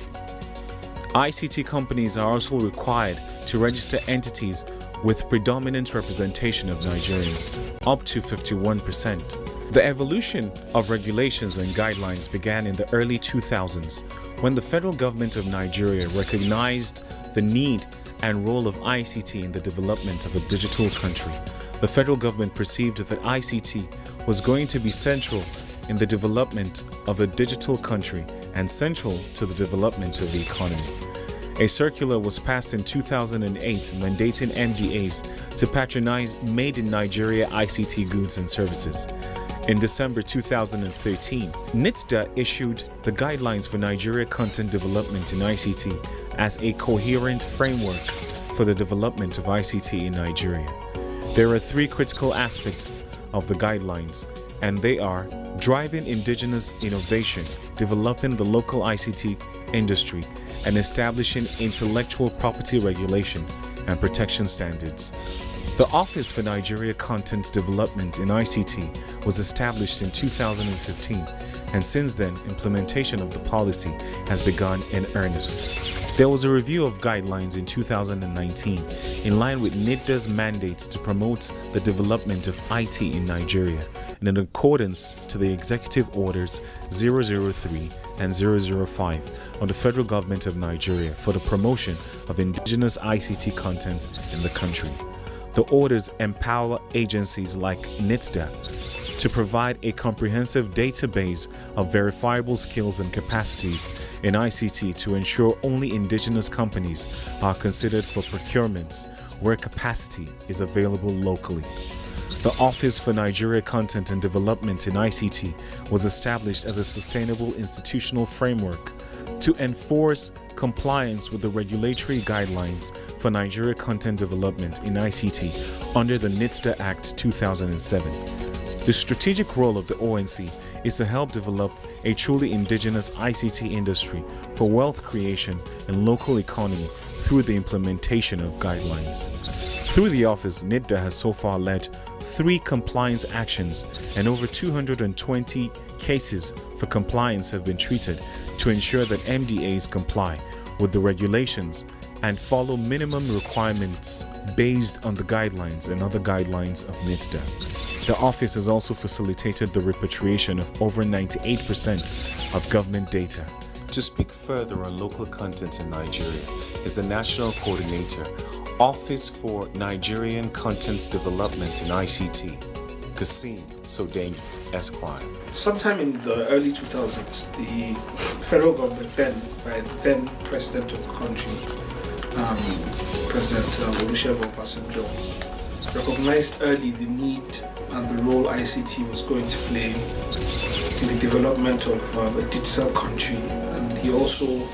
ICT companies are also required to register entities with predominant representation of Nigerians, up to 51%. The evolution of regulations and guidelines began in the early 2000s when the federal government of Nigeria recognized the need and role of ICT in the development of a digital country. The federal government perceived that ICT was going to be central in the development of a digital country and central to the development of the economy. A circular was passed in 2008 mandating NDAs to patronize made in Nigeria ICT goods and services. In December 2013, NITDA issued the guidelines for Nigeria content development in ICT as a coherent framework for the development of ICT in Nigeria. There are three critical aspects of the guidelines, and they are driving indigenous innovation, developing the local ICT industry, and establishing intellectual property regulation and protection standards. The Office for Nigeria Content Development in ICT was established in 2015, and since then, implementation of the policy has begun in earnest. There was a review of guidelines in 2019, in line with NITDA's mandate to promote the development of IT in Nigeria, and in accordance to the Executive Orders 003 and 005 of the Federal Government of Nigeria for the promotion of indigenous ICT content in the country. The orders empower agencies like NITDA to provide a comprehensive database of verifiable skills and capacities in ICT to ensure only indigenous companies are considered for procurements where capacity is available locally. The Office for Nigeria Content and Development in ICT was established as a sustainable institutional framework to enforce compliance with the regulatory guidelines for Nigeria content development in ICT under the NITDA Act 2007. The strategic role of the ONC is to help develop a truly indigenous ICT industry for wealth creation and local economy through the implementation of guidelines. Through the office, NITDA has so far led 3 compliance actions, and over 220 cases for compliance have been treated to ensure that MDAs comply with the regulations and follow minimum requirements based on the guidelines and other guidelines of NITDA. The office has also facilitated the repatriation of over 98% of government data. To speak further on local content in Nigeria is the National Coordinator, Office for Nigerian Content Development in ICT, Kasim Sodengi, Esquire. Sometime in the early 2000s, the federal government, by the then president of the country, President Olusegun Obasanjo, recognized early the need and the role ICT was going to play in the development of a digital country, and he also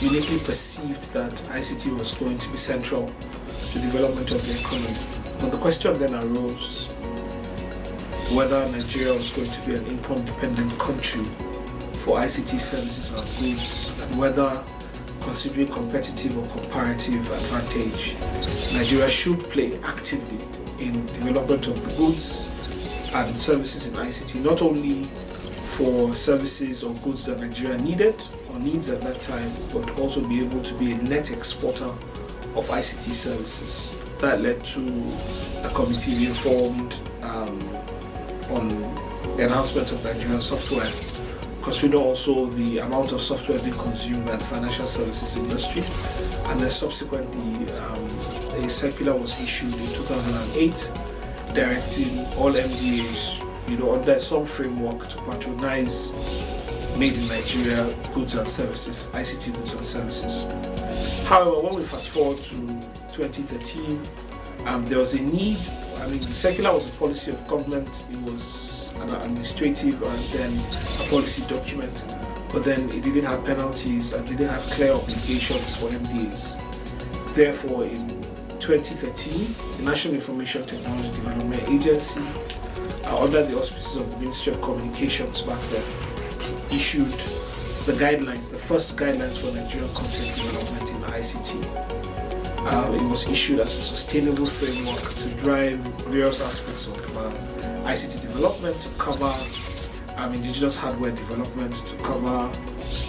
uniquely perceived that ICT was going to be central to the development of the economy. And the question then arose whether Nigeria was going to be an income-dependent country for ICT services and goods, and whether, considering competitive or comparative advantage, Nigeria should play actively in development of the goods and services in ICT, not only for services or goods that Nigeria needed or needs at that time, but also be able to be a net exporter of ICT services. That led to a committee being formed on the enhancement of Nigerian software, considering also the amount of software being consumed by the financial services industry. And then subsequently, a circular was issued in 2008 directing all MDAs, under some framework to patronize made in Nigeria goods and services, ICT goods and services. However, when we fast forward to 2013, there was a need. The circular was a policy of government, it was an administrative and then a policy document, but then it didn't have penalties and didn't have clear obligations for MDAs. Therefore, in 2013, the National Information Technology Development Agency, under the auspices of the Ministry of Communications back then, issued the guidelines, the first guidelines for Nigerian content development in ICT. It was issued as a sustainable framework to drive various aspects of ICT development, to cover indigenous hardware development, to cover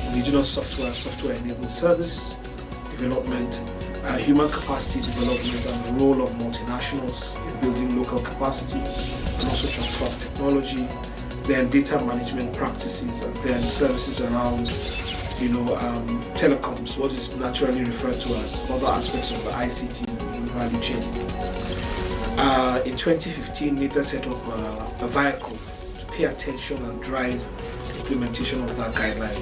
indigenous software-enabled service development, human capacity development, and the role of multinationals in building local capacity, and also transfer of technology, then data management practices, and then services around telecoms, what is naturally referred to as other aspects of the ICT value chain. In 2015, NITDA set up a vehicle to pay attention and drive implementation of that guideline.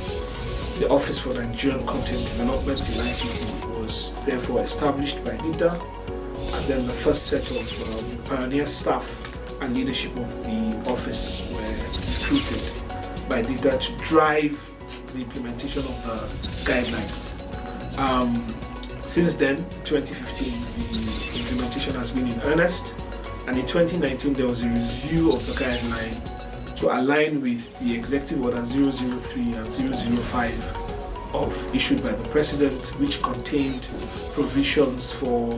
The Office for Nigerian Content Development in ICT was therefore established by NITDA, and then the first set of pioneer staff and leadership of the office were recruited by NITDA to drive the implementation of the guidelines. Since then, 2015, the implementation has been in earnest, and in 2019 there was a review of the guideline to align with the Executive Order 003 and 005 issued by the President, which contained provisions for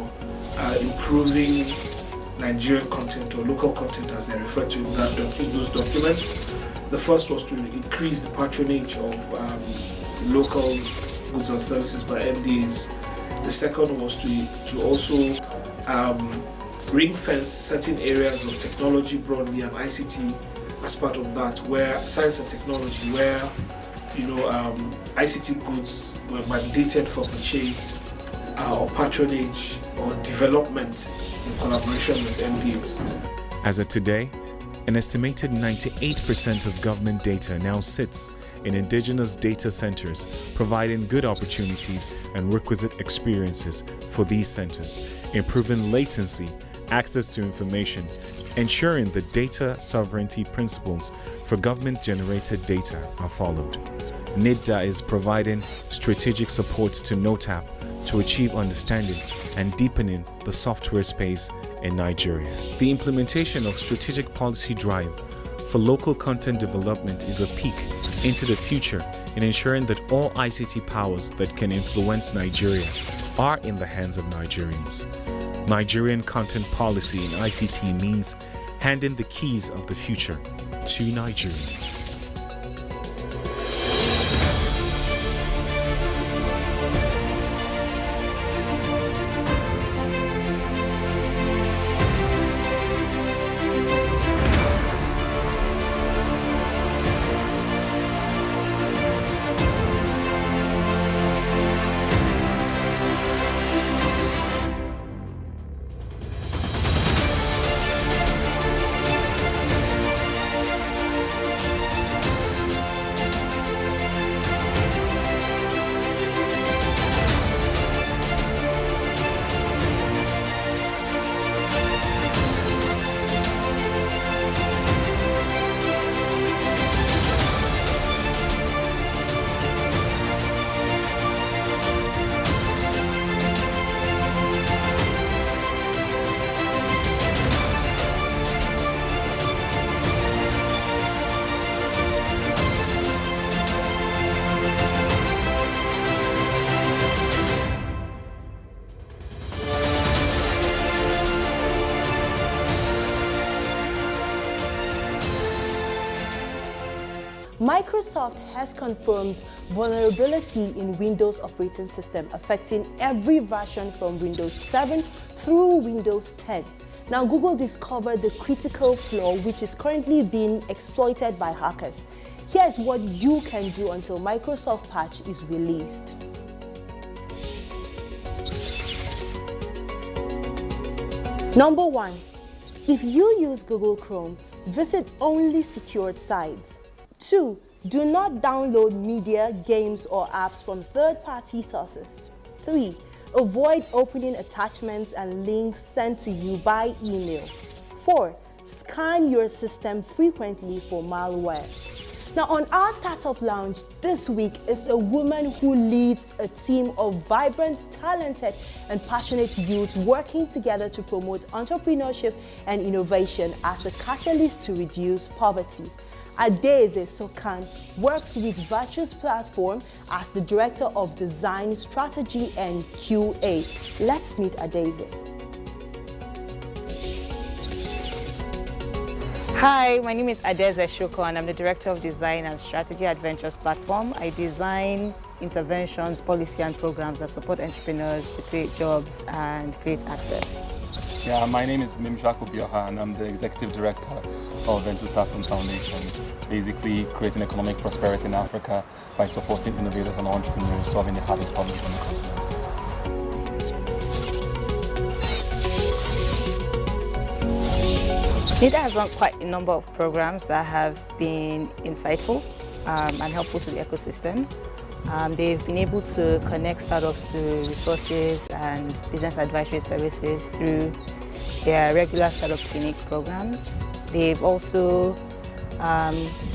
improving Nigerian content or local content as they refer to in those documents. The first was to increase the patronage of local goods and services by MDAs. The second was to also ring-fence certain areas of technology broadly and ICT as part of that, where science and technology, where ICT goods were mandated for purchase or patronage or development in collaboration with MDAs. As of today, an estimated 98% of government data now sits in indigenous data centers, providing good opportunities and requisite experiences for these centers, improving latency, access to information, ensuring the data sovereignty principles for government-generated data are followed. NITDA is providing strategic support to NOTAP to achieve understanding and deepening the software space in Nigeria. The implementation of strategic policy drive for local content development is a peek into the future in ensuring that all ICT powers that can influence Nigeria are in the hands of Nigerians. Nigerian content policy in ICT means handing the keys of the future to Nigerians. Microsoft has confirmed vulnerability in Windows operating system affecting every version from Windows 7 through Windows 10. Now, Google discovered the critical flaw which is currently being exploited by hackers. Here's what you can do until Microsoft patch is released. Number 1. If you use Google Chrome, visit only secured sites. 2. Do not download media, games, or apps from third-party sources. 3. Avoid opening attachments and links sent to you by email. 4. Scan your system frequently for malware. Now, on our Startup Lounge this week is a woman who leads a team of vibrant, talented, and passionate youth working together to promote entrepreneurship and innovation as a catalyst to reduce poverty. Adeze Sokan works with Virtuous Platform as the Director of Design, Strategy, and QA. Let's meet Adeze. Hi, my name is Adeze Shoko and I'm the Director of Design and Strategy at Ventures Platform. I design interventions, policy and programs that support entrepreneurs to create jobs and create access. Yeah, my name is Mimshaku Bioha and I'm the Executive Director of Ventures Platform Foundation, basically creating economic prosperity in Africa by supporting innovators and entrepreneurs solving the hardest problems on the continent. NIDA has run quite a number of programs that have been insightful and helpful to the ecosystem. They've been able to connect startups to resources and business advisory services through their regular startup clinic programs. They've also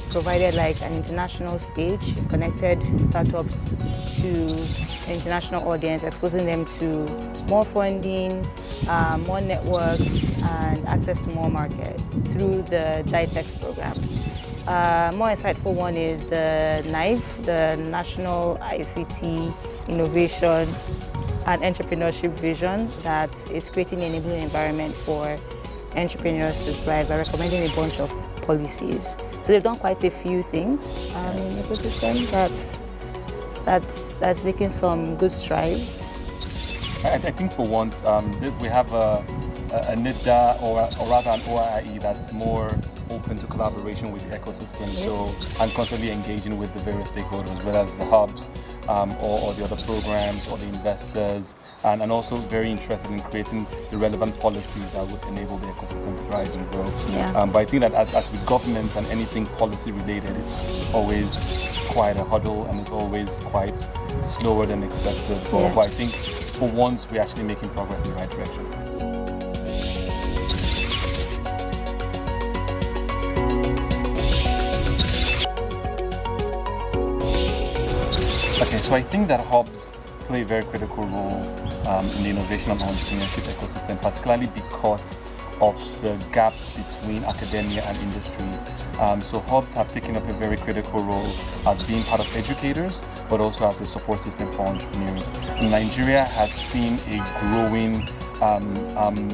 provided like an international stage, connected startups to an international audience, exposing them to more funding, more networks, and access to more market through the GITEX program. More insightful one is the NIVE, the National ICT Innovation and Entrepreneurship Vision that is creating an enabling environment for entrepreneurs to thrive by recommending a bunch of policies. So they've done quite a few things in the ecosystem that's making some good strides. I think for once we have a NIDA or rather an OIE that's more open to collaboration with the ecosystem. Yep. So I'm constantly engaging with the various stakeholders, whether it's the hubs or the other programs or the investors, and also very interested in creating the relevant policies that would enable the ecosystem to thrive and grow. Yeah. But I think that as with government and anything policy related, it's always quite a hurdle and it's always quite slower than expected. Yeah. But I think for once we're actually making progress in the right direction. Okay, so I think that hubs play a very critical role in the innovation and entrepreneurship ecosystem, particularly because of the gaps between academia and industry. So hubs have taken up a very critical role as being part of educators, but also as a support system for entrepreneurs. Nigeria has seen a growing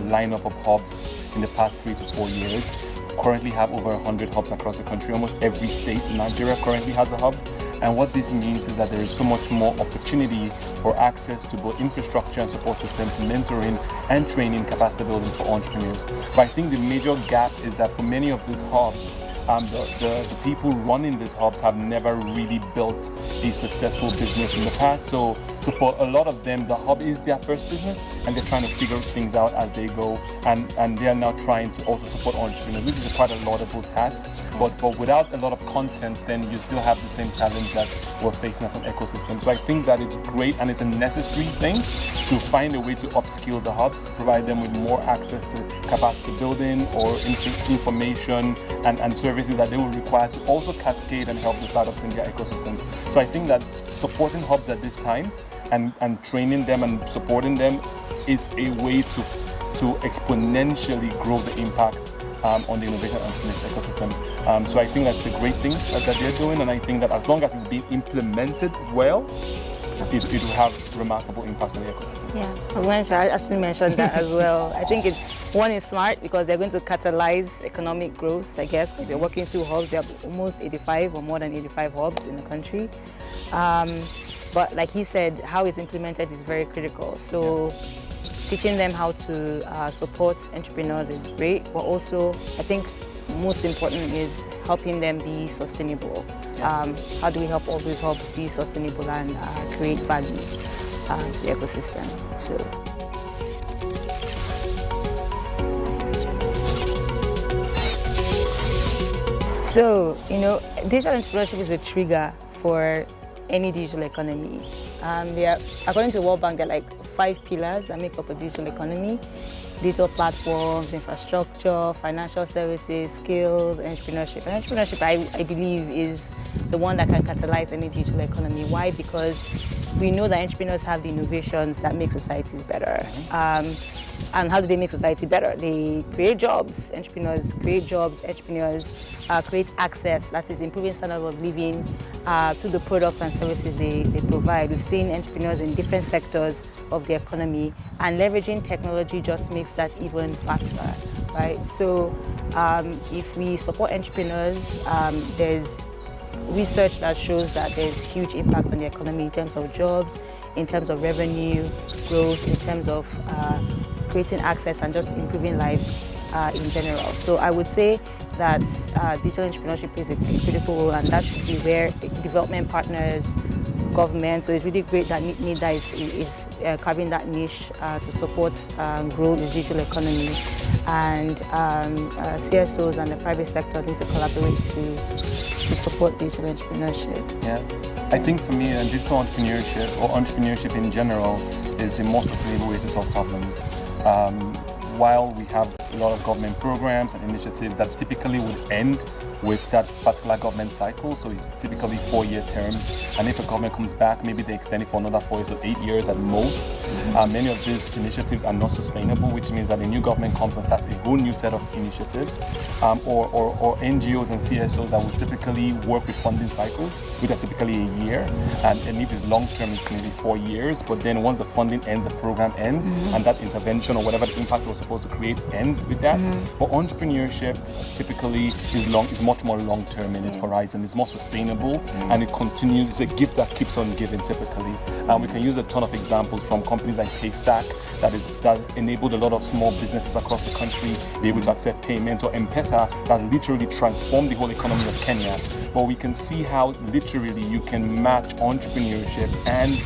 lineup of hubs in the past 3 to 4 years. Currently have over 100 hubs across the country. Almost every state in Nigeria currently has a hub. And what this means is that there is so much more opportunity for access to both infrastructure and support systems, mentoring and training, capacity building for entrepreneurs. But I think the major gap is that for many of these hubs, the people running these hubs have never really built a successful business in the past. So for a lot of them, the hub is their first business and they're trying to figure things out as they go. And they are now trying to also support entrepreneurs, which is quite a laudable task. But without a lot of content, then you still have the same challenge that we're facing as an ecosystem. So I think that it's great and it's a necessary thing to find a way to upskill the hubs, provide them with more access to capacity building or information and services that they will require to also cascade and help the startups in their ecosystems. So I think that supporting hubs at this time and training them and supporting them is a way to exponentially grow the impact on the innovation and entrepreneurship ecosystem. So I think that's a great thing that they're doing, and I think that as long as it's being implemented well, it will have remarkable impact on the ecosystem. Yeah, I actually mentioned that as well. I think one is smart because they're going to catalyze economic growth, I guess, because you're working through hubs. There are almost 85 or more than 85 hubs in the country. But like he said, how it's implemented is very critical. So teaching them how to support entrepreneurs is great, but also I think most important is helping them be sustainable. How do we help all these hubs be sustainable and create value to the ecosystem? So, you know, digital entrepreneurship is a trigger for any digital economy. According to World Bank, there are like 5 pillars that make up a digital economy: digital platforms, infrastructure, financial services, skills, entrepreneurship. And entrepreneurship, I believe, is the one that can catalyze any digital economy. Why? Because we know that entrepreneurs have the innovations that make societies better. And how do they make society better? They create jobs. Entrepreneurs create jobs. Entrepreneurs create access, that is improving standards of living through the products and services they provide. We've seen entrepreneurs in different sectors of the economy, and leveraging technology just makes that even faster, right? So if we support entrepreneurs, there's research that shows that there's huge impact on the economy in terms of jobs, in terms of revenue growth, in terms of creating access and just improving lives in general. So I would say that digital entrepreneurship plays a critical role, and that should be where development partners, government, so it's really great that NIDA is carving that niche to support grow the digital economy, and CSOs and the private sector need to collaborate to support digital entrepreneurship. Yeah, I think for me, digital entrepreneurship or entrepreneurship in general is the most sustainable way to solve problems. While we have a lot of government programs and initiatives that typically would end with that particular government cycle, so it's typically 4-year terms, and if a government comes back, maybe they extend it for another 4 years or 8 years at most. Many of these initiatives are not sustainable, which means that a new government comes and starts a whole new set of initiatives, or NGOs and CSOs that will typically work with funding cycles, which are typically a year, and if it's long term, it's maybe 4 years, but then once the funding ends, the program ends, and that intervention or whatever the impact was supposed to create ends with that. But entrepreneurship typically is much more long-term in its horizon. It's more sustainable, and it continues. It's a gift that keeps on giving typically. And we can use a ton of examples from companies like Paystack that enabled a lot of small businesses across the country be able to accept payments, or M-Pesa that literally transformed the whole economy of Kenya. But we can see how literally you can match entrepreneurship and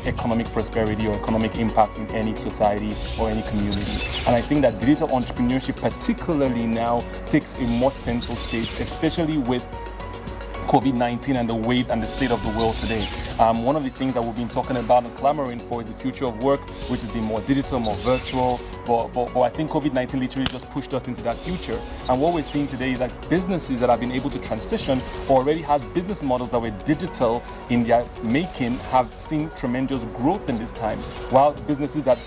economic prosperity or economic impact in any society or any community. And I think that digital entrepreneurship particularly now takes a more central stage, especially with COVID-19 and the weight and the state of the world today. One of the things that we've been talking about and clamoring for is the future of work, which is being more digital, more virtual. But I think COVID-19 literally just pushed us into that future. And what we're seeing today is that businesses that have been able to transition or already had business models that were digital in their making have seen tremendous growth in this time, while businesses that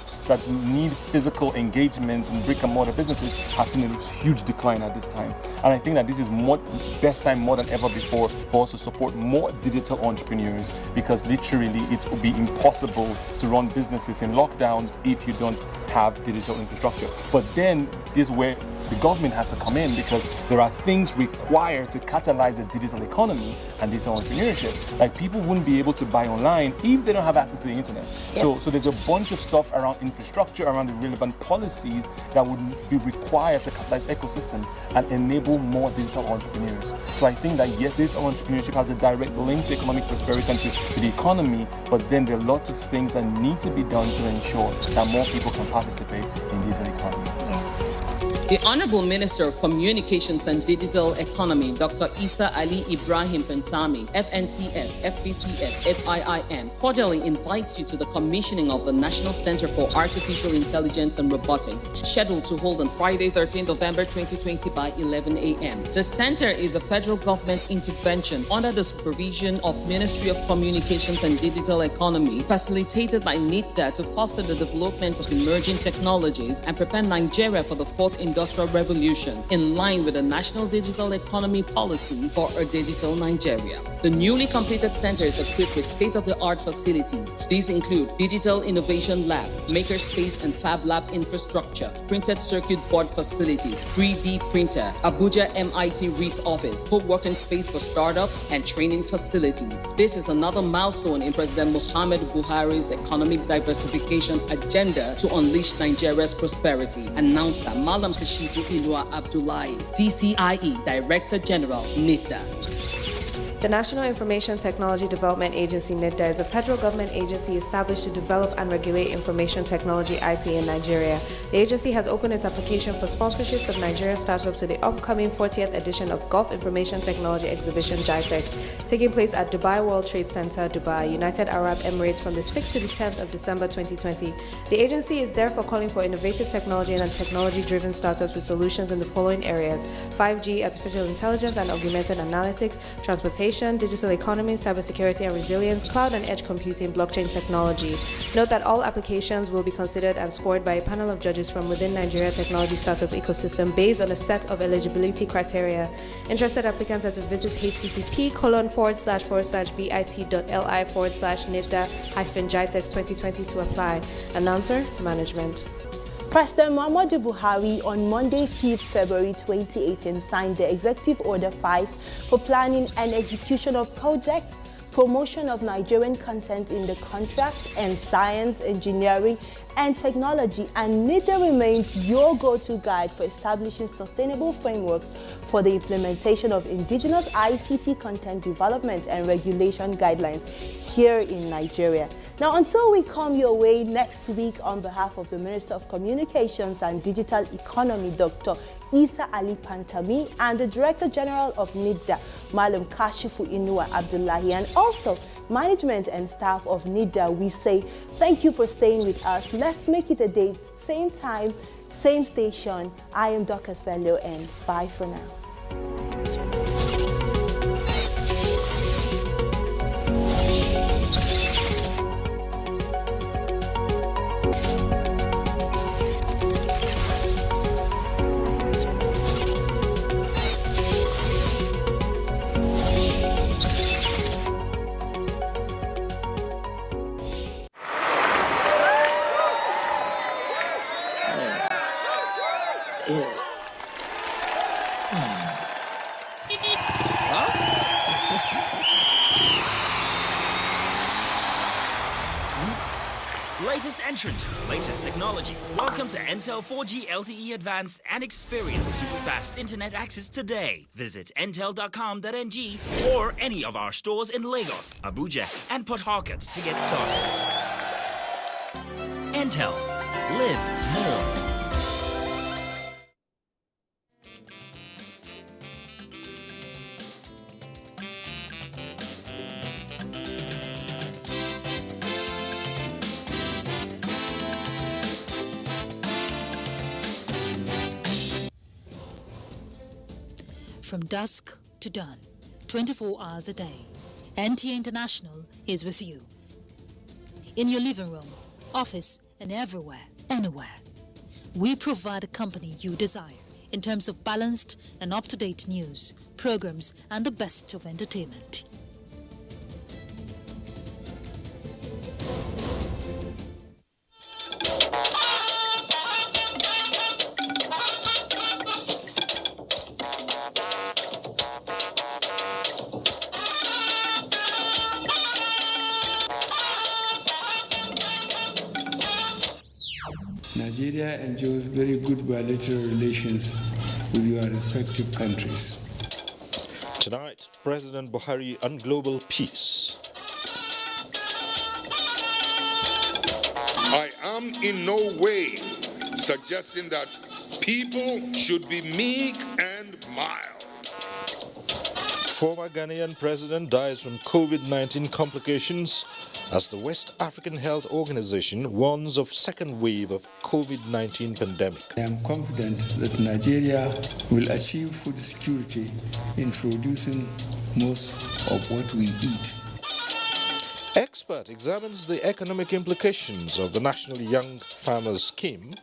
need physical engagement and brick and mortar businesses have seen a huge decline at this time. And I think that this is best time more than ever before for us to support more digital entrepreneurs, because literally it will be impossible to run businesses in lockdowns if you don't have digital infrastructure. But then this is where the government has to come in, because there are things required to catalyze the digital economy and digital entrepreneurship. Like, people wouldn't be able to buy online if they don't have access to the internet. Yep. So there's a bunch of stuff around infrastructure, around the relevant policies that would be required to catalyze ecosystem and enable more digital entrepreneurs. So I think that yes, digital entrepreneurship has a direct link to economic prosperity and to the economy, but then there are lots of things that need to be done to ensure that more people can participate in the digital economy. The Honorable Minister of Communications and Digital Economy, Dr. Isa Ali Ibrahim Pantami, FNCS, FBCS, FIIM, cordially invites you to the commissioning of the National Center for Artificial Intelligence and Robotics, scheduled to hold on Friday, 13th November 2020 by 11 a.m. The center is a federal government intervention under the supervision of Ministry of Communications and Digital Economy, facilitated by NIDA to foster the development of emerging technologies and prepare Nigeria for the fourth Industrial Revolution in line with the National Digital Economy Policy for a Digital Nigeria. The newly completed center is equipped with state-of-the-art facilities. These include Digital Innovation Lab, Makerspace and Fab Lab infrastructure, printed circuit board facilities, 3D printer, Abuja MIT REAP office, co-working space for startups, and training facilities. This is another milestone in President Muhammad Buhari's economic diversification agenda to unleash Nigeria's prosperity. Announcer Malam Kashifu Inua Abdullahi, CCIE Director General, NITDA. The National Information Technology Development Agency, NITDA, is a federal government agency established to develop and regulate information technology IT in Nigeria. The agency has opened its application for sponsorships of Nigerian startups to the upcoming 40th edition of Gulf Information Technology Exhibition GITEX, taking place at Dubai World Trade Center, Dubai, United Arab Emirates from the 6th to the 10th of December 2020. The agency is therefore calling for innovative technology and technology-driven startups with solutions in the following areas: 5G, artificial intelligence and augmented analytics, transportation, digital economy, cybersecurity and resilience, cloud and edge computing, blockchain technology. Note that all applications will be considered and scored by a panel of judges from within Nigeria technology startup ecosystem based on a set of eligibility criteria. Interested applicants are to visit http://bit.li/nidda-GITEX 2020 to apply. Announcer, Management. President Muhammadu Buhari on Monday, 5th February 2018 signed the Executive Order 5 for planning and execution of projects, promotion of Nigerian content in the contract and science, engineering and technology, and NITDA remains your go-to guide for establishing sustainable frameworks for the implementation of indigenous ICT content development and regulation guidelines here in Nigeria. Now, until we come your way next week, on behalf of the Minister of Communications and Digital Economy, Dr. Isa Ali Pantami, and the Director General of NITDA, Malam Kashifu Inua Abdullahi, and also management and staff of NITDA, we say thank you for staying with us. Let's make it a date, same time, same station. I am Dorcas Bello, and bye for now. Latest entrant, latest technology. Welcome to Entel 4G LTE Advanced and experience super fast internet access today. Visit entel.com.ng or any of our stores in Lagos, Abuja, and Port Harcourt to get started. Entel. Live more. From dusk to dawn, 24 hours a day, NTA International is with you. In your living room, office, and everywhere, anywhere. We provide a company you desire in terms of balanced and up-to-date news, programs, and the best of entertainment. Nigeria enjoys very good bilateral relations with your respective countries. Tonight, President Buhari on global peace. I am in no way suggesting that people should be meek and mild. Former Ghanaian president dies from COVID-19 complications as the West African Health Organization warns of second wave of COVID-19 pandemic. I am confident that Nigeria will achieve food security in producing most of what we eat. Expert examines the economic implications of the National Young Farmers Scheme.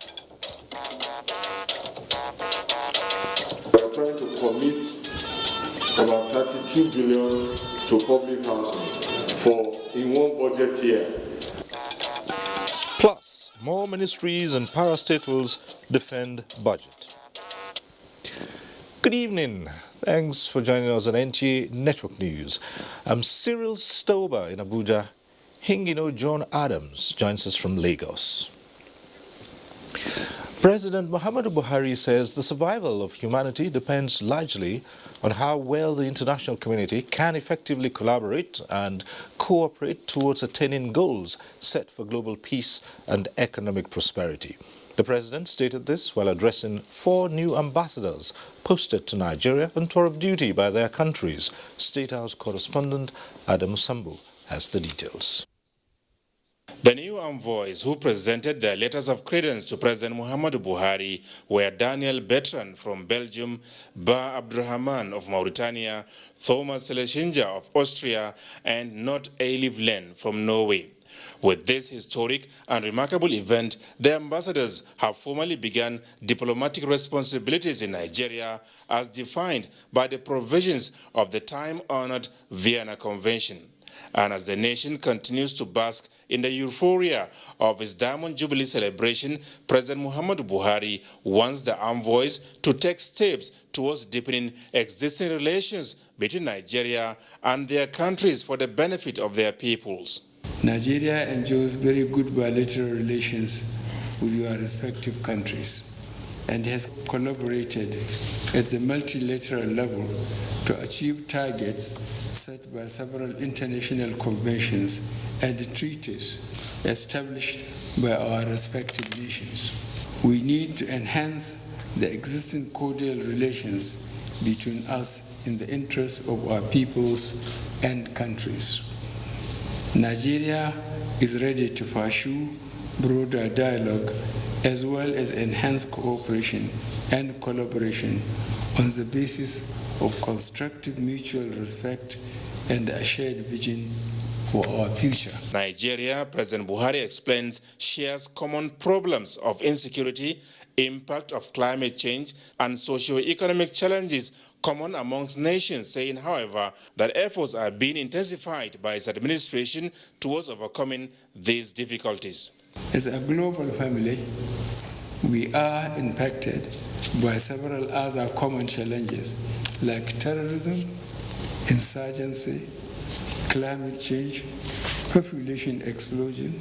2 billion to public housing for in one budget year. Plus, more ministries and parastatals defend budget. Good evening. Thanks for joining us on NTA Network News. I'm Cyril Stober in Abuja. Hingino John Adams joins us from Lagos. President Muhammadu Buhari says the survival of humanity depends largely on how well the international community can effectively collaborate and cooperate towards attaining goals set for global peace and economic prosperity. The president stated this while addressing 4 new ambassadors posted to Nigeria on tour of duty by their countries. State House correspondent Adam Sambu has the details. The new envoys who presented their letters of credence to President Muhammadu Buhari were Daniel Bertrand from Belgium, Ba Abdurrahman of Mauritania, Thomas Seleshinja of Austria, and Not Eiliv Len from Norway. With this historic and remarkable event, the ambassadors have formally begun diplomatic responsibilities in Nigeria as defined by the provisions of the time-honored Vienna Convention. And as the nation continues to bask in the euphoria of its Diamond Jubilee celebration, President Muhammadu Buhari wants the envoys to take steps towards deepening existing relations between Nigeria and their countries for the benefit of their peoples. Nigeria enjoys very good bilateral relations with your respective countries and has collaborated at the multilateral level to achieve targets set by several international conventions and treaties established by our respective nations. We need to enhance the existing cordial relations between us in the interest of our peoples and countries. Nigeria is ready to pursue broader dialogue as well as enhanced cooperation and collaboration on the basis of constructive mutual respect and a shared vision for our future. Nigeria, President Buhari explains, shares common problems of insecurity, impact of climate change, and socio-economic challenges common amongst nations, saying, however, that efforts are being intensified by its administration towards overcoming these difficulties. As a global family, we are impacted by several other common challenges like terrorism, insurgency, climate change, population explosion,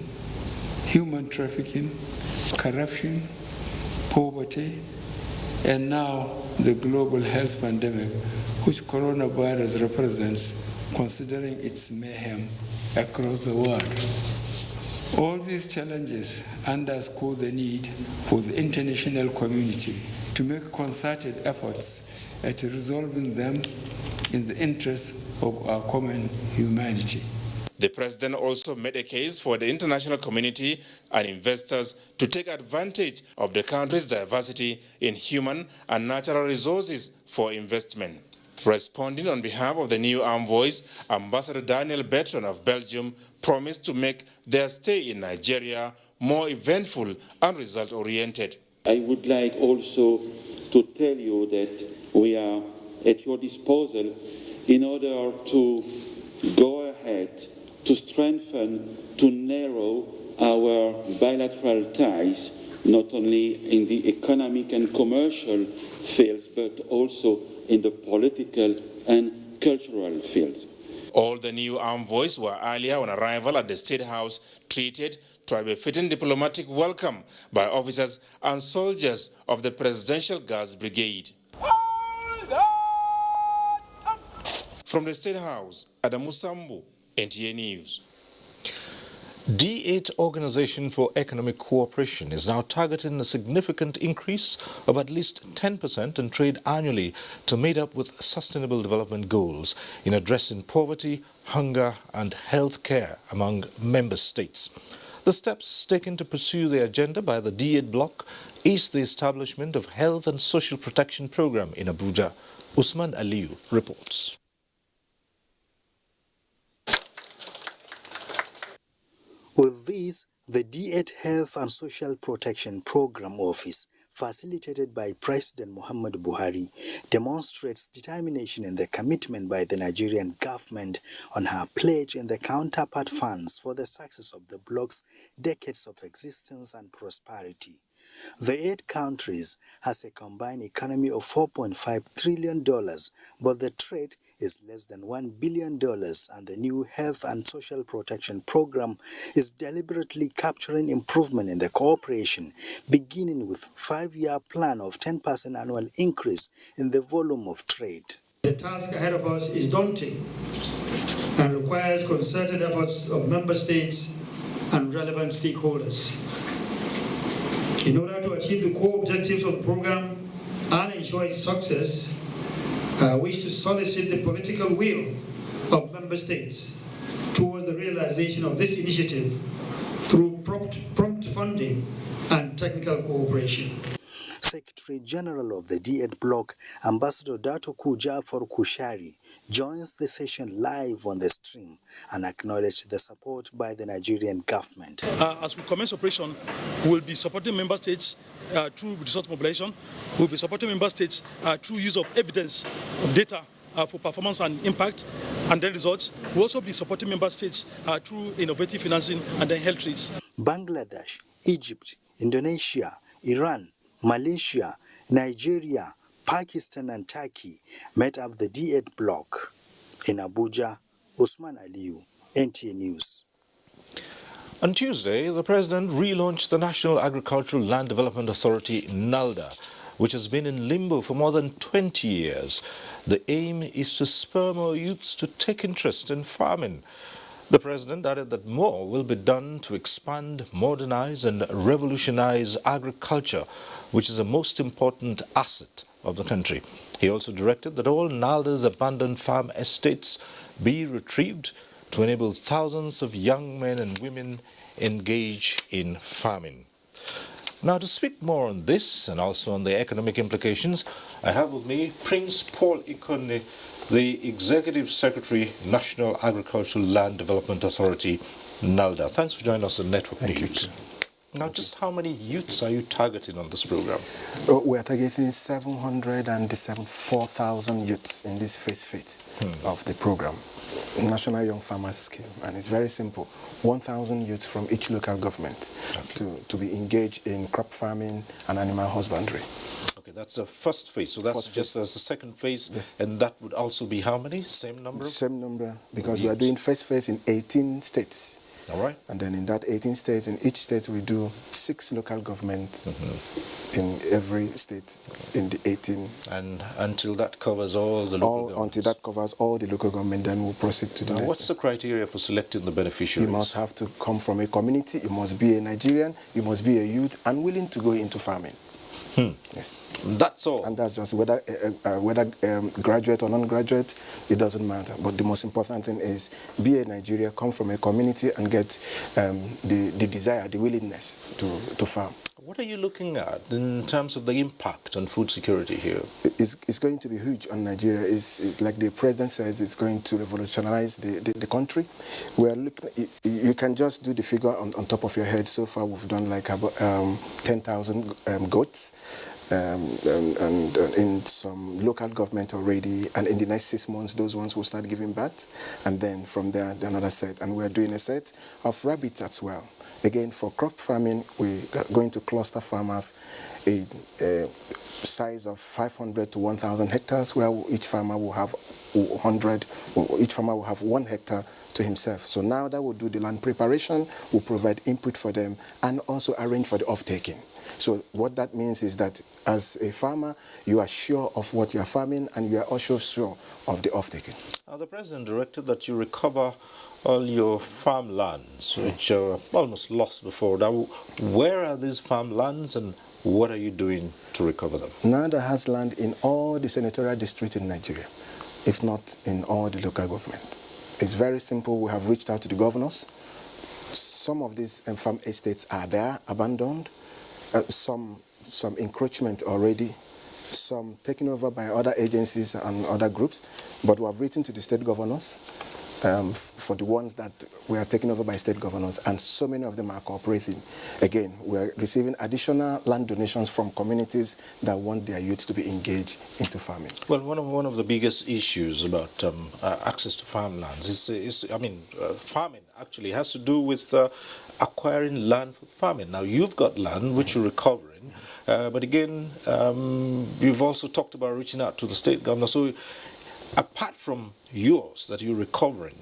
human trafficking, corruption, poverty, and now the global health pandemic, which coronavirus represents, considering its mayhem across the world. All these challenges underscore the need for the international community to make concerted efforts at resolving them in the interest of our common humanity. The president also made a case for the international community and investors to take advantage of the country's diversity in human and natural resources for investment. Responding on behalf of the new envoys, Ambassador Daniel Bertrand of Belgium promised to make their stay in Nigeria more eventful and result-oriented. I would like also to tell you that we are at your disposal in order to go ahead, to strengthen, to narrow our bilateral ties, not only in the economic and commercial fields, but also in the political and cultural fields. All the new envoys were earlier on arrival at the State House treated to a befitting diplomatic welcome by officers and soldiers of the Presidential Guards Brigade. From the State House, Adamu Sambu, NTA News. D8 Organization for Economic Cooperation is now targeting a significant increase of at least 10% in trade annually to meet up with Sustainable Development Goals in addressing poverty, hunger, and health care among member states. The steps taken to pursue the agenda by the D8 bloc is the establishment of Health and Social Protection Program in Abuja. Usman Aliyu reports. With these The D8 Health and Social Protection Program Office, facilitated by President Muhammadu Buhari, demonstrates determination in the commitment by the Nigerian government on her pledge in the counterpart funds for the success of the bloc's decades of existence and prosperity. The 8 countries has a combined economy of $4.5 trillion, but the trade is less than $1 billion, and the new Health and Social Protection Program is deliberately capturing improvement in the cooperation, beginning with a 5-year plan of 10% annual increase in the volume of trade. The task ahead of us is daunting and requires concerted efforts of member states and relevant stakeholders. In order to achieve the core objectives of the program and ensure its success, I wish to solicit the political will of member states towards the realization of this initiative through prompt funding and technical cooperation. Secretary General of the D8 Bloc, Ambassador Datoku Jafar Kushari, joins the session live on the stream and acknowledged the support by the Nigerian government. As we commence operation, we will be supporting member states through resource mobilization. We will be supporting member states through use of evidence of data for performance and impact and then results. We will also be supporting member states through innovative financing and then health rates. Bangladesh, Egypt, Indonesia, Iran, Malaysia, Nigeria, Pakistan and Turkey met up the D8 bloc. In Abuja, Usman Aliyu, NTA News. On Tuesday, the President relaunched the National Agricultural Land Development Authority, NALDA, which has been in limbo for more than 20 years. The aim is to spur more youths to take interest in farming. The President added that more will be done to expand, modernize and revolutionize agriculture, which is the most important asset of the country. He also directed that all NALDA's abandoned farm estates be retrieved to enable thousands of young men and women engage in farming. Now, to speak more on this and also on the economic implications, I have with me Prince Paul Ikone, the Executive Secretary, National Agricultural Land Development Authority, NALDA. Thanks for joining us on Network News. Now, just how many youths are you targeting on this program? We are targeting 774,000 youths in this phase of the program, National Young Farmers Scheme. And it's very simple. 1,000 youths from each local government to be engaged in crop farming and animal husbandry. Okay, that's the first phase. So that's just as the second phase. Yes. And that would also be how many? Same number? Same number, because we are doing first phase in 18 states. All right. And then in that 18 states, in each state we do 6 local governments in every state in the 18. And until that covers all the local governments? Until that covers all the local government, then we'll proceed to the next. What's the criteria for selecting the beneficiaries? You must have to come from a community, you must be a Nigerian, you must be a youth and willing to go into farming. Yes. That's all. And that's just whether graduate or non-graduate, it doesn't matter. But the most important thing is be a Nigerian, come from a community and get the desire, the willingness to farm. What are you looking at in terms of the impact on food security here? It's going to be huge on Nigeria. It's like the president says, it's going to revolutionize the country. We are looking. You can just do the figure on top of your head. So far, we've done like about 10,000 goats. And in some local government already, and in the next 6 months, those ones will start giving birth, and then from there, another set. And we're doing a set of rabbits as well. Again, for crop farming, we're going to cluster farmers a size of 500 to 1,000 hectares, where each farmer will have 1 hectare to himself. So now that we'll do the land preparation, we'll provide input for them, and also arrange for the off-taking. So what that means is that as a farmer, you are sure of what you are farming, and you are also sure of the off-taking. The President directed that you recover all your farmlands, which are almost lost before. Now, where are these farmlands and what are you doing to recover them? NALDA has land in all the senatorial districts in Nigeria, if not in all the local government. It's very simple. We have reached out to the governors. Some of these farm estates are there, abandoned. Some encroachment already, some taken over by other agencies and other groups, but we have written to the state governors for the ones that we are taking over by state governors, and so many of them are cooperating. Again, we are receiving additional land donations from communities that want their youth to be engaged into farming. Well, one of the biggest issues about access to farmlands is farming actually has to do with acquiring land for farming. Now, you've got land which you're recovering, but again, you've also talked about reaching out to the state governor. So, apart from yours that you're recovering,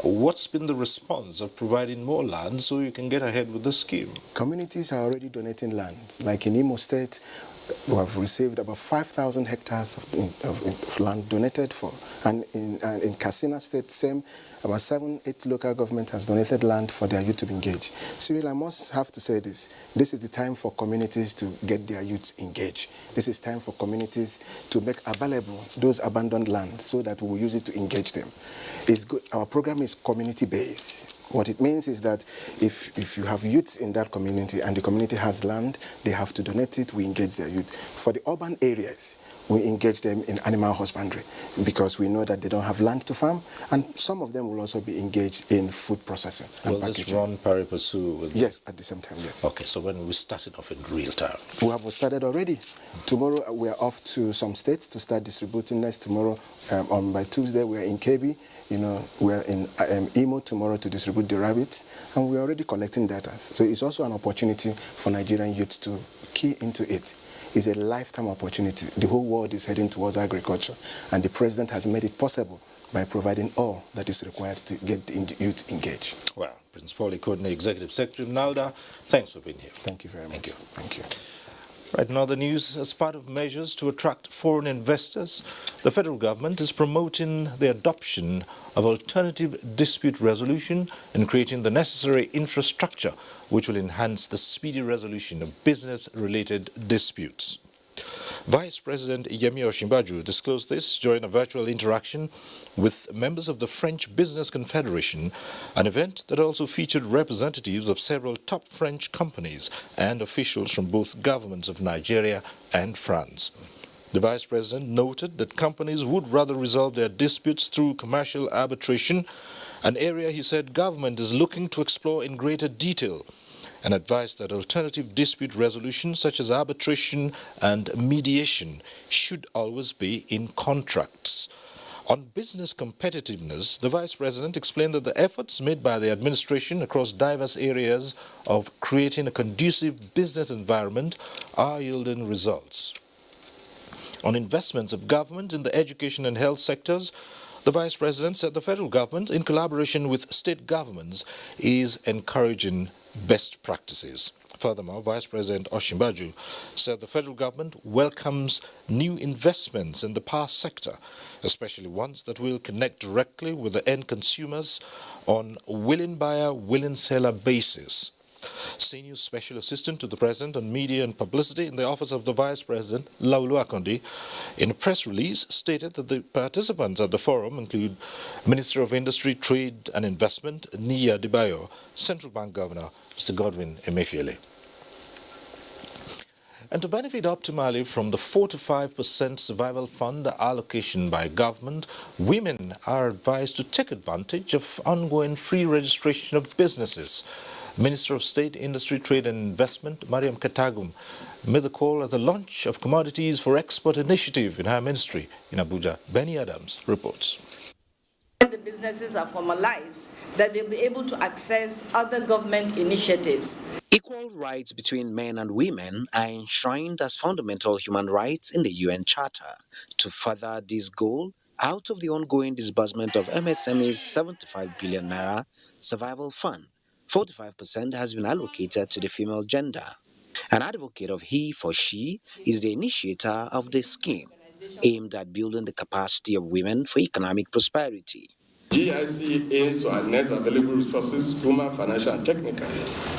what's been the response of providing more land so you can get ahead with the scheme? Communities are already donating land. Like in Imo State, we have received about 5,000 hectares of land donated for. And in Katsina State, same, about 7-8 local government has donated land for their youth to engage. Cyril, I must have to say this. This is the time for communities to get their youth engaged. This is time for communities to make available those abandoned lands so that we will use it to engage them. It's good. Our program is community-based. What it means is that if you have youths in that community and the community has land, they have to donate it, we engage their youth. For the urban areas, we engage them in animal husbandry because we know that they don't have land to farm, and some of them will also be engaged in food processing and packaging. This run pari passu with... Yes, at the same time, yes. Okay, so when we started off in real time? We have started already. Tomorrow we are off to some states to start distributing next. Tomorrow, by Tuesday, we are in Kebbi. We are in Imo tomorrow to distribute the rabbits, and we are already collecting data. So it's also an opportunity for Nigerian youth to key into it. It's a lifetime opportunity. The whole world is heading towards agriculture, and the president has made it possible by providing all that is required to get the youth engaged. Well, Prince Paul Ikodne, Executive Secretary NALDA, thanks for being here. Thank you very much. Thank you. Thank you. Right now, the news, as part of measures to attract foreign investors, the federal government is promoting the adoption of alternative dispute resolution and creating the necessary infrastructure which will enhance the speedy resolution of business-related disputes. Vice President Yemi Osinbajo disclosed this during a virtual interaction with members of the French Business Confederation, an event that also featured representatives of several top French companies and officials from both governments of Nigeria and France. The Vice President noted that companies would rather resolve their disputes through commercial arbitration, an area he said government is looking to explore in greater detail, and advised that alternative dispute resolution such as arbitration and mediation should always be in contracts. On business competitiveness, the Vice President explained that the efforts made by the administration across diverse areas of creating a conducive business environment are yielding results. On investments of government in the education and health sectors, the Vice President said the federal government, in collaboration with state governments, is encouraging best practices. Furthermore, Vice President Osinbajo said the federal government welcomes new investments in the power sector, especially ones that will connect directly with the end consumers on willing buyer, willing seller basis. Senior Special Assistant to the President on Media and Publicity in the Office of the Vice President, Laulu Akondi, in a press release stated that the participants at the forum include Minister of Industry, Trade and Investment, Niyi Adebayo, Central Bank Governor, Mr. Godwin Emefiele. And to benefit optimally from the 4 to 5% survival fund allocation by government, women are advised to take advantage of ongoing free registration of businesses. Minister of State, Industry, Trade and Investment, Mariam Katagum, made the call at the launch of Commodities for Export initiative in her ministry in Abuja. Benny Adams reports. When the businesses are formalized, that they'll be able to access other government initiatives. Equal rights between men and women are enshrined as fundamental human rights in the UN Charter. To further this goal, out of the ongoing disbursement of MSME's 75 billion naira survival fund, 45% has been allocated to the female gender. An advocate of he for she is the initiator of the scheme, aimed at building the capacity of women for economic prosperity. GIC aims to harness available resources, human, financial, and technical,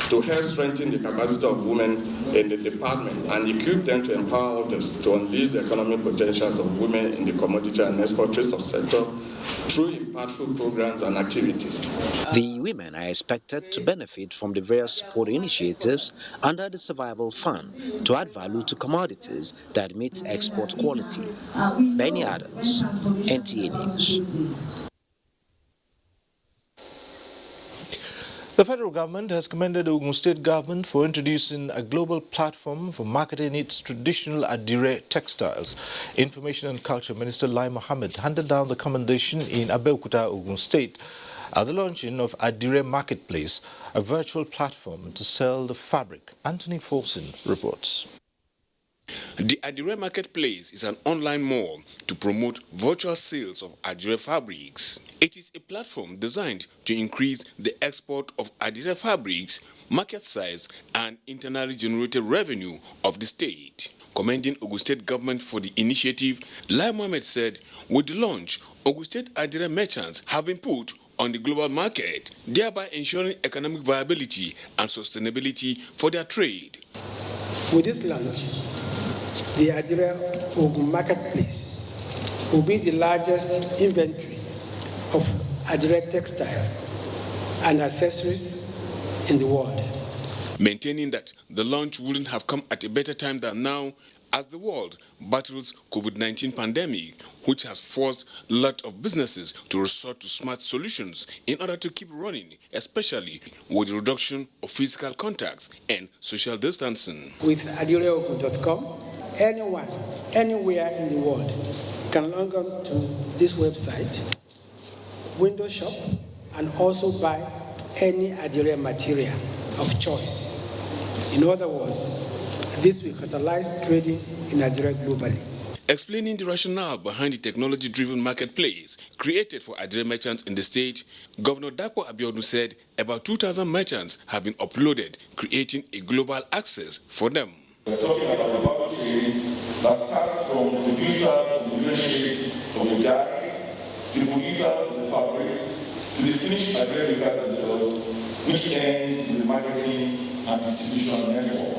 to help strengthen the capacity of women in the department and equip them to empower others to unleash the economic potentials of women in the commodity and export trade subsector through impactful programs and activities. The women are expected to benefit from the various support initiatives under the Survival Fund to add value to commodities that meet export quality. Benny Adams, NTA News. The federal government has commended the Ogun State government for introducing a global platform for marketing its traditional Adire textiles. Information and Culture Minister Lai Mohammed handed down the commendation in Abuja, Ogun State, at the launching of Adire Marketplace, a virtual platform to sell the fabric. Anthony Folson reports. The Adire Marketplace is an online mall to promote virtual sales of Adire fabrics. It is a platform designed to increase the export of Adire fabrics, market size, and internally generated revenue of the state. Commending Ogun State government for the initiative, Lai Mohammed said, with the launch, Ogun State Adire merchants have been put on the global market, thereby ensuring economic viability and sustainability for their trade. With this launch, the Adire Ogun Marketplace will be the largest inventory of Adire textile and accessories in the world. Maintaining that the launch wouldn't have come at a better time than now, as the world battles COVID-19 pandemic, which has forced a lot of businesses to resort to smart solutions in order to keep running, especially with the reduction of physical contacts and social distancing. With adireogun.com, anyone, anywhere in the world can log on to this website, window shop, and also buy any Adire material of choice. In other words, this will catalyze trading in Adire globally. Explaining the rationale behind the technology-driven marketplace created for Adire merchants in the state, Governor Dapo Abiodun said about 2,000 merchants have been uploaded, creating a global access for them. We're talking about the value chain that starts from the producer of the shades of the dye, the producer of the fabric, to the finished Adire makers themselves, which ends in the marketing and distribution network.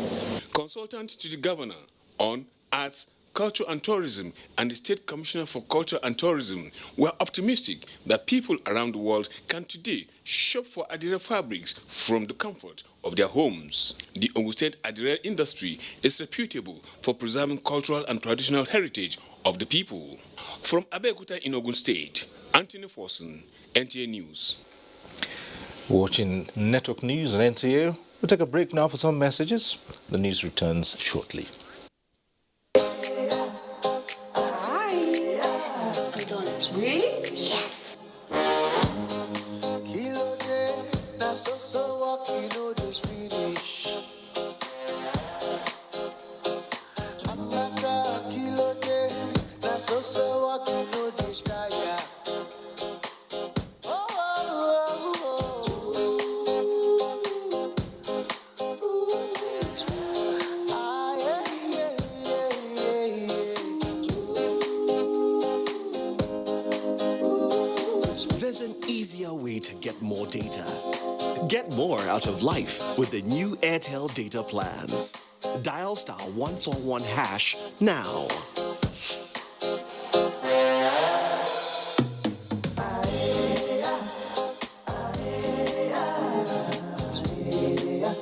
Consultant to the governor on arts, culture and tourism and the State Commissioner for Culture and Tourism were optimistic that people around the world can today shop for Adire fabrics from the comfort of their homes. The Ogun State Adire industry is reputable for preserving cultural and traditional heritage of the people. From Abeokuta in Ogun State, Anthony Forson, NTA News. Watching Network News on NTA. We'll take a break now for some messages. The news returns shortly. Really? Yes. There's an easier way to get more data. Get more out of life with the new Airtel data plans. Dial *141# now.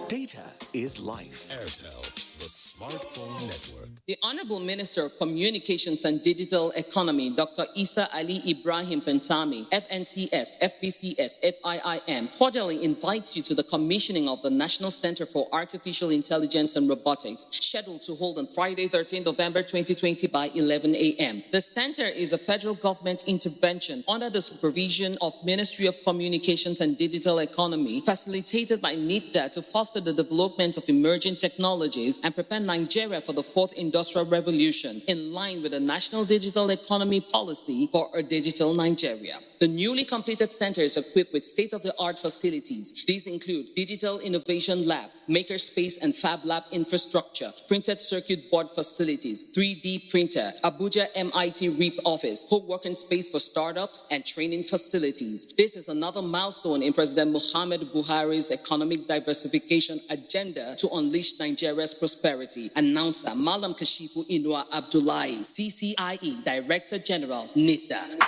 Data is life. Airtel, the smartphone network. The Honorable Minister of Communications and Digital Economy, Dr. Isa Ali Ibrahim Pantami, FNCS, FBCS, FIIM, cordially invites you to the commissioning of the National Center for Artificial Intelligence and Robotics, scheduled to hold on Friday, 13 November 2020 by 11 a.m. The center is a federal government intervention under the supervision of Ministry of Communications and Digital Economy, facilitated by NITDA to foster the development of emerging technologies and prepare Nigeria for the fourth industrial revolution, in line with the National Digital Economy Policy for a Digital Nigeria. The newly completed center is equipped with state-of-the-art facilities. These include Digital Innovation Lab, Makerspace and Fab Lab infrastructure, printed circuit board facilities, 3D printer, Abuja MIT REAP office, co-working space for startups, and training facilities. This is another milestone in President Muhammad Buhari's economic diversification agenda to unleash Nigeria's prosperity. Announcer Malam Kashifu Inua Abdullahi, CCIE Director General, NITDA.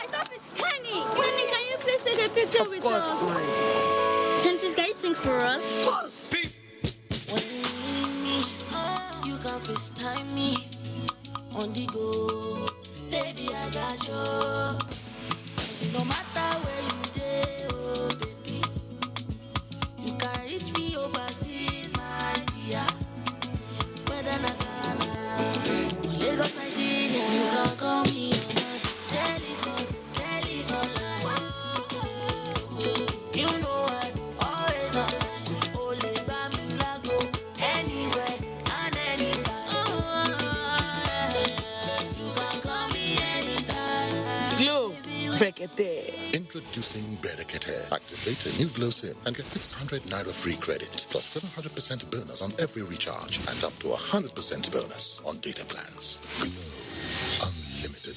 Stop it, Tenny! Tenny, can you please take a picture with us? Tenny, please, can you sing for us? Of course. When you need me, you can FaceTime me on the go. Baby, I got you. No matter where you go, oh baby, Berekete. Introducing Berekete. Activate a new Glow SIM and get 600 Naira free credit plus 700% bonus on every recharge and up to 100% bonus on data plans. Glow Unlimited.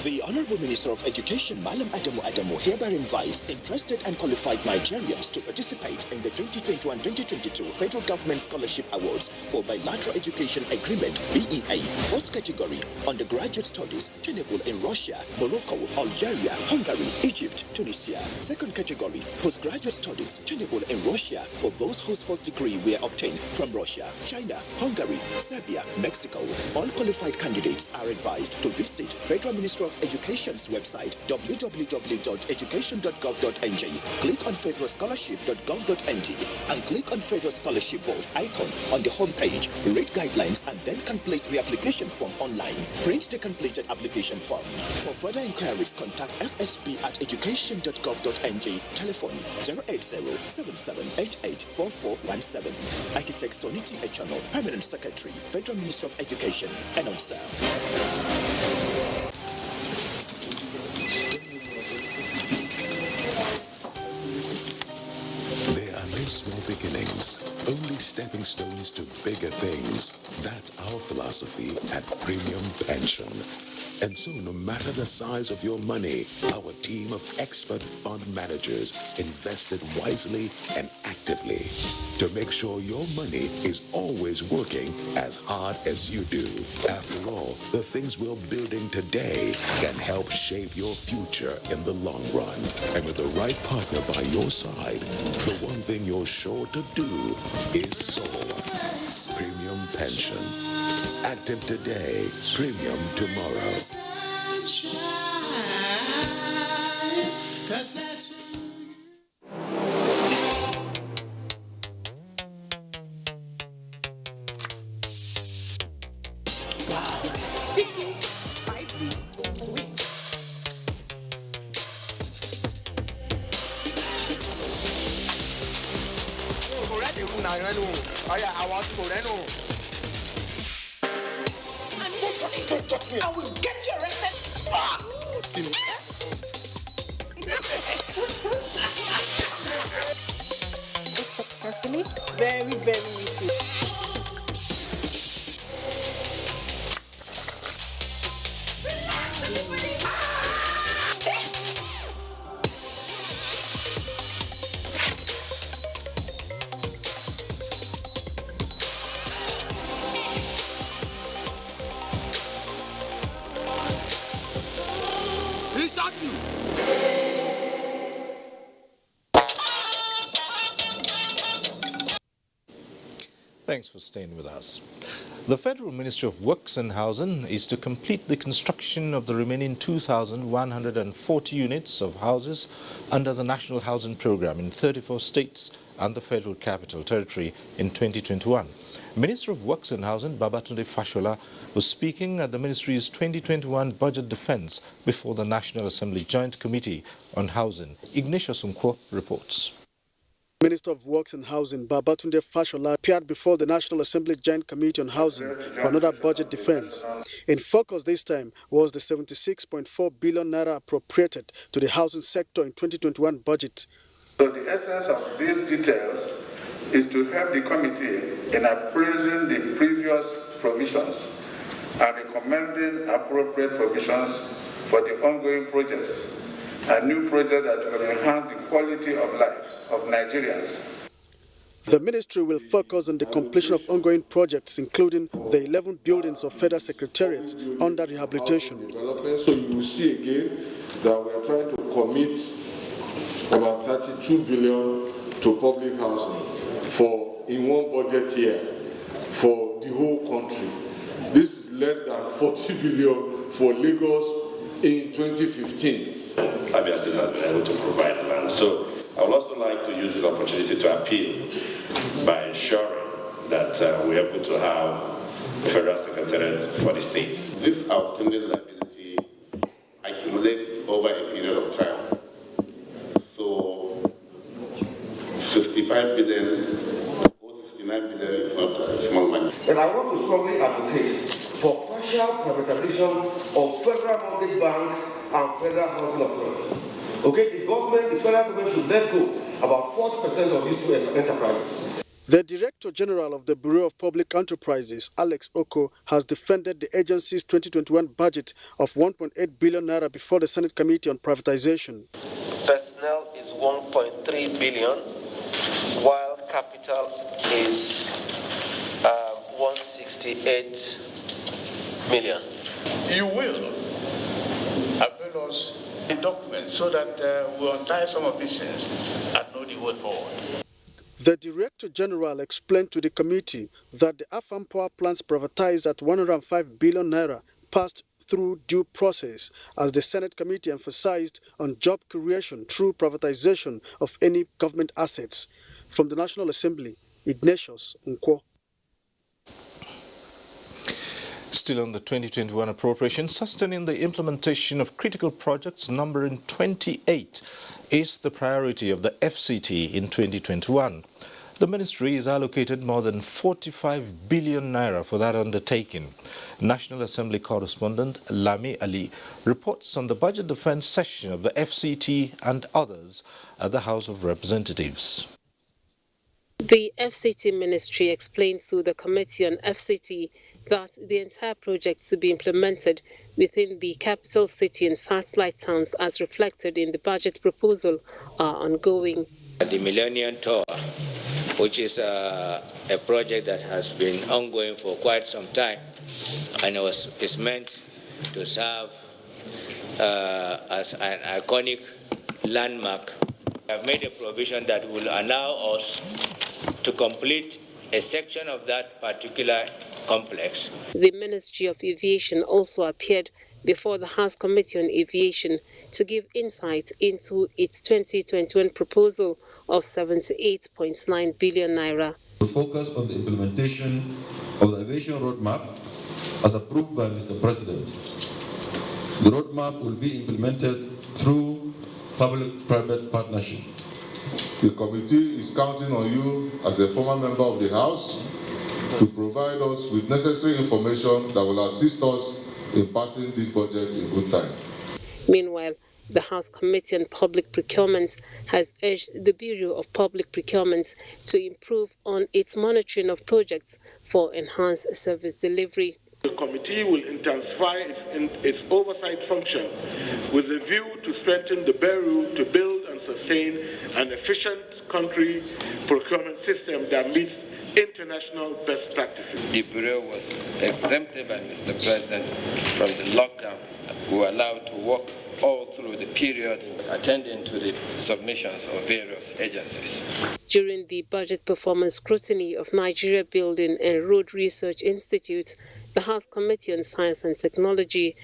The Honorable Minister of Education, Malam Adamu, hereby invites interested and qualified Nigerians to participate in the 2021-2022 Federal Government Scholarship Awards for Bilateral Education Agreement, BEA, first category, undergraduate studies, tenable in Russia, Morocco, Algeria, Hungary, Egypt, Tunisia. Second category, postgraduate studies, tenable in Russia for those whose first degree were obtained from Russia, China, Hungary, Serbia, Mexico. All qualified candidates are advised to visit Federal Ministry of Education's website www.education.gov.ng, click on federalscholarship.gov.ng and click on Federal Scholarship Board icon on the homepage, read guidelines and then complete the application form online. Print the completed application form. For further inquiries, contact fsp@education.gov.ng, telephone 080-7788-4417. Architect Soniti Echano, Permanent Secretary, Federal Ministry of Education, announcer. Small beginnings, only stepping stones to bigger things. That's our philosophy at Premium Pension. And so no matter the size of your money, our team of expert fund managers invested wisely and actively to make sure your money is always working as hard as you do. After all, the things we're building today can help shape your future in the long run. And with the right partner by your side, the one thing you're sure to do is soar. Premium Pension. Active today, premium tomorrow. Sticky, spicy, sweet. Don't touch me. I will get you arrested. Carefully, very, very witty. Thanks for staying with us. The Federal Ministry of Works and Housing is to complete the construction of the remaining 2,140 units of houses under the National Housing Program in 34 states and the Federal Capital Territory in 2021. Minister of Works and Housing Babatunde Fashola was speaking at the Ministry's 2021 Budget Defense before the National Assembly Joint Committee on Housing. Ignatius Umko reports. Minister of Works and Housing Babatunde Fashola appeared before the National Assembly Joint Committee on Housing for another budget defense. In focus this time was the 76.4 billion naira appropriated to the housing sector in 2021 budget. So the essence of these details is to help the committee in appraising the previous provisions and recommending appropriate provisions for the ongoing projects and new projects that will enhance the quality of life of Nigerians. The ministry will focus on the completion of ongoing projects, including the 11 buildings of federal secretariats under rehabilitation. So you will see again that we are trying to commit about 32 billion to public housing in one budget year for the whole country. This is less than 40 billion for Lagos in 2015. Abia State has been able to provide land. So I would also like to use this opportunity to appeal by ensuring that we are able to have federal secretariat for the states. This outstanding liability accumulates over a period of time. So 65 billion or 69 billion is not small money. And I want to strongly advocate for partial privatization of Federal Mortgage Bank and Federal Housing Authority. Okay, the federal government should let go about 40% of these two enterprises. The Director General of the Bureau of Public Enterprises, Alex Oko, has defended the agency's 2021 budget of 1.8 billion naira before the Senate Committee on Privatization. Personnel is 1.3 billion, while capital is 168 million. You will avail us a document so that we'll untie some of these things and know the way forward. The Director General explained to the committee that the Afam power plants privatized at 105 billion naira passed through due process, as the Senate Committee emphasized on job creation through privatization of any government assets. From the National Assembly, Ignatius Nkwo. Still on the 2021 appropriation, sustaining the implementation of critical projects numbering 28 is the priority of the FCT in 2021. The ministry is allocated more than 45 billion naira for that undertaking. National Assembly correspondent Lami Ali reports on the budget defense session of the FCT and others at the House of Representatives. The FCT ministry explained to the Committee on FCT that the entire project to be implemented within the capital city and satellite towns as reflected in the budget proposal are ongoing. The Millennium Tour, which is a project that has been ongoing for quite some time and is meant to serve as an iconic landmark. We have made a provision that will allow us to complete a section of that particular complex. The Ministry of Aviation also appeared before the House Committee on Aviation to give insight into its 2021 proposal of 78.9 billion naira. To focus on the implementation of the aviation roadmap as approved by Mr. President. The roadmap will be implemented through public-private partnership. The committee is counting on you as a former member of the House to provide us with necessary information that will assist us in passing this budget in good time. Meanwhile, the House Committee on Public Procurement has urged the Bureau of Public Procurement to improve on its monitoring of projects for enhanced service delivery. The committee will intensify its oversight function with a view to strengthen the Bureau to build and sustain an efficient country procurement system that meets international best practices. The Bureau was exempted by Mr. President from the lockdown. We were allowed to work all through the period attending to the submissions of various agencies. During the budget performance scrutiny of Nigeria Building and Road Research Institute, the House Committee on Science and Technology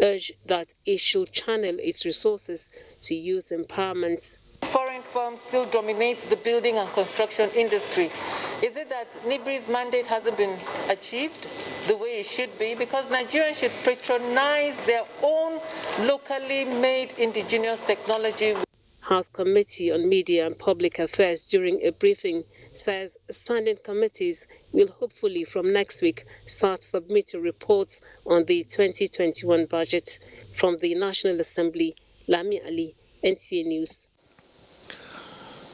urged that it should channel its resources to youth empowerment. Foreign firms still dominate the building and construction industry. Is it that NIBRI's mandate hasn't been achieved the way it should be? Because Nigerians should patronize their own locally made indigenous technology. House Committee on Media and Public Affairs during a briefing says standing committees will hopefully from next week start submitting reports on the 2021 budget. From the National Assembly, Lami Ali, NTA News.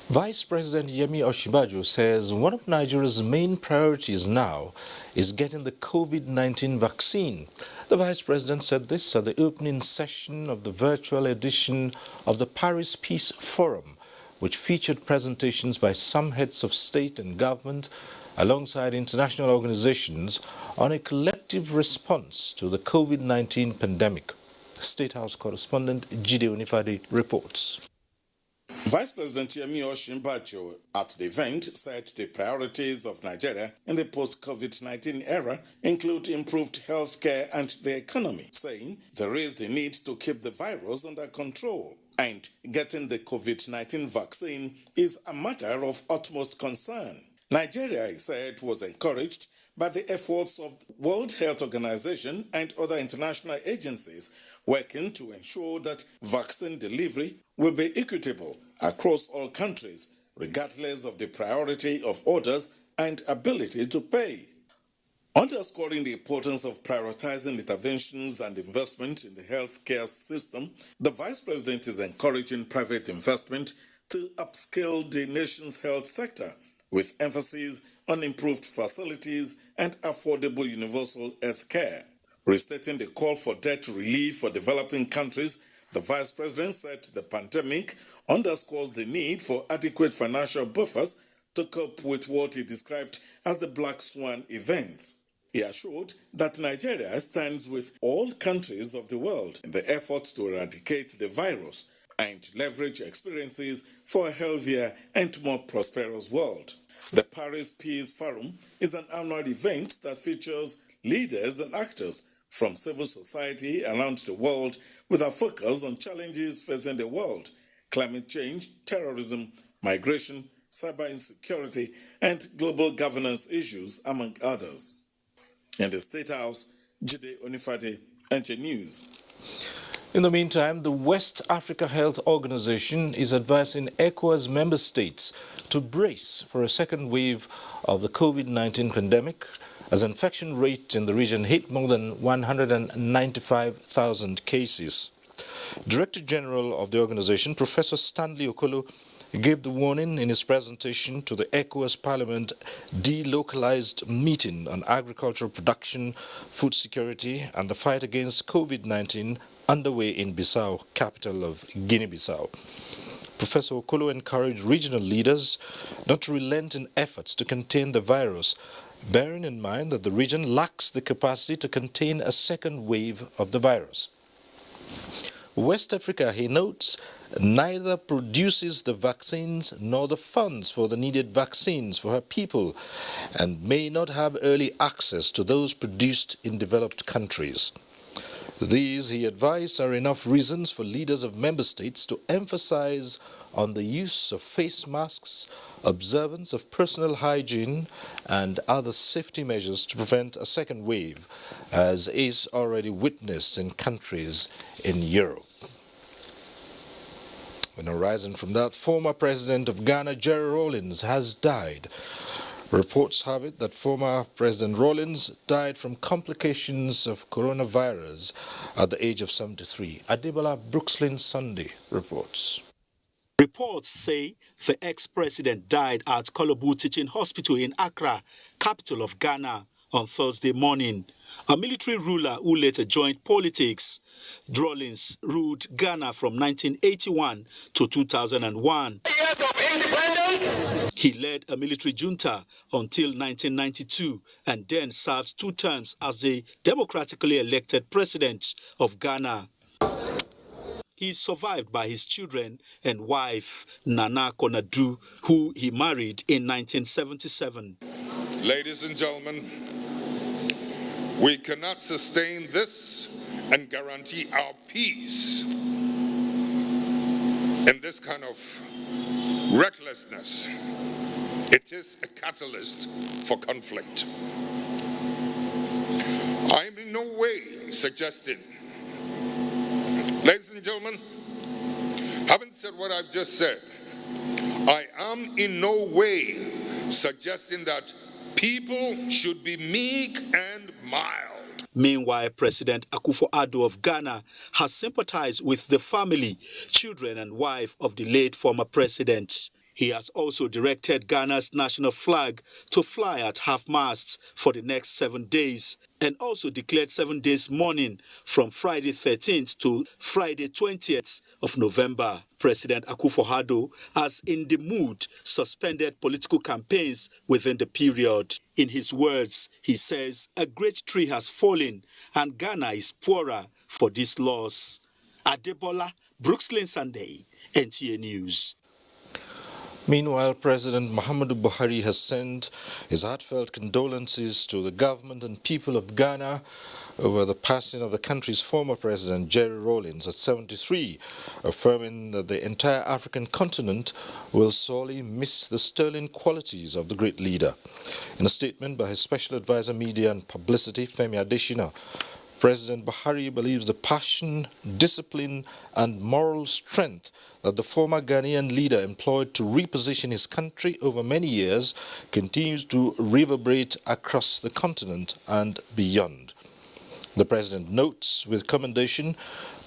Vice President Yemi Osinbajo says one of Nigeria's main priorities now is getting the COVID-19 vaccine. The Vice President said this at the opening session of the virtual edition of the Paris Peace Forum, which featured presentations by some heads of state and government alongside international organizations on a collective response to the COVID-19 pandemic. State House correspondent Jide Onifade reports. Vice President Yemi Osinbajo at the event said the priorities of Nigeria in the post-COVID-19 era include improved healthcare and the economy, saying there is the need to keep the virus under control. And getting the COVID-19 vaccine is a matter of utmost concern. Nigeria, he said, was encouraged by the efforts of the World Health Organization and other international agencies working to ensure that vaccine delivery will be equitable across all countries, regardless of the priority of orders and ability to pay. Underscoring the importance of prioritizing interventions and investment in the healthcare system, the Vice President is encouraging private investment to upscale the nation's health sector, with emphasis on improved facilities and affordable universal health care. Restating the call for debt relief for developing countries, the Vice President said the pandemic underscores the need for adequate financial buffers to cope with what he described as the Black Swan events. He assured that Nigeria stands with all countries of the world in the effort to eradicate the virus and leverage experiences for a healthier and more prosperous world. The Paris Peace Forum is an annual event that features leaders and actors from civil society around the world with a focus on challenges facing the world: climate change, terrorism, migration, cyber insecurity, and global governance issues, among others. In the State House, Jide Onifade, NTA News. In the meantime, the West Africa Health Organization is advising ECOWAS member states to brace for a second wave of the COVID-19 pandemic, as infection rate in the region hit more than 195,000 cases. Director General of the organization, Professor Stanley Okolo, gave the warning in his presentation to the ECOWAS Parliament delocalized meeting on agricultural production, food security, and the fight against COVID-19 underway in Bissau, capital of Guinea-Bissau. Professor Okolo encouraged regional leaders not to relent in efforts to contain the virus, bearing in mind that the region lacks the capacity to contain a second wave of the virus. West Africa, he notes, neither produces the vaccines nor the funds for the needed vaccines for her people, and may not have early access to those produced in developed countries. These, he advised, are enough reasons for leaders of member states to emphasize on the use of face masks, observance of personal hygiene, and other safety measures to prevent a second wave, as is already witnessed in countries in Europe. And arising from that, former President of Ghana, Jerry Rawlings, has died. Reports have it that former President Rawlings died from complications of coronavirus at the age of 73. Adebola Brookslyn Sunday reports. Reports say the ex-president died at Kolobu Teaching Hospital in Accra, capital of Ghana, on Thursday morning. A military ruler who later joined politics. Rawlings ruled Ghana from 1981 to 2001. Years of independence. He led a military junta until 1992 and then served 2 terms as the democratically elected president of Ghana. He is survived by his children and wife, Nana Konadu, who he married in 1977. Ladies and gentlemen, we cannot sustain this and guarantee our peace in this kind of recklessness. It is a catalyst for conflict. I am in no way suggesting, ladies and gentlemen, having said what I've just said, I am in no way suggesting that people should be meek and mild. Meanwhile, President Akufo-Addo of Ghana has sympathized with the family, children and wife of the late former president. He has also directed Ghana's national flag to fly at half-mast for the next 7 days and also declared 7 days mourning from Friday 13th to Friday 20th of November. President Akufo-Addo has, in the mood, suspended political campaigns within the period. In his words, he says, a great tree has fallen and Ghana is poorer for this loss. Adebola Brookslyn Sunday, NTA News. Meanwhile, President Muhammadu Buhari has sent his heartfelt condolences to the government and people of Ghana over the passing of the country's former president, Jerry Rawlings, at 73, affirming that the entire African continent will sorely miss the sterling qualities of the great leader. In a statement by his special advisor, Media and Publicity, Femi Adesina, President Buhari believes the passion, discipline, and moral strength that the former Ghanaian leader employed to reposition his country over many years continues to reverberate across the continent and beyond. The president notes with commendation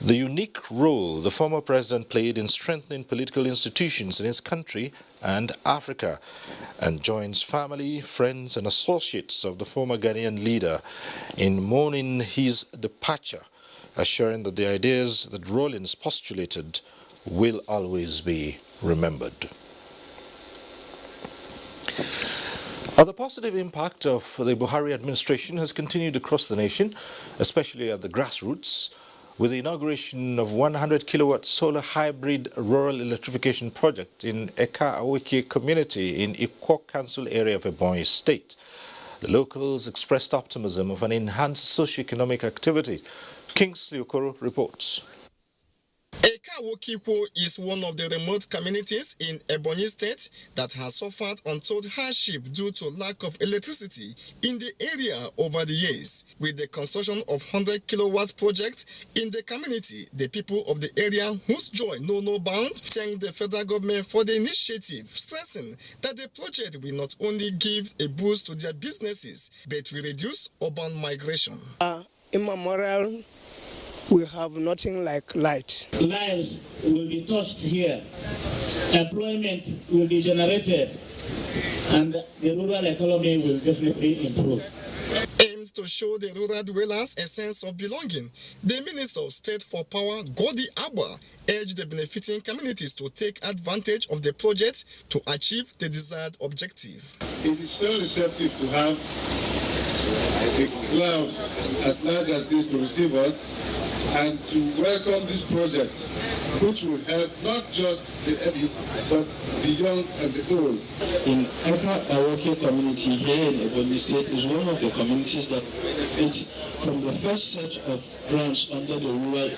the unique role the former president played in strengthening political institutions in his country and Africa, and joins family, friends, and associates of the former Ghanaian leader in mourning his departure, assuring that the ideas that Rawlings postulated will always be remembered. The positive impact of the Buhari administration has continued across the nation, especially at the grassroots, with the inauguration of 100 kilowatt solar hybrid rural electrification project in Eka Awiki community in Ikwo Council area of Ebonyi State. The locals expressed optimism of an enhanced socio-economic activity. Kingsley Okoro reports. Eka is one of the remote communities in Ebonyi State that has suffered untold hardship due to lack of electricity in the area over the years. With the construction of 100 kilowatts project in the community, the people of the area, whose joy know no bound, thank the federal government for the initiative, stressing that the project will not only give a boost to their businesses, but will reduce urban migration. In memorial, we have nothing like light. Lives will be touched here. Employment will be generated, and the rural economy will definitely improve. Aims to show the rural dwellers a sense of belonging, the Minister of State for Power, Godi Abba, urged the benefiting communities to take advantage of the project to achieve the desired objective. It is so receptive to have a cloud as large as this to receive us, and to welcome this project, which will help not just the elite, but the young and the old. In Eka Awiki community here in Ebonyi State is one of the communities that benefit from the first set of grants under the Rural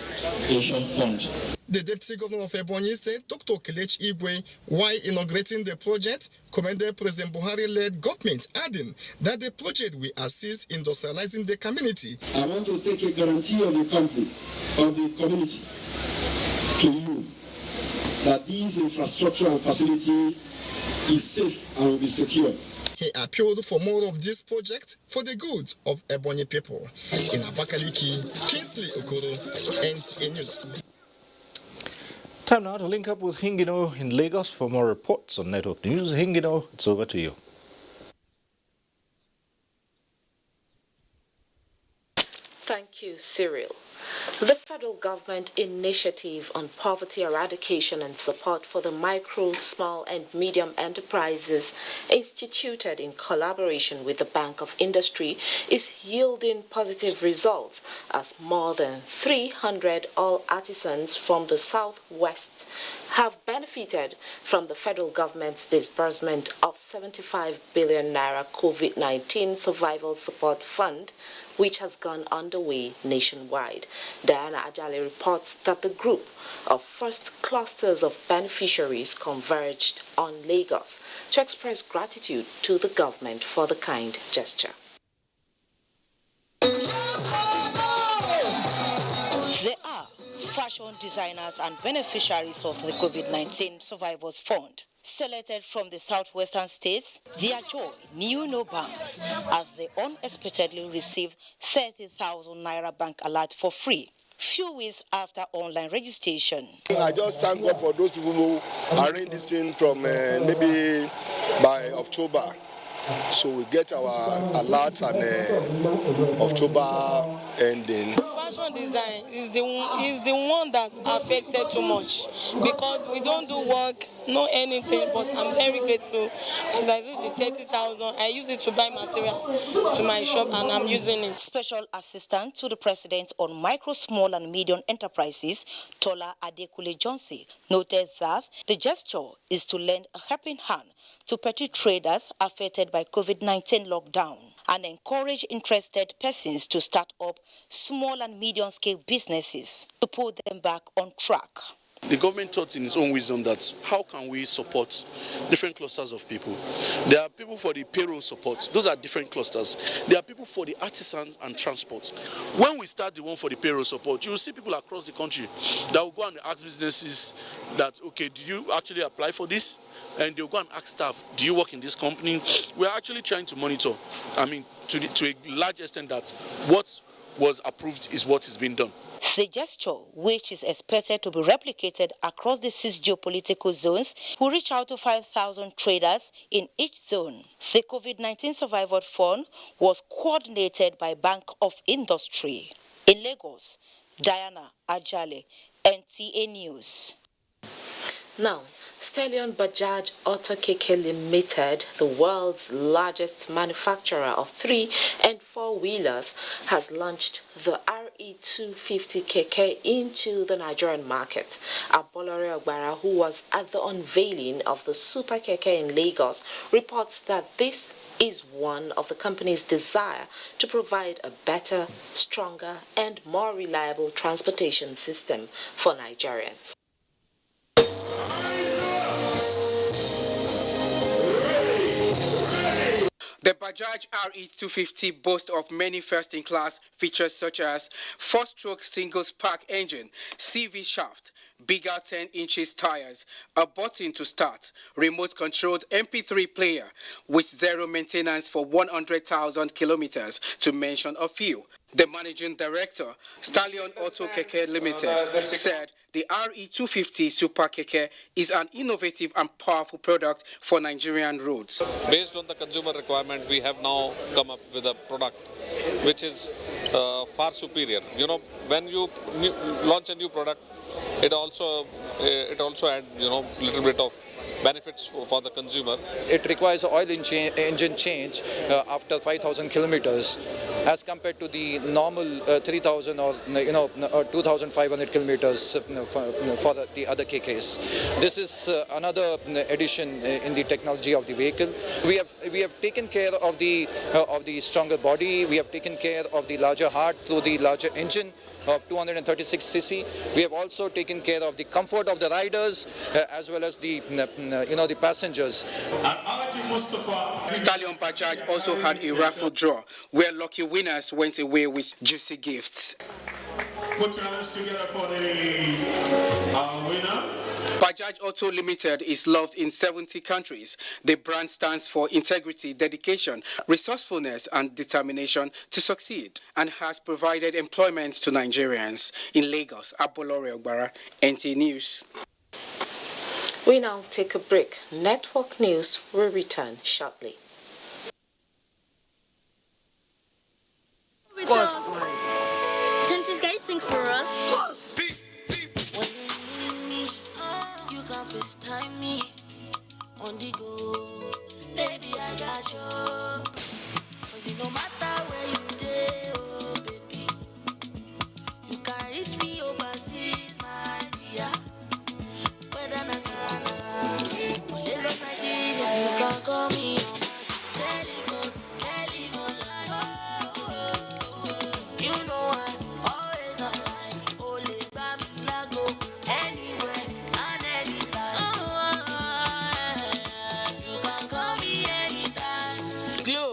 Aviation Fund. The Deputy Governor of Ebonyi State, Dr. Kelechi Igwe, while inaugurating the project, commended President Buhari-led government, adding that the project will assist industrializing the community. I want to take a guarantee of the company, of the community, to you, that this infrastructure and facility is safe and will be secure. He appealed for more of this project for the good of Ebonyi people. In Abakaliki, Kingsley Okoro, NTA News. Time now to link up with Hingino in Lagos for more reports on Network News. Hingino, it's over to you. Thank you, Cyril. The federal government initiative on poverty eradication and support for the micro, small and medium enterprises instituted in collaboration with the Bank of Industry is yielding positive results as more than 300 all artisans from the southwest have benefited from the federal government's disbursement of 75 billion naira COVID-19 survival support fund, which has gone underway nationwide. Diana Ajale reports that the group of first clusters of beneficiaries converged on Lagos to express gratitude to the government for the kind gesture. There are fashion designers and beneficiaries of the COVID-19 Survivors Fund. Selected from the southwestern states, their joy knew no bounds as they unexpectedly received 30,000 naira bank alert for free, few weeks after online registration. I just thank God for those people who arranged this thing from maybe by October. So we get our alert and October ending. Fashion design is the one that affected too much because we don't do work, no anything, but I'm very grateful as I did the 30,000. I use it to buy materials to my shop and I'm using it. Special Assistant to the President on Micro, Small and Medium Enterprises, Tola Adekule Johnson, noted that the gesture is to lend a helping hand to petty traders affected by COVID-19 lockdown and encourage interested persons to start up small and medium-scale businesses to put them back on track. The government thought in its own wisdom that how can we support different clusters of people? There are people for the payroll support. Those are different clusters. There are people for the artisans and transport. When we start the one for the payroll support, you will see people across the country that will go and ask businesses that, okay, did you actually apply for this? And they'll go and ask staff, do you work in this company? We're actually trying to monitor, to a large extent, that what was approved is what is being done. The gesture, which is expected to be replicated across the 6 geopolitical zones, will reach out to 5,000 traders in each zone. The COVID-19 Survivor Fund was coordinated by Bank of Industry. In Lagos, Diana Ajale, NTA News. Now, Stallion Bajaj Auto Keke Limited, the world's largest manufacturer of 3- and 4-wheelers, has launched the RE250 Keke into the Nigerian market. Abolore Ogbara, who was at the unveiling of the Super Keke in Lagos, reports that this is one of the company's desire to provide a better, stronger, and more reliable transportation system for Nigerians. The Bajaj RE250 boasts of many first-in-class features such as 4-stroke single-spark engine, CV shaft, bigger 10 inches tires, a button to start, remote-controlled MP3 player with zero maintenance for 100,000 kilometers, to mention a few. The managing director, Stallion Auto Keke Limited, said the RE250 Super Keke is an innovative and powerful product for Nigerian roads. Based on the consumer requirement, we have now come up with a product which is far superior. You know, when you launch a new product, it also adds, little bit of benefits for the consumer. It requires oil engine change after 5,000 kilometers as compared to the normal 3,000 or 2,500 kilometers for the other KKs. This is another addition in the technology of the vehicle. We have taken care of the stronger body. We have taken care of the larger heart through the larger engine of 236cc. We have also taken care of the comfort of the riders as well as the passengers. Stallion Bajaj also had a raffle draw where lucky winners went away with juicy gifts. Put your hands together for the winner. Bajaj Auto Limited is loved in 70 countries. The brand stands for integrity, dedication, resourcefulness, and determination to succeed, and has provided employment to Nigerians. In Lagos, Abolore Ogbara, NTA News. We now take a break. Network News will return shortly. Boss. 10 please guys sing for us. Boss. You can FaceTime me on the go. Baby, I got you. 'Cause it no matter where you dey, oh baby. You can reach me overseas, my dear. Whether na Ghana, Lagos, Nigeria, you can call me on my telephone line. You know I'm always online. Only by me, I go anywhere and anytime. You can call me anytime. Glow,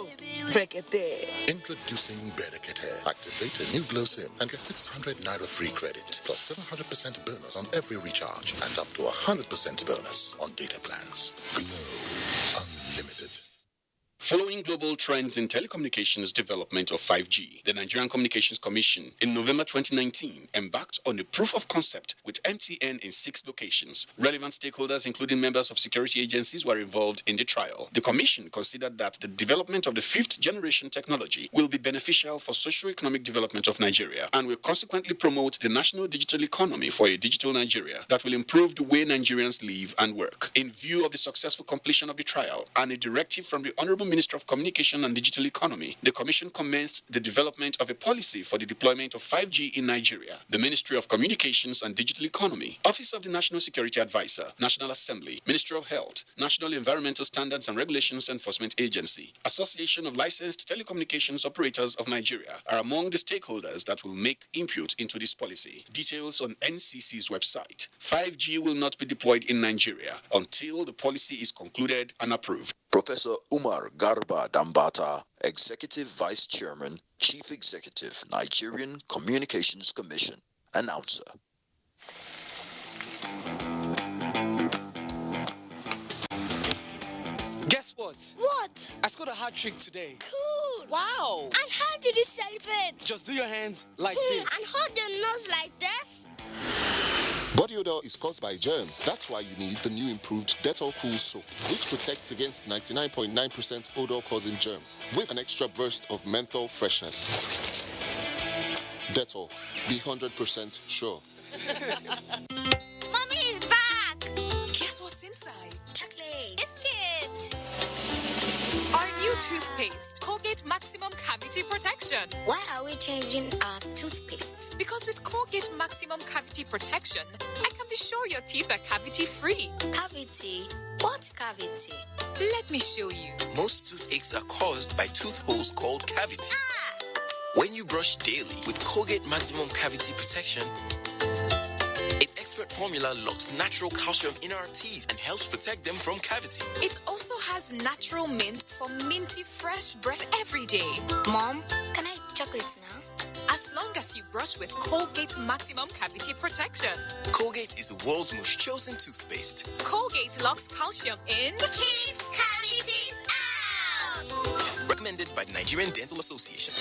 Brekete. Introducing Brekete. Activate a new Glow SIM and get 600 Naira free credit plus 700% bonus on every recharge and up to 100% bonus on data plans. Glow Unlimited. Following global trends in telecommunications development of 5G, the Nigerian Communications Commission in November 2019 embarked on a proof of concept with MTN in 6 locations. Relevant stakeholders, including members of security agencies, were involved in the trial. The Commission considered that the development of the 5th generation technology will be beneficial for socio-economic development of Nigeria and will consequently promote the national digital economy for a digital Nigeria that will improve the way Nigerians live and work. In view of the successful completion of the trial and a directive from the Honorable Minister of Communication and Digital Economy, the Commission commenced the development of a policy for the deployment of 5G in Nigeria. The Ministry of Communications and Digital Economy, Office of the National Security Advisor, National Assembly, Ministry of Health, National Environmental Standards and Regulations Enforcement Agency, Association of Licensed Telecommunications Operators of Nigeria are among the stakeholders that will make input into this policy. Details on NCC's website. 5G will not be deployed in Nigeria until the policy is concluded and approved. Professor Umar Garba Dambata, Executive Vice Chairman, Chief Executive, Nigerian Communications Commission, announcer. Guess what? What? I scored a hat trick today. Cool. Wow. And how did you celebrate? Just do your hands like this. And hold your nose like this. Body odor is caused by germs. That's why you need the new improved Dettol Cool Soap, which protects against 99.9% odor-causing germs with an extra burst of menthol freshness. Dettol, be 100% sure. Mommy is back. Guess what's inside? Chocolate. Biscuit. Our new toothpaste, Colgate Maximum Cavity Protection. Why are we changing our toothpaste? Because with Colgate Maximum Cavity Protection, I can be sure your teeth are cavity-free. Cavity? What cavity? Let me show you. Most toothaches are caused by tooth holes called cavities. When you brush daily with Colgate Maximum Cavity Protection, its expert formula locks natural calcium in our teeth and helps protect them from cavity. It also has natural mint for minty fresh breath every day. Mom, can I eat chocolates now? As long as you brush with Colgate Maximum Cavity Protection. Colgate is the world's most chosen toothpaste. Colgate locks calcium in. Keeps cavities out. Recommended by the Nigerian Dental Association.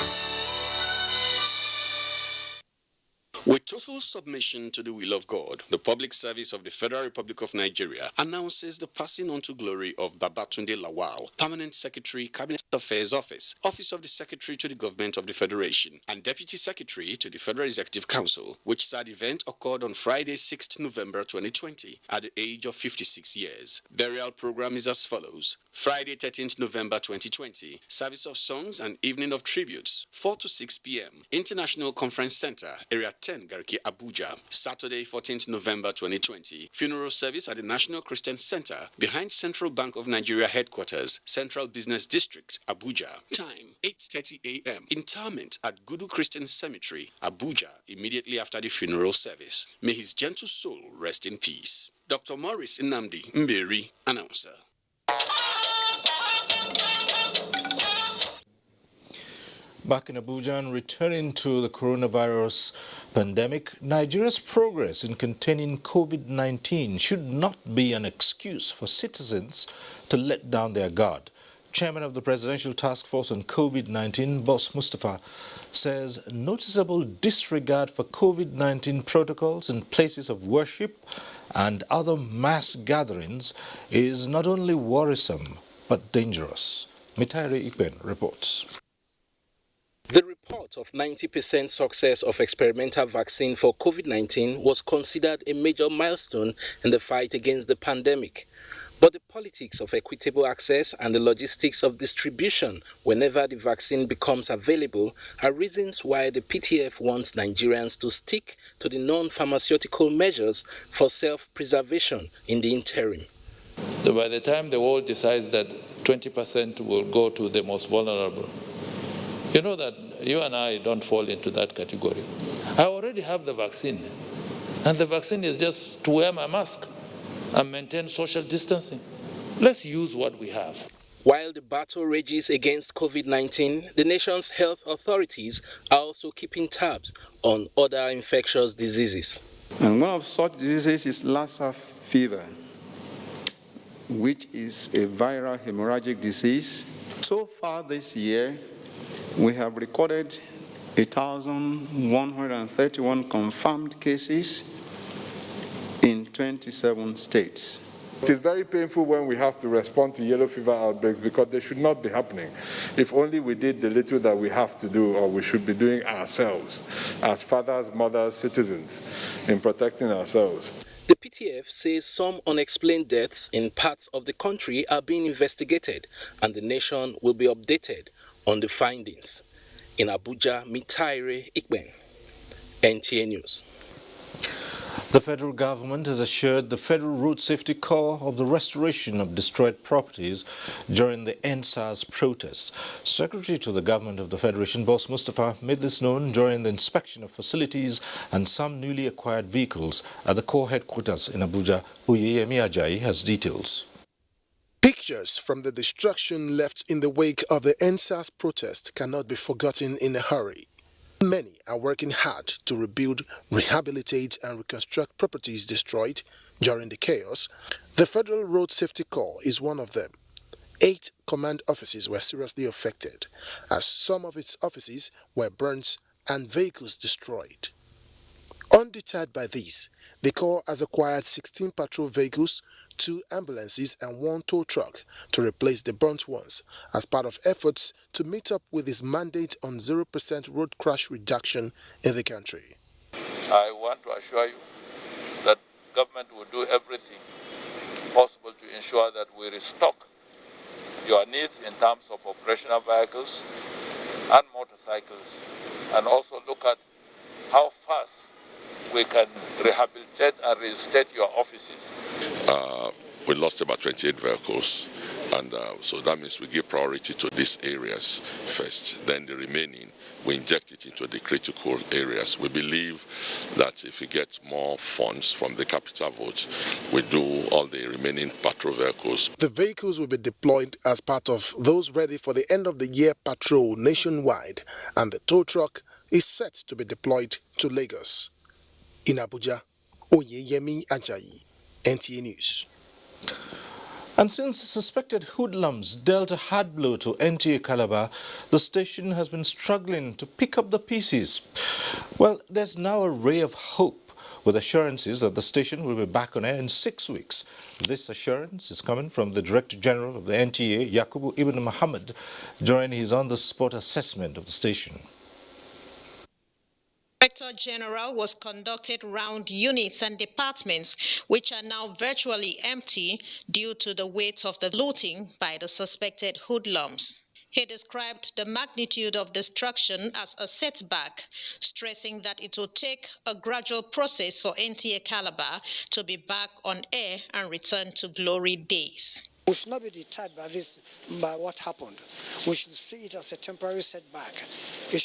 With total submission to the will of God, the Public Service of the Federal Republic of Nigeria announces the passing on to glory of Babatunde Lawal, Permanent Secretary, Cabinet Affairs Office, Office of the Secretary to the Government of the Federation, and Deputy Secretary to the Federal Executive Council, which sad event occurred on Friday, 6th November 2020, at the age of 56 years. Burial program is as follows. Friday, 13th November 2020, service of songs and evening of tributes, 4 to 6 p.m., International Conference Center, Area 10, Garki, Abuja. Saturday, 14th November 2020, funeral service at the National Christian Center, behind Central Bank of Nigeria Headquarters, Central Business District, Abuja. Time, 8:30 a.m., interment at Gudu Christian Cemetery, Abuja, immediately after the funeral service. May his gentle soul rest in peace. Dr. Morris Nnamdi Mberi, announcer. Back in Abuja and returning to the coronavirus pandemic, Nigeria's progress in containing COVID-19 should not be an excuse for citizens to let down their guard. Chairman of the Presidential Task Force on COVID-19, Boss Mustafa, says noticeable disregard for COVID-19 protocols in places of worship and other mass gatherings is not only worrisome but dangerous. Mitaire Ikben reports. The report of 90% success of experimental vaccine for COVID-19 was considered a major milestone in the fight against the pandemic. But the politics of equitable access and the logistics of distribution whenever the vaccine becomes available are reasons why the PTF wants Nigerians to stick to the non-pharmaceutical measures for self-preservation in the interim. By the time the world decides that 20% will go to the most vulnerable, you know that you and I don't fall into that category. I already have the vaccine, and the vaccine is just to wear my mask and maintain social distancing. Let's use what we have. While the battle rages against COVID-19, the nation's health authorities are also keeping tabs on other infectious diseases. And one of such diseases is Lassa fever, which is a viral hemorrhagic disease. So far this year, we have recorded 1,131 confirmed cases in 27 states. It is very painful when we have to respond to yellow fever outbreaks because they should not be happening. If only we did the little that we have to do or we should be doing ourselves as fathers, mothers, citizens in protecting ourselves. The PTF says some unexplained deaths in parts of the country are being investigated and the nation will be updated on the findings. In Abuja, Mitaire Ikben, NTA News. The federal government has assured the Federal Road Safety Corps of the restoration of destroyed properties during the NSAS protests. Secretary to the government of the Federation, Boss Mustafa, made this known during the inspection of facilities and some newly acquired vehicles at the Corps headquarters in Abuja. Oyeyemi Ajayi has details. Pictures from the destruction left in the wake of the NSAS protest cannot be forgotten in a hurry. Many are working hard to rebuild, rehabilitate and reconstruct properties destroyed during the chaos. The Federal Road Safety Corps is one of them. 8 command offices were seriously affected, as some of its offices were burnt and vehicles destroyed. Undeterred by this, the Corps has acquired 16 patrol vehicles, 2 ambulances and 1 tow truck to replace the burnt ones as part of efforts to meet up with its mandate on 0% road crash reduction in the country. I want to assure you that government will do everything possible to ensure that we restock your needs in terms of operational vehicles and motorcycles, and also look at how fast we can rehabilitate and reinstate your offices. We lost about 28 vehicles, and so that means we give priority to these areas first. Then the remaining, we inject it into the critical areas. We believe that if we get more funds from the capital vote, we do all the remaining patrol vehicles. The vehicles will be deployed as part of those ready for the end of the year patrol nationwide, and the tow truck is set to be deployed to Lagos. In Abuja, Oyeyemi Ajayi, NTA News. And since suspected hoodlums dealt a hard blow to NTA Calabar, the station has been struggling to pick up the pieces. Well, there's now a ray of hope with assurances that the station will be back on air in 6 weeks. This assurance is coming from the Director General of the NTA, Yakubu Ibn Muhammad, during his on-the-spot assessment of the station. Director General was conducted round units and departments which are now virtually empty due to the weight of the looting by the suspected hoodlums. He described the magnitude of destruction as a setback, stressing that it will take a gradual process for NTA Calabar to be back on air and return to glory days. We should not be deterred by what happened. We should see it as a temporary setback. It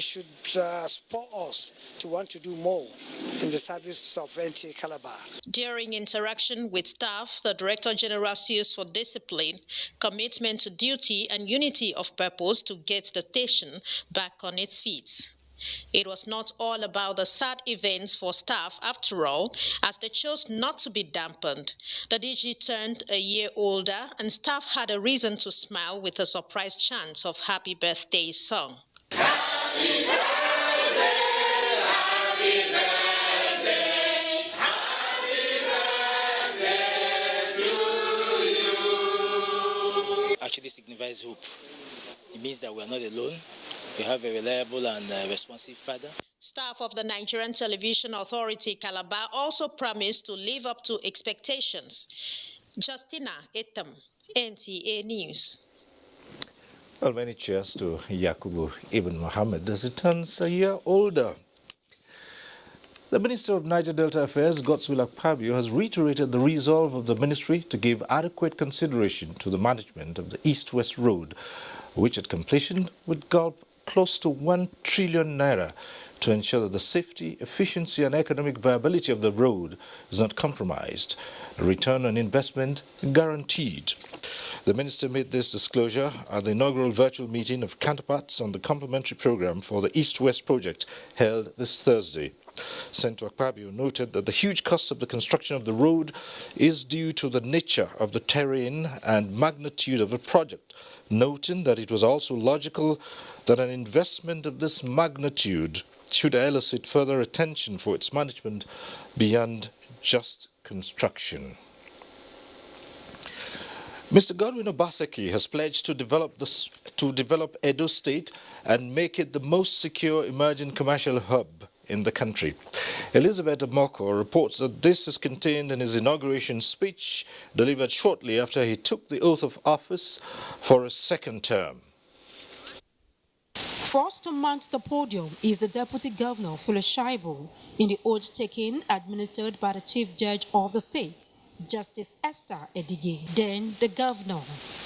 should spur us to want to do more in the service of NTA Calabar. During interaction with staff, the Director General sues for discipline, commitment to duty, and unity of purpose to get the station back on its feet. It was not all about the sad events for staff after all, as they chose not to be dampened. The DG turned a year older and staff had a reason to smile with a surprise chant of Happy Birthday song. Happy birthday, happy birthday, happy birthday to you. Actually signifies hope. It means that we are not alone. We have a reliable and responsive father. Staff of the Nigerian Television Authority Calabar also promised to live up to expectations. Justina Etam, NTA News. Well, many cheers to Yakubu Ibn Muhammad as he turns a year older. The Minister of Niger Delta Affairs, Godswill Akpabio, has reiterated the resolve of the ministry to give adequate consideration to the management of the East-West Road, which at completion would gulp close to 1 trillion naira to ensure that the safety, efficiency and economic viability of the road is not compromised. A return on investment guaranteed. The minister made this disclosure at the inaugural virtual meeting of counterparts on the complementary program for the East-West project held this Thursday. Senator Akpabio noted that the huge cost of the construction of the road is due to the nature of the terrain and magnitude of the project, noting that it was also logical that an investment of this magnitude should elicit further attention for its management beyond just construction. Mr. Godwin Obaseki has pledged to develop Edo State and make it the most secure emerging commercial hub in the country. Elizabeth Moko reports that this is contained in his inauguration speech delivered shortly after he took the oath of office for a second term. First amongst the podium is the Deputy Governor, Philo Shaibu, in the oath taking administered by the Chief Judge of the state, Justice Esther Edige. Then the Governor.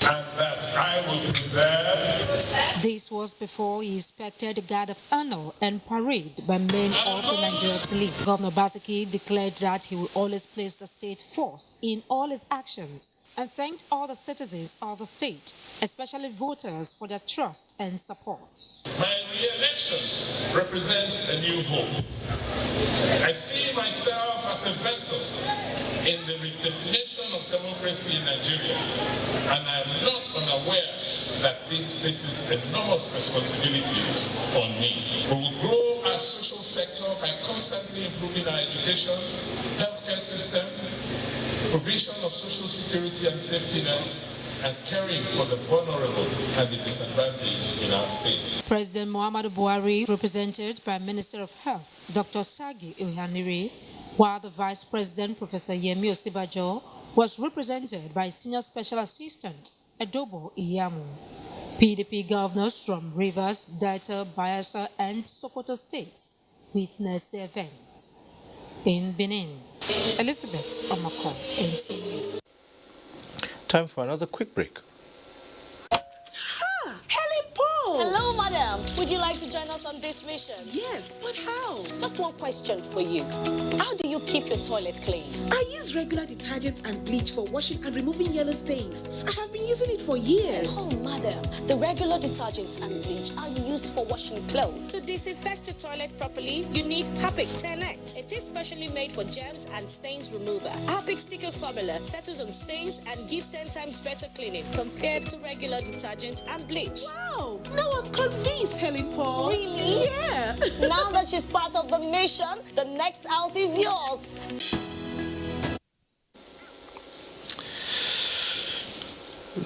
And that I will preserve. This was before he inspected the guard of honor and parade by men of the Nigerian police. Governor Basiki declared that he will always place the state first in all his actions and thanked all the citizens of the state, especially voters, for their trust and support. My re-election represents a new hope. I see myself as a vessel in the redefinition of democracy in Nigeria, and I am not unaware that this places enormous responsibilities on me. We will grow our social sector by constantly improving our education, healthcare system, provision of social security and safety nets, and caring for the vulnerable and the disadvantaged in our state. President Muhammadu Buhari, represented by Minister of Health, Dr. Sagi Ilhanire, while the Vice President, Professor Yemi Osibajo, was represented by Senior Special Assistant, Adobo Iyamu. PDP governors from Rivers, Delta, Bayelsa, and Sokoto states witnessed the event. In Benin, Elizabeth Omako, NTA News. Time for another quick break. Hello, madam. Would you like to join us on this mission? Yes, but how? Just one question for you. How do you keep your toilet clean? I use regular detergent and bleach for washing and removing yellow stains. I have been using it for years. Oh, madam. The regular detergents and bleach are used for washing clothes. To disinfect your toilet properly, you need Harpic 10X. It is specially made for germs and stains remover. Harpic sticker formula settles on stains and gives 10 times better cleaning compared to regular detergent and bleach. Wow! Now I'm convinced, Helen Paul. Really? Yeah. Now that she's part of the mission, the next house is yours.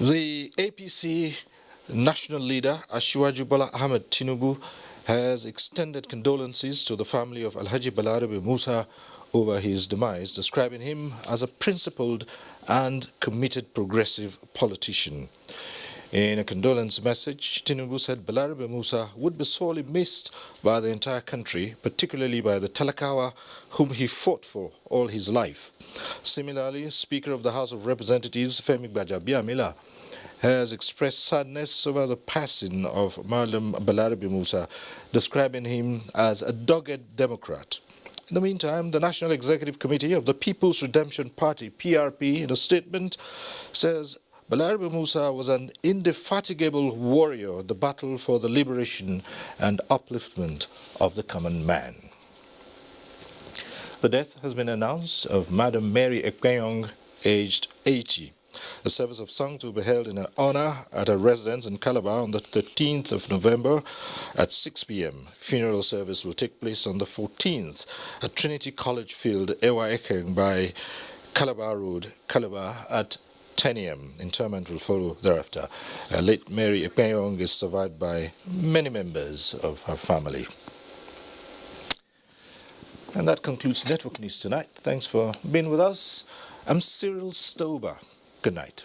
The APC national leader, Asiwaju Bola Ahmed Tinubu, has extended condolences to the family of Alhaji Balarabe Musa over his demise, describing him as a principled and committed progressive politician. In a condolence message, Tinubu said Balarabe Musa would be sorely missed by the entire country, particularly by the Talakawa, whom he fought for all his life. Similarly, Speaker of the House of Representatives, Femi Gbajabiamila, has expressed sadness over the passing of Madam Balarabe Musa, describing him as a dogged Democrat. In the meantime, the National Executive Committee of the People's Redemption Party, PRP, in a statement, says Balarabe Musa was an indefatigable warrior in the battle for the liberation and upliftment of the common man. The death has been announced of Madam Mary Ekpenyong, aged 80. A service of songs will be held in her honor at her residence in Calabar on the 13th of November at 6 p.m. Funeral service will take place on the 14th at Trinity College Field, Ewa Ekeng by Calabar Road, Calabar at 10 a.m. Interment will follow thereafter. Late Mary Ekpenyong is survived by many members of her family. And that concludes Network News tonight. Thanks for being with us. I'm Cyril Stober. Good night.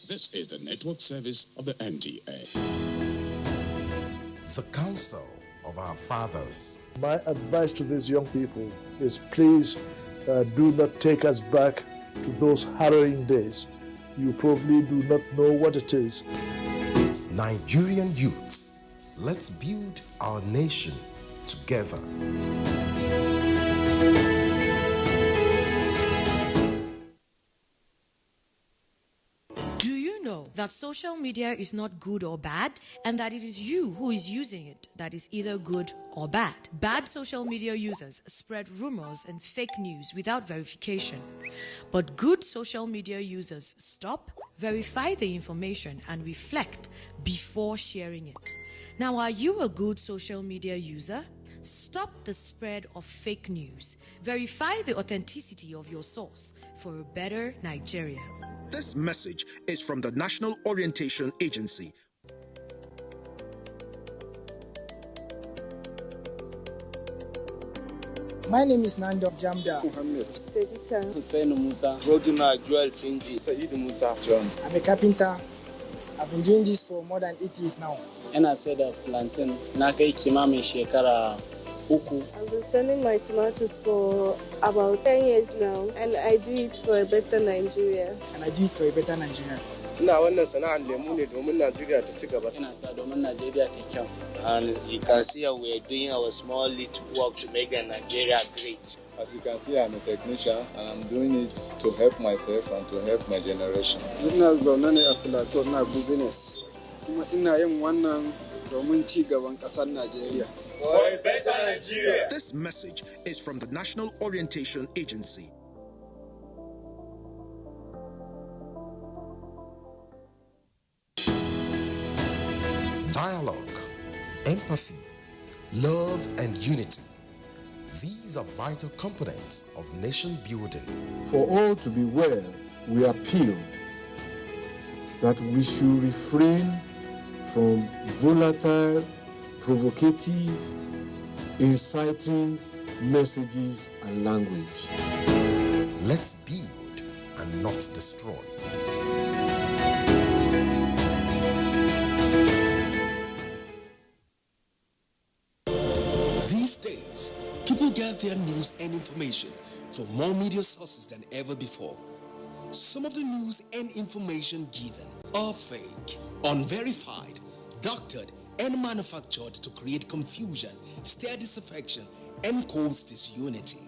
This is the network service of the NTA. The Council of Our Fathers. My advice to these young people is please do not take us back to those harrowing days. You probably do not know what it is. Nigerian youths, let's build our nation together. That that social media is not good or bad, and that it is you who is using it that is either good or bad. Bad social media users spread rumors and fake news without verification. But good social media users stop, verify the information, and reflect before sharing it. Now, are you a good social media user? Stop the spread of fake news. Verify the authenticity of your source for a better Nigeria. This message is from the National Orientation Agency. My name is Nando Jamda Muhammad. Stevita Hussein Musa. Roduna Joel Finji. Said Musa John. I'm a carpenter. I've been doing this for more than 8 years now. And I said that plantain. Na kai kimamin shekara uku. I've been selling my tomatoes for about 10 years now, and I do it for a better Nigeria. Ina wannan sana'ar lemu ne domin Najeriya ta ci gaba. Ina sa domin Najeriya ta kyau. And you can see how we are doing our small little work to make Nigeria great. As you can see, I'm a technician and I'm doing it to help myself and to help my generation. Ina zaune ne a Plateau na business. Kuma ina yin wannan domin ci gaban ƙasar Najeriya. For a better Nigeria. This message is from the National Orientation Agency. Dialogue, empathy, love, and unity. These are vital components of nation building. For all to be well, we appeal that we should refrain from volatile, provocative, inciting messages and language. Let's build and not destroy. These days, people get their news and information from more media sources than ever before. Some of the news and information given are fake, unverified, doctored, and manufactured to create confusion, stir disaffection, and cause disunity.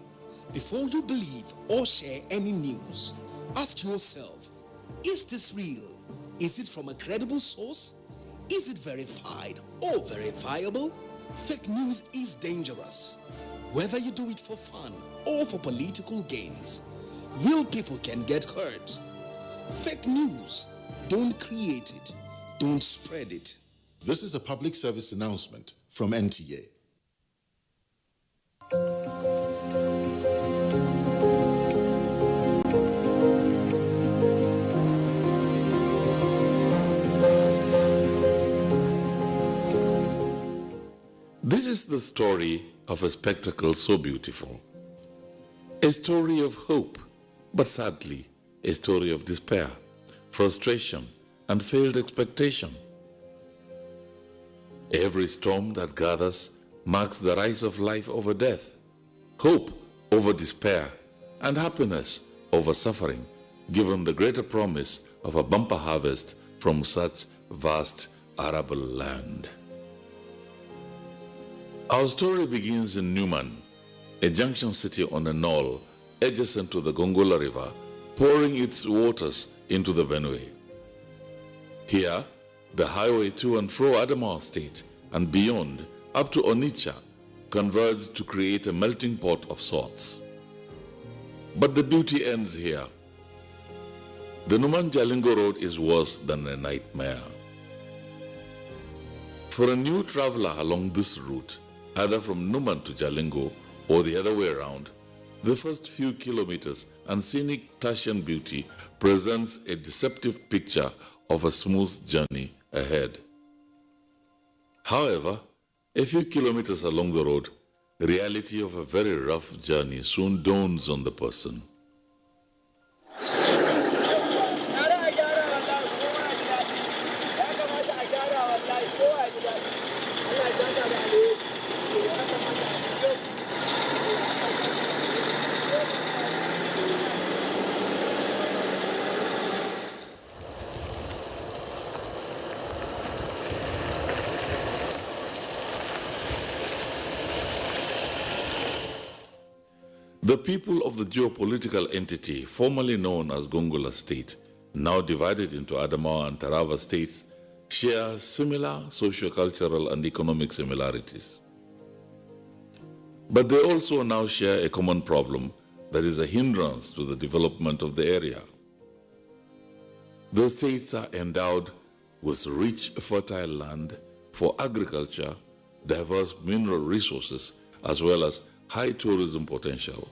Before you believe or share any news, ask yourself, is this real? Is it from a credible source? Is it verified or verifiable? Fake news is dangerous. Whether you do it for fun or for political gains, real people can get hurt. Fake news, don't create it, don't spread it. This is a public service announcement from NTA. This is the story of a spectacle so beautiful. A story of hope, but sadly, a story of despair, frustration, and failed expectation. Every storm that gathers marks the rise of life over death, hope over despair, and happiness over suffering, given the greater promise of a bumper harvest from such vast arable land. Our story begins in Newman, a junction city on a knoll adjacent to the Gongola River, pouring its waters into the Benue. Here, the highway to and fro Adamawa State and beyond up to Onitsha converge to create a melting pot of sorts. But the beauty ends here. The Numan-Jalingo Road is worse than a nightmare. For a new traveler along this route, either from Numan to Jalingo or the other way around, the first few kilometers and scenic Tashian beauty presents a deceptive picture of a smooth journey ahead. However, a few kilometers along the road, the reality of a very rough journey soon dawns on the person. The people of the geopolitical entity formerly known as Gongola State now divided into Adamawa and Taraba states, share similar socio-cultural and economic similarities. But they also now share a common problem that is a hindrance to the development of the area. The states are endowed with rich, fertile land for agriculture, diverse mineral resources, as well as high tourism potential.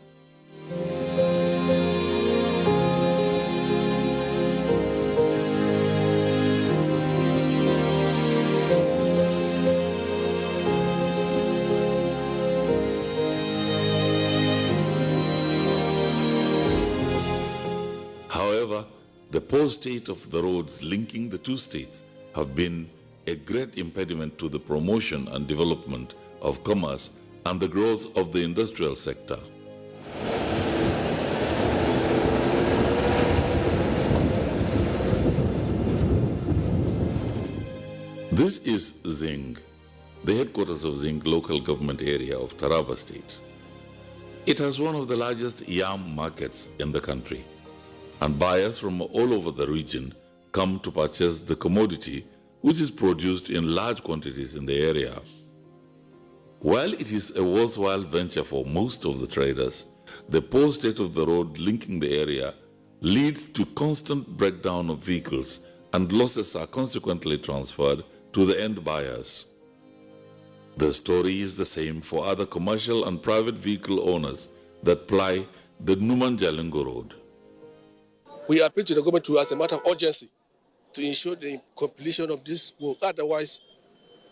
However, the poor state of the roads linking the two states have been a great impediment to the promotion and development of commerce and the growth of the industrial sector. This is Zing, the headquarters of Zing local government area of Taraba State. It has one of the largest yam markets in the country, and buyers from all over the region come to purchase the commodity, which is produced in large quantities in the area. While it is a worthwhile venture for most of the traders, the poor state of the road linking the area leads to constant breakdown of vehicles, and losses are consequently transferred to the end buyers. The story is the same for other commercial and private vehicle owners that ply the Numan-Jalingo Road. We appeal to the government to, as a matter of urgency, to ensure the completion of this work. Otherwise,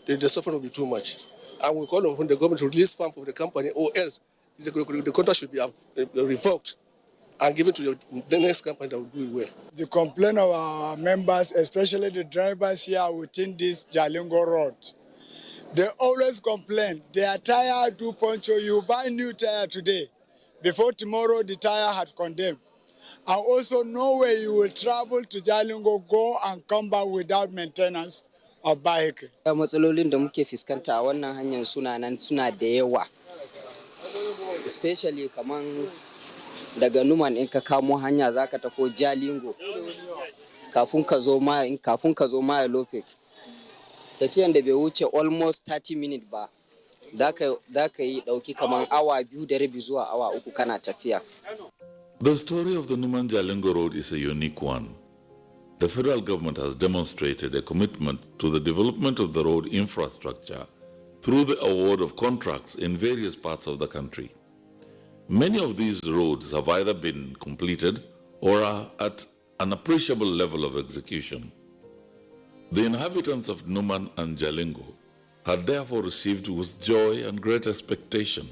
the suffering will be too much. And we call on the government to release funds for the company, or else the contract should be revoked and given to the next company that will do it well. The complaint of our members, especially the drivers here within this Jalingo Road, they always complain. Their tire do puncture. You buy new tire today. Before tomorrow, the tire had condemned. And also, no way you will travel to Jalingo, go and come back without maintenance of vehicle. Matsalolin da muke fuskanta a wannan hanyar suna da yawa. Especially kaman daga Numan in ka kamo hanya zaka tafi Jalingo. Kafin ka zo ma Lope. Tafiyan da bai wuce almost 30 minutes ba. Zaka yi dauki kaman awa 2 da rabi zuwa awa 3 kana tafiya. The story of the Numan-Jalingo Road is a unique one. The federal government has demonstrated a commitment to the development of the road infrastructure through the award of contracts in various parts of the country. Many of these roads have either been completed or are at an appreciable level of execution. The inhabitants of Numan and Jalingo had therefore received with joy and great expectation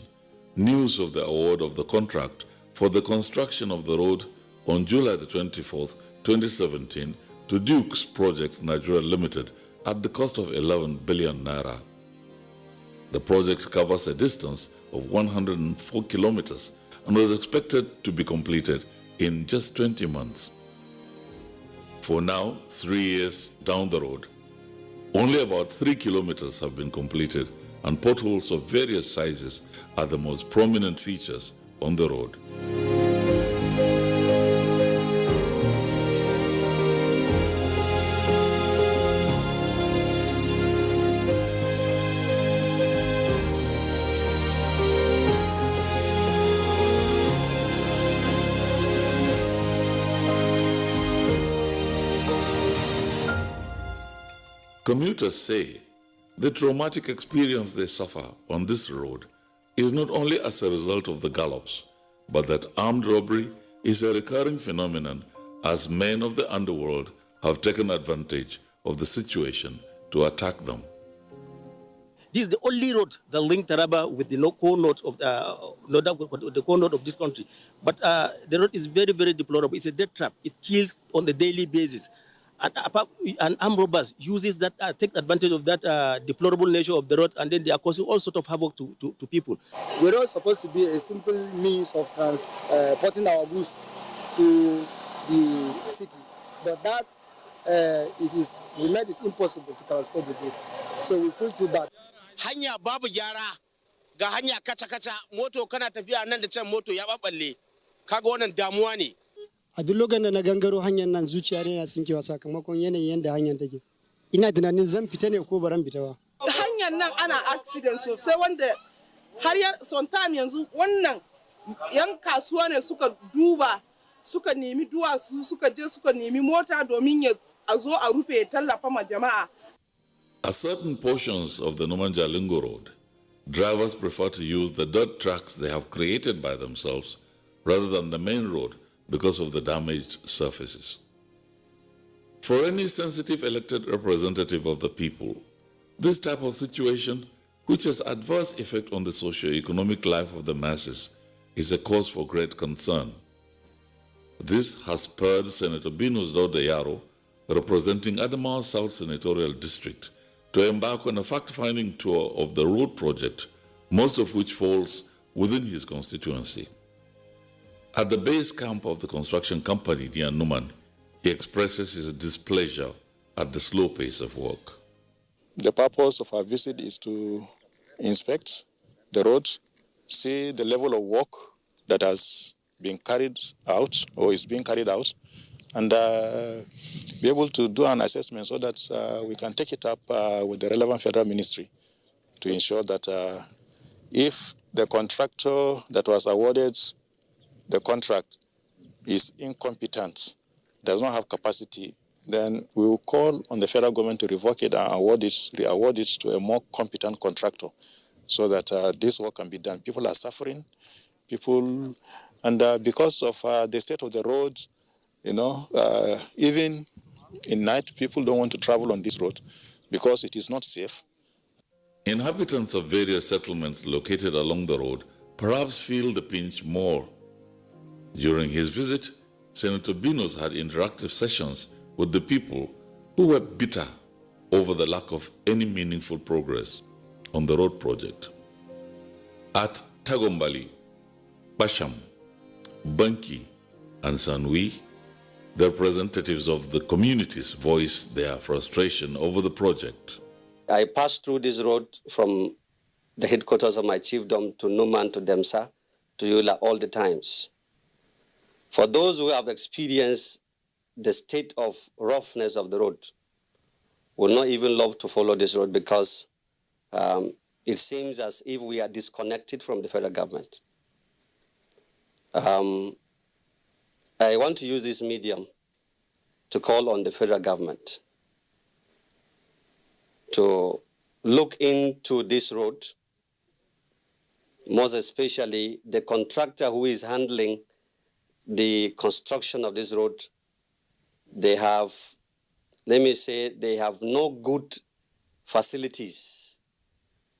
news of the award of the contract for the construction of the road on July the 24th, 2017 to Duke's Project Nigeria Limited at the cost of 11 billion naira. The project covers a distance of 104 kilometers and was expected to be completed in just 20 months. For now, 3 years down the road, only about 3 kilometers have been completed, and potholes of various sizes are the most prominent features on the road. Commuters say the traumatic experience they suffer on this road is not only as a result of the gallops, but that armed robbery is a recurring phenomenon as men of the underworld have taken advantage of the situation to attack them. This is the only road that links Taraba with the core north of the core north of this country. But the road is very, very deplorable. It's a death trap. It kills on a daily basis. And armed robbers uses that, take advantage of that deplorable nature of the road, and then they are causing all sorts of havoc to people. We're not supposed to be a simple means of transporting our goods to the city, but that we made it impossible to transport the goods. So we feel too bad. Hanya babu gyara ga hanya kaca-kaca, moto kana tafiya nan da can moto ya baballe, kaga wannan damuwa ne. A duk lokacin da na gangaro hanyar nan zuciya ne na tsinkewa sakamakon yanayin yanda hanyar take. Ina tunanin zan fita ne ko baran fita ba. Hanyar nan ana accident sosai wanda har sometime yanzu wannan yan kasuwa ne suka duba suka nemi duwatsu suka je suka nemi mota domin a zo a rufe ya tallafa ma jama'a. At certain portions of the Numan-Jalingo Road, drivers prefer to use the dirt tracks they have created by themselves rather than the main road because of the damaged surfaces. For any sensitive elected representative of the people, this type of situation, which has adverse effect on the socio-economic life of the masses, is a cause for great concern. This has spurred Senator Binus Dodeyaro, representing Adamawa South Senatorial District, to embark on a fact-finding tour of the road project, most of which falls within his constituency. At the base camp of the construction company near Numan, he expresses his displeasure at the slow pace of work. The purpose of our visit is to inspect the road, see the level of work that has been carried out or is being carried out, and be able to do an assessment so that we can take it up with the relevant federal ministry to ensure that if the contractor that was awarded the contract is incompetent, does not have capacity, then we will call on the federal government to revoke it and re-award it to a more competent contractor so that this work can be done. People are suffering, and because of the state of the road, even in night, people don't want to travel on this road because it is not safe. Inhabitants of various settlements located along the road perhaps feel the pinch more. During his visit, Senator Binus had interactive sessions with the people who were bitter over the lack of any meaningful progress on the road project. At Tagombali, Basham, Banki, and Sanwi, the representatives of the communities voiced their frustration over the project. I passed through this road from the headquarters of my chiefdom to Numan to Demsa to Yola all the times. For those who have experienced the state of roughness of the road, would not even love to follow this road because it seems as if we are disconnected from the federal government. I want to use this medium to call on the federal government to look into this road, most especially the contractor who is handling the construction of this road. They have, let me say, they have no good facilities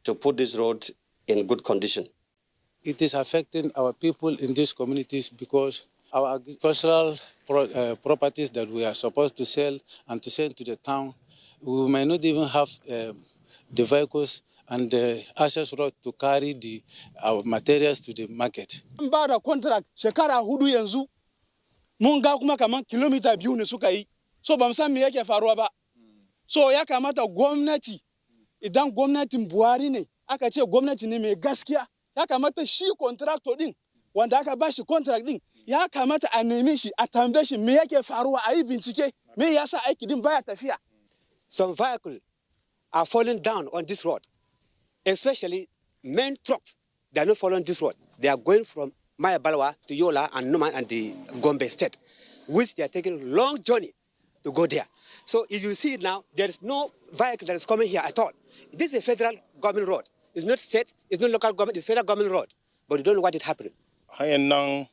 to put this road in good condition. It is affecting our people in these communities because our agricultural properties that we are supposed to sell and to send to the town, we may not even have the vehicles and the access road to carry our materials to the market. Ba da contract shekara hudu yanzu mun ga kuma kaman kilomita 2 ne suka yi, so ban san me yake faruwa ba. So ya kamata gwamnati, idan gwamnatin Buhari ne aka ce gwamnati ne mai gaskiya, ya kamata shi contractor din wanda aka ba shi contract din ya kamata a neme shi a tambaye shi me yake faruwa, a yi bincike me yasa aiki din baya tafiya. Some vehicles are falling down on this road, especially main trucks. They are not following this road. They are going from Mayabalwa to Yola and Numan and the Gombe state, which they are taking long journey to go there. So if you see it now, there is no vehicle that is coming here at all. This is a federal government road. It's not state, it's not local government, it's federal government road. But you don't know what is happening. Hanyar nan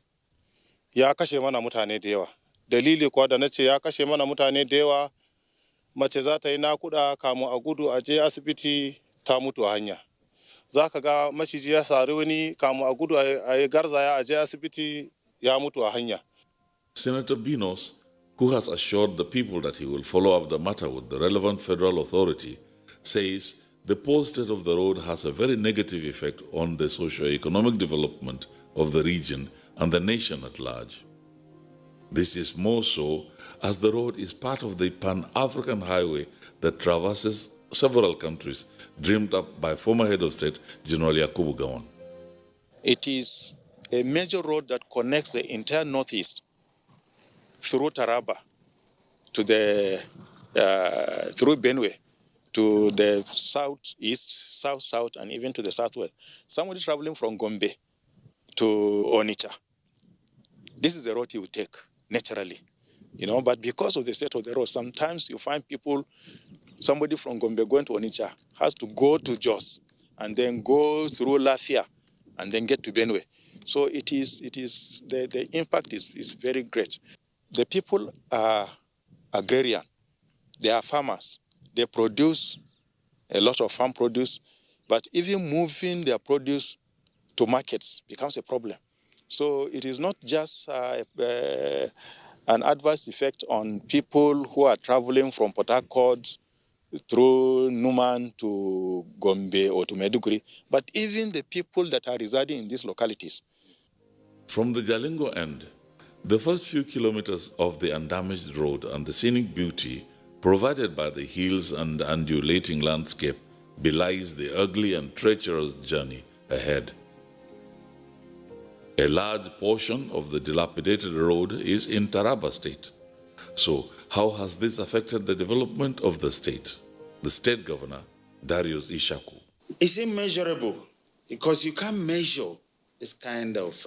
ya kashe mana mutane da yawa. Dalili kuwa da nace ya kashe mana mutane da yawa, mace za ta yi nakuda kamu a gudu a je asibiti ta mutu a hanya. Za ka ga maciji ya sari wani kamu a gudu a yi garzaya a je asibiti ya mutu a hanya. Senator Binus, who has assured the people that he will follow up the matter with the relevant federal authority, says the poor state of the road has a very negative effect on the socio-economic development of the region and the nation at large. This is more so as the road is part of the Pan-African highway that traverses several countries, dreamed up by former head of state, General Yakubu Gowon. It is a major road that connects the entire northeast through Taraba to the through Benue to the southeast, south, and even to the southwest. Somebody traveling from Gombe to Onitsha, this is the road he would take naturally, But because of the state of the road, sometimes you find somebody from Gombe going to Onitsha has to go to Jos and then go through Lafia and then get to Benue. So the impact is very great. The people are agrarian. They are farmers. They produce a lot of farm produce, but even moving their produce to markets becomes a problem. So it is not just an adverse effect on people who are traveling from Port Harcourt through Numan to Gombe or to Maiduguri, but even the people that are residing in these localities. From the Jalingo end, the first few kilometers of the undamaged road and the scenic beauty provided by the hills and undulating landscape belies the ugly and treacherous journey ahead. A large portion of the dilapidated road is in Taraba State. So, how has this affected the development of the state? The state governor, Darius Ishaku. It's immeasurable because you can't measure this kind of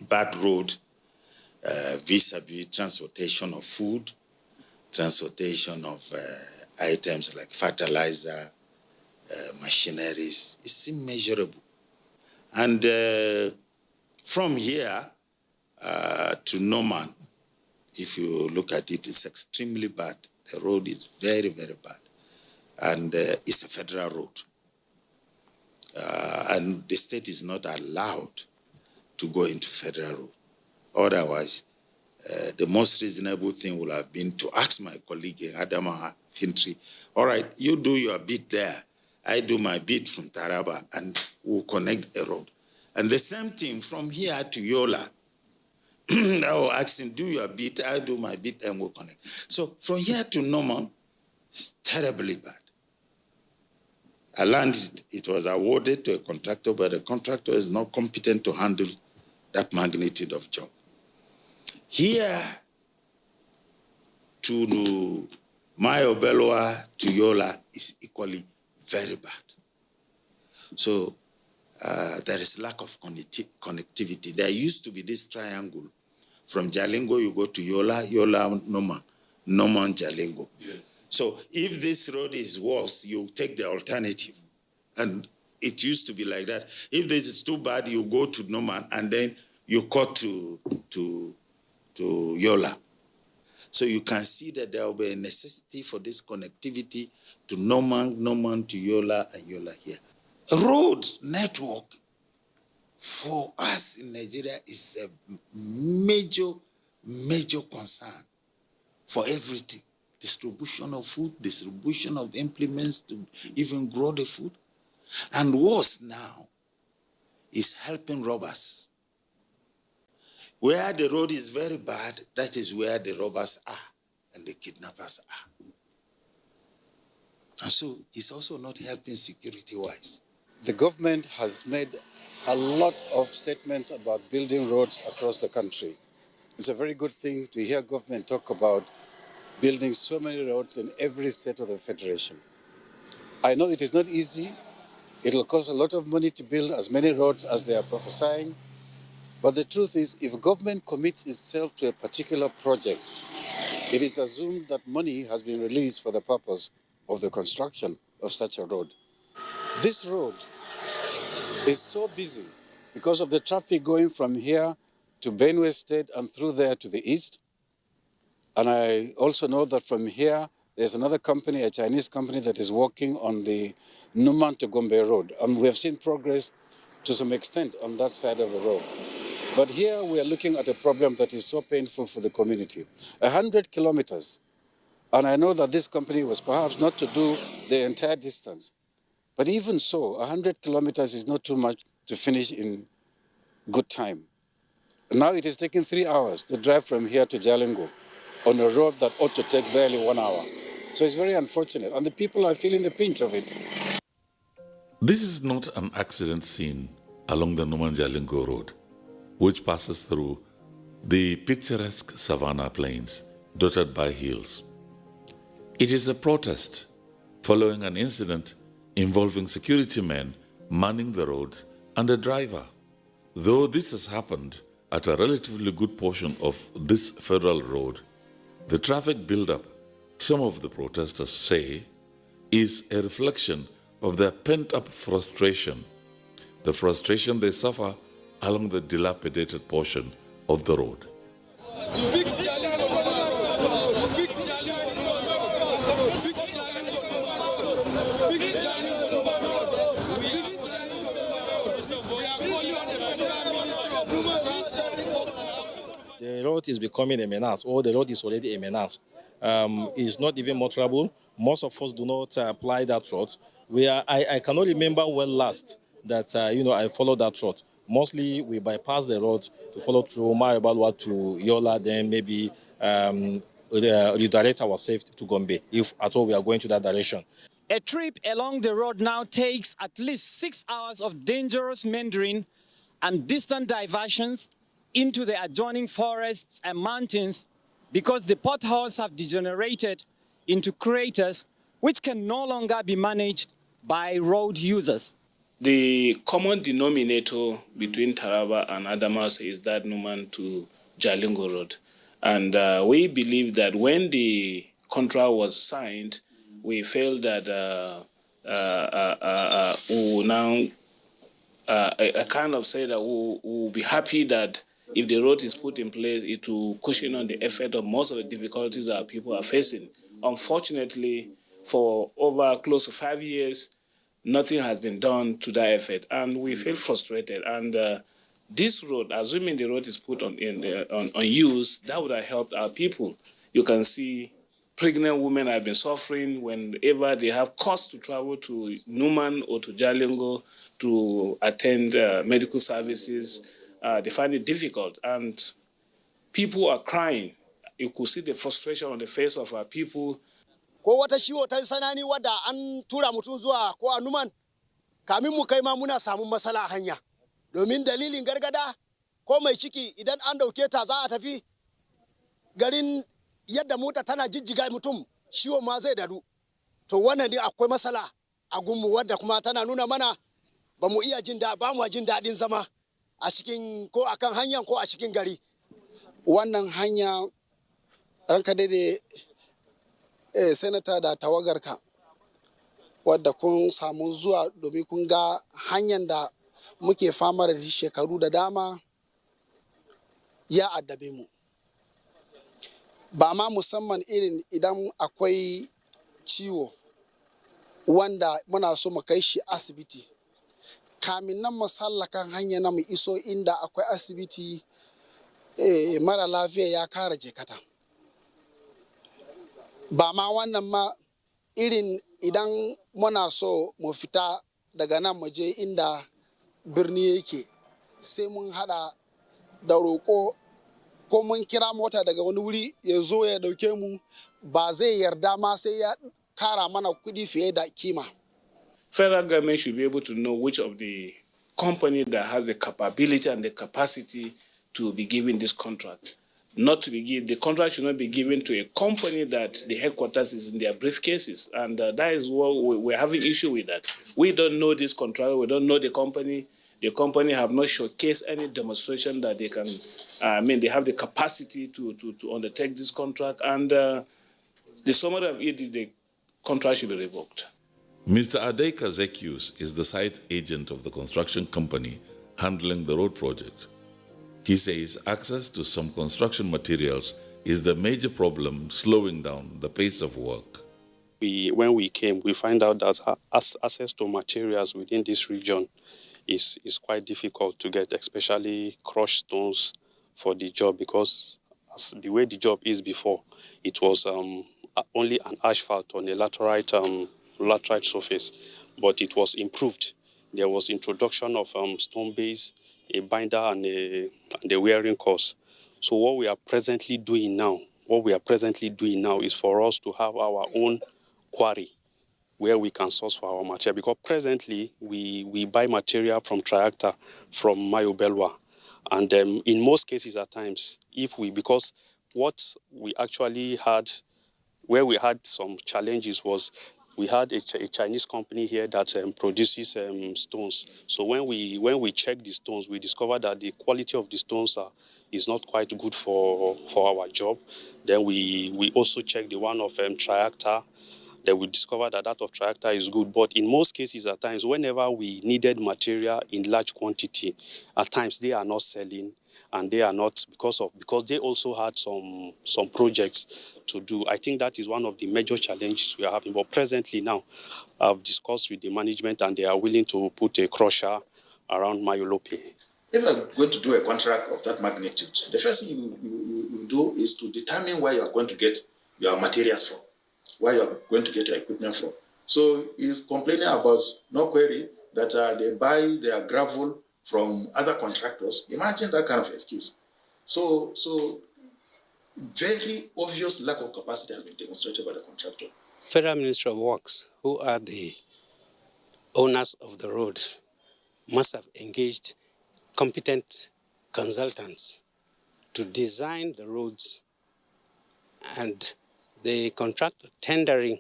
bad road vis-a-vis transportation of food, transportation of items like fertilizer, machineries. It's immeasurable. And from here to Norman, if you look at it, it's extremely bad. The road is very, very bad. And it's a federal road. And the state is not allowed to go into federal road. Otherwise, the most reasonable thing would have been to ask my colleague in Adama Fintri, all right, you do your bit there. I do my bit from Taraba, and we'll connect a road. And the same thing from here to Yola. I will ask him, do your bit, I do my bit, and we'll connect. So from here to Norman, it's terribly bad. I learned it was awarded to a contractor, but the contractor is not competent to handle that magnitude of job. Here to Mayobelwa to Yola is equally very bad. So there is lack of connectivity. There used to be this triangle. From Jalingo, you go to Yola, Norman, Jalingo. Yes. So if this road is worse, you take the alternative. And it used to be like that. If this is too bad, you go to Norman and then you cut to Yola. So you can see that there will be a necessity for this connectivity to Norman to Yola, and Yola here. Road network for us in Nigeria is a major concern for everything. Distribution of food, distribution of implements to even grow the food. And worse now is helping robbers. Where the road is very bad, that is where the robbers are and the kidnappers are. And so it's also not helping security-wise. The government has made a lot of statements about building roads across the country. It's a very good thing to hear government talk about building so many roads in every state of the Federation. I know it is not easy. It will cost a lot of money to build as many roads as they are prophesying. But the truth is, if government commits itself to a particular project, it is assumed that money has been released for the purpose of the construction of such a road. This road is so busy because of the traffic going from here to Benue State and through there to the east. And I also know that from here, there's another company, a Chinese company, that is working on the Numan to Gombe road. And we have seen progress to some extent on that side of the road. But here we are looking at a problem that is so painful for the community. 100 kilometers. And I know that this company was perhaps not to do the entire distance. But even so, 100 kilometers is not too much to finish in good time. Now it is taking 3 hours to drive from here to Jalingo on a road that ought to take barely 1 hour. So it's very unfortunate, and the people are feeling the pinch of it. This is not an accident scene along the Numan Jalingo Road, which passes through the picturesque savanna plains dotted by hills. It is a protest following an incident involving security men manning the roads and a driver. Though this has happened at a relatively good portion of this federal road, the traffic buildup, some of the protesters say, is a reflection of their pent-up frustration, the frustration they suffer along the dilapidated portion of the road. The road is becoming a menace, or the road is already a menace. It's not even motorable. Most of us do not apply that road. I cannot remember when last that I followed that road. Mostly we bypass the road to follow through Mayobalwa to Yola, then maybe redirect ourselves to Gombe, if at all we are going to that direction. A trip along the road now takes at least 6 hours of dangerous meandering and distant diversions into the adjoining forests and mountains because the potholes have degenerated into craters which can no longer be managed by road users. The common denominator between Taraba and Adamawa is that Numan to Jalingo Road. And we believe that when the contract was signed, we felt that we will now kind of say that we will be happy that if the road is put in place, it will cushion on the effect of most of the difficulties that people are facing. Unfortunately, for over close to 5 years, nothing has been done to that effect, and we feel frustrated. And this road, assuming the road is put on use, that would have helped our people. You can see pregnant women have been suffering whenever they have costs to travel to Numan or to Jalingo to attend medical services. They find it difficult, and people are crying. You could see the frustration on the face of our people. Ko wata shiwo ta sanani wadda an tura mutum zuwa ko a Numan, kamin mu kai ma muna samun matsala hanya. Domin dalilin gargada ko mai ciki idan an dauke ta za a tafi garin yadda mota tana jijjiga mutum shiwo ma zai dadu. To wannan ne akwai matsala a gunmu wadda kuma tana nuna mana ba mu jin daɗin zama a cikin ko akan hanyar ko a cikin gari. Wannan hanya ranka daidai senata da tawagarka wadda kun samu zuwa domin kun ga hanyar da muke fama da shekaru da dama ya addabe mu. Ba ma musamman irin idan akwai ciwo wanda muna so mu kai shi asibiti. Kamin nan mu sallakan hanya na mu iso inda akwai asibiti mara lafiya ya kara jekata. Ba ma wannan ma irin idan muna so mu fita daga nan mu je inda birni yake sai mun hada da roƙo ko mun kira mota daga wani wuri ya zo ya dauke mu ba zai yarda ma sai ya kara mana kuɗi fiye da kima. Federal government should be able to know which of the company that has the capability and the capacity to be given this contract. Not to be given, the contract should not be given to a company that the headquarters is in their briefcases. And that is what we're having issue with that. We don't know this contract, we don't know the company. The company have not showcased any demonstration that they can, they have the capacity to undertake this contract. And the summary of it, the contract should be revoked. Mr. Adeika Zekius is the site agent of the construction company handling the road project. He says access to some construction materials is the major problem slowing down the pace of work. When we came, we find out that access to materials within this region is quite difficult to get, especially crushed stones for the job, because the way the job is before, it was only an asphalt on a laterite surface, but it was improved. There was introduction of stone base, a binder, and a wearing course. So what we are presently doing now is for us to have our own quarry where we can source for our material. Because presently we buy material from Triacta, from Mayobelwa, And in most cases at times, because what we actually had, where we had some challenges was we had a Chinese company here that produces stones. So when we checked the stones, we discovered that the quality of the stones is not quite good for our job. Then we also checked the one of Triacta. Then we discovered that of Triacta is good. But in most cases at times, whenever we needed material in large quantity, at times they are not selling. And they are not because they also had some projects to do. I think that is one of the major challenges we are having. But presently now, I've discussed with the management and they are willing to put a crusher around Mayolope. If you are going to do a contract of that magnitude, the first thing you do is to determine where you are going to get your materials from, where you are going to get your equipment from. So he's complaining about no query that they buy their gravel from other contractors. Imagine that kind of excuse. So very obvious lack of capacity has been demonstrated by the contractor. Federal Ministry of Works, who are the owners of the road, must have engaged competent consultants to design the roads, and the contractor tendering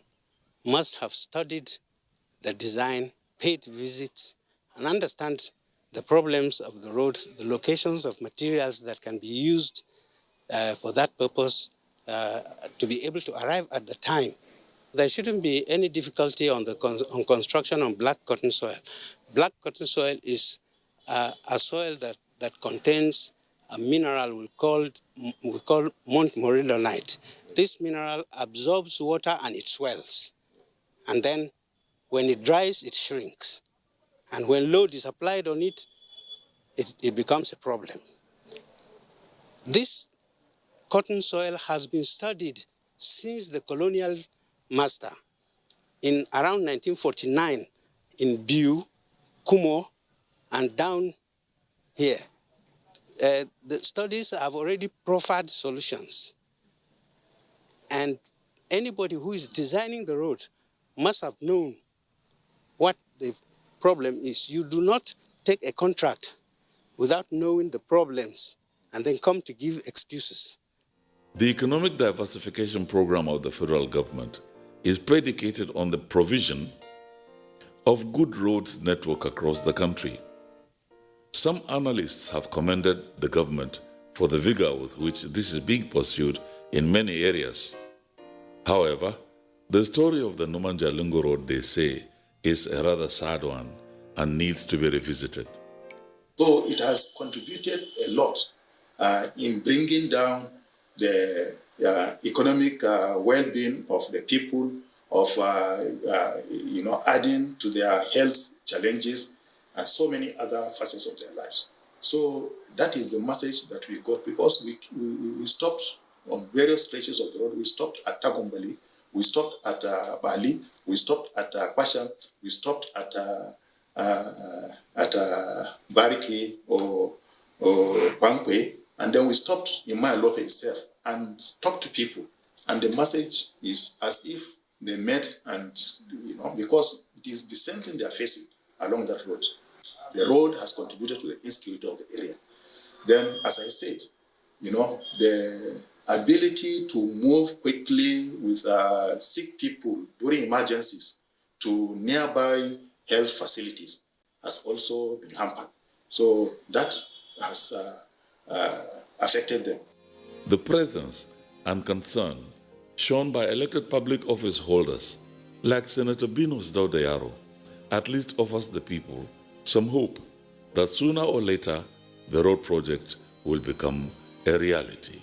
must have studied the design, paid visits, and understand the problems of the road, the locations of materials that can be used for that purpose to be able to arrive at the time. There shouldn't be any difficulty on construction on black cotton soil. Black cotton soil is a soil that contains a mineral we call montmorillonite. This mineral absorbs water and it swells. And then when it dries, it shrinks. And when load is applied on it, it becomes a problem. This cotton soil has been studied since the colonial master in around 1949 in Biu, Kumo, and down here. The studies have already proffered solutions. And anybody who is designing the road must have known what the problem is. You do not take a contract without knowing the problems and then come to give excuses. The economic diversification program of the federal government is predicated on the provision of good road network across the country. Some analysts have commended the government for the vigor with which this is being pursued in many areas. However, the story of the Numan-Jalingo Road, they say, is a rather sad one and needs to be revisited. So it has contributed a lot in bringing down the economic well-being of the people, of adding to their health challenges and so many other facets of their lives. So that is the message that we got, because we stopped on various stretches of the road. We stopped at Tagombali, we stopped at Bali, we stopped at Kwasha, we stopped at Bariki or Pankwe, and then we stopped in Mayolope itself and talked to people. And the message is as if they met and, because it is the same thing they are facing along that road. The road has contributed to the insecurity of the area. Then, as I said, the ability to move quickly with sick people during emergencies to nearby health facilities has also been hampered. So that has affected them. The presence and concern shown by elected public office holders like Senator Binus Daudayaro at least offers the people some hope that sooner or later the road project will become a reality.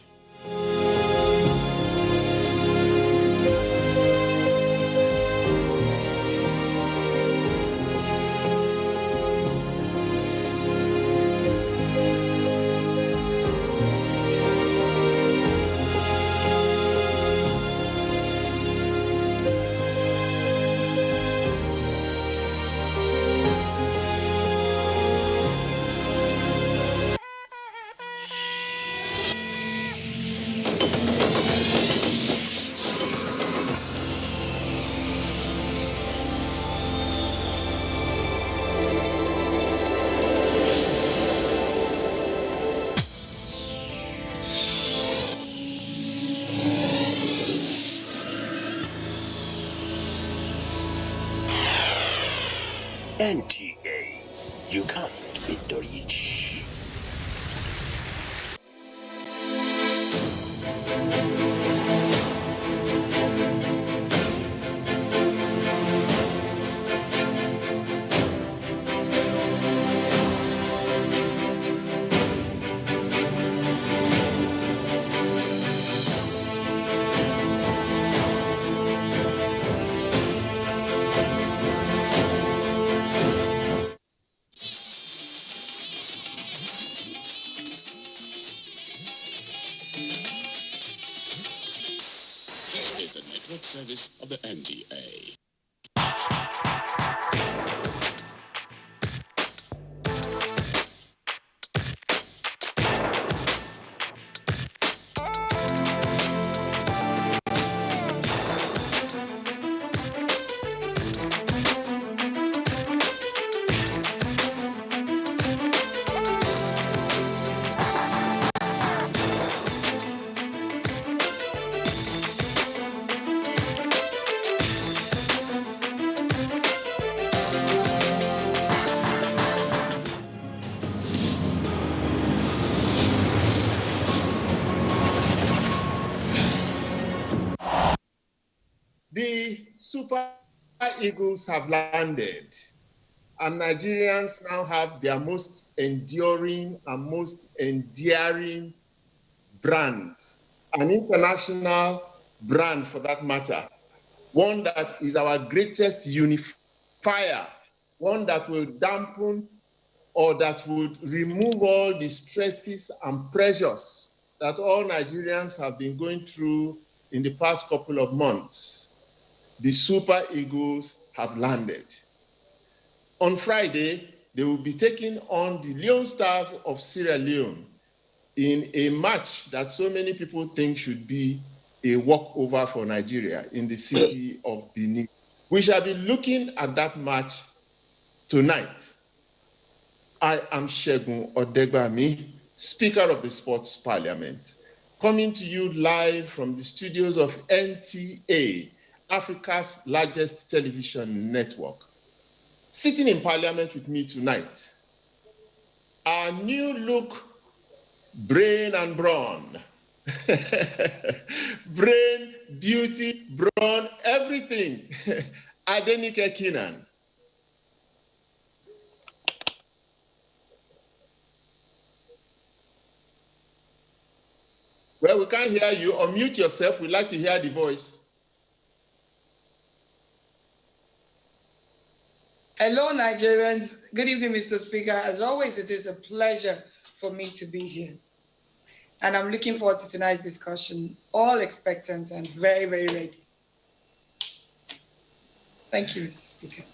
NTA, you can't beat the rich. This is the network service of the NTA. The Super Eagles have landed, and Nigerians now have their most enduring and most endearing brand, an international brand for that matter, one that is our greatest unifier, one that will dampen or that would remove all the stresses and pressures that all Nigerians have been going through in the past couple of months. The Super Eagles have landed. On Friday, they will be taking on the Leone Stars of Sierra Leone in a match that so many people think should be a walkover for Nigeria in the city of Benin. We shall be looking at that match tonight. I am Segun Odegbami, Speaker of the Sports Parliament, coming to you live from the studios of NTA, Africa's largest television network. Sitting in Parliament with me tonight, our new look brain and brawn. Brain, beauty, brawn, everything. Adenike Kinan. Well, we can't hear you. Unmute yourself. We'd like to hear the voice. Hello, Nigerians. Good evening, Mr. Speaker. As always, it is a pleasure for me to be here. And I'm looking forward to tonight's discussion, all expectant and very, very ready. Thank you, Mr. Speaker.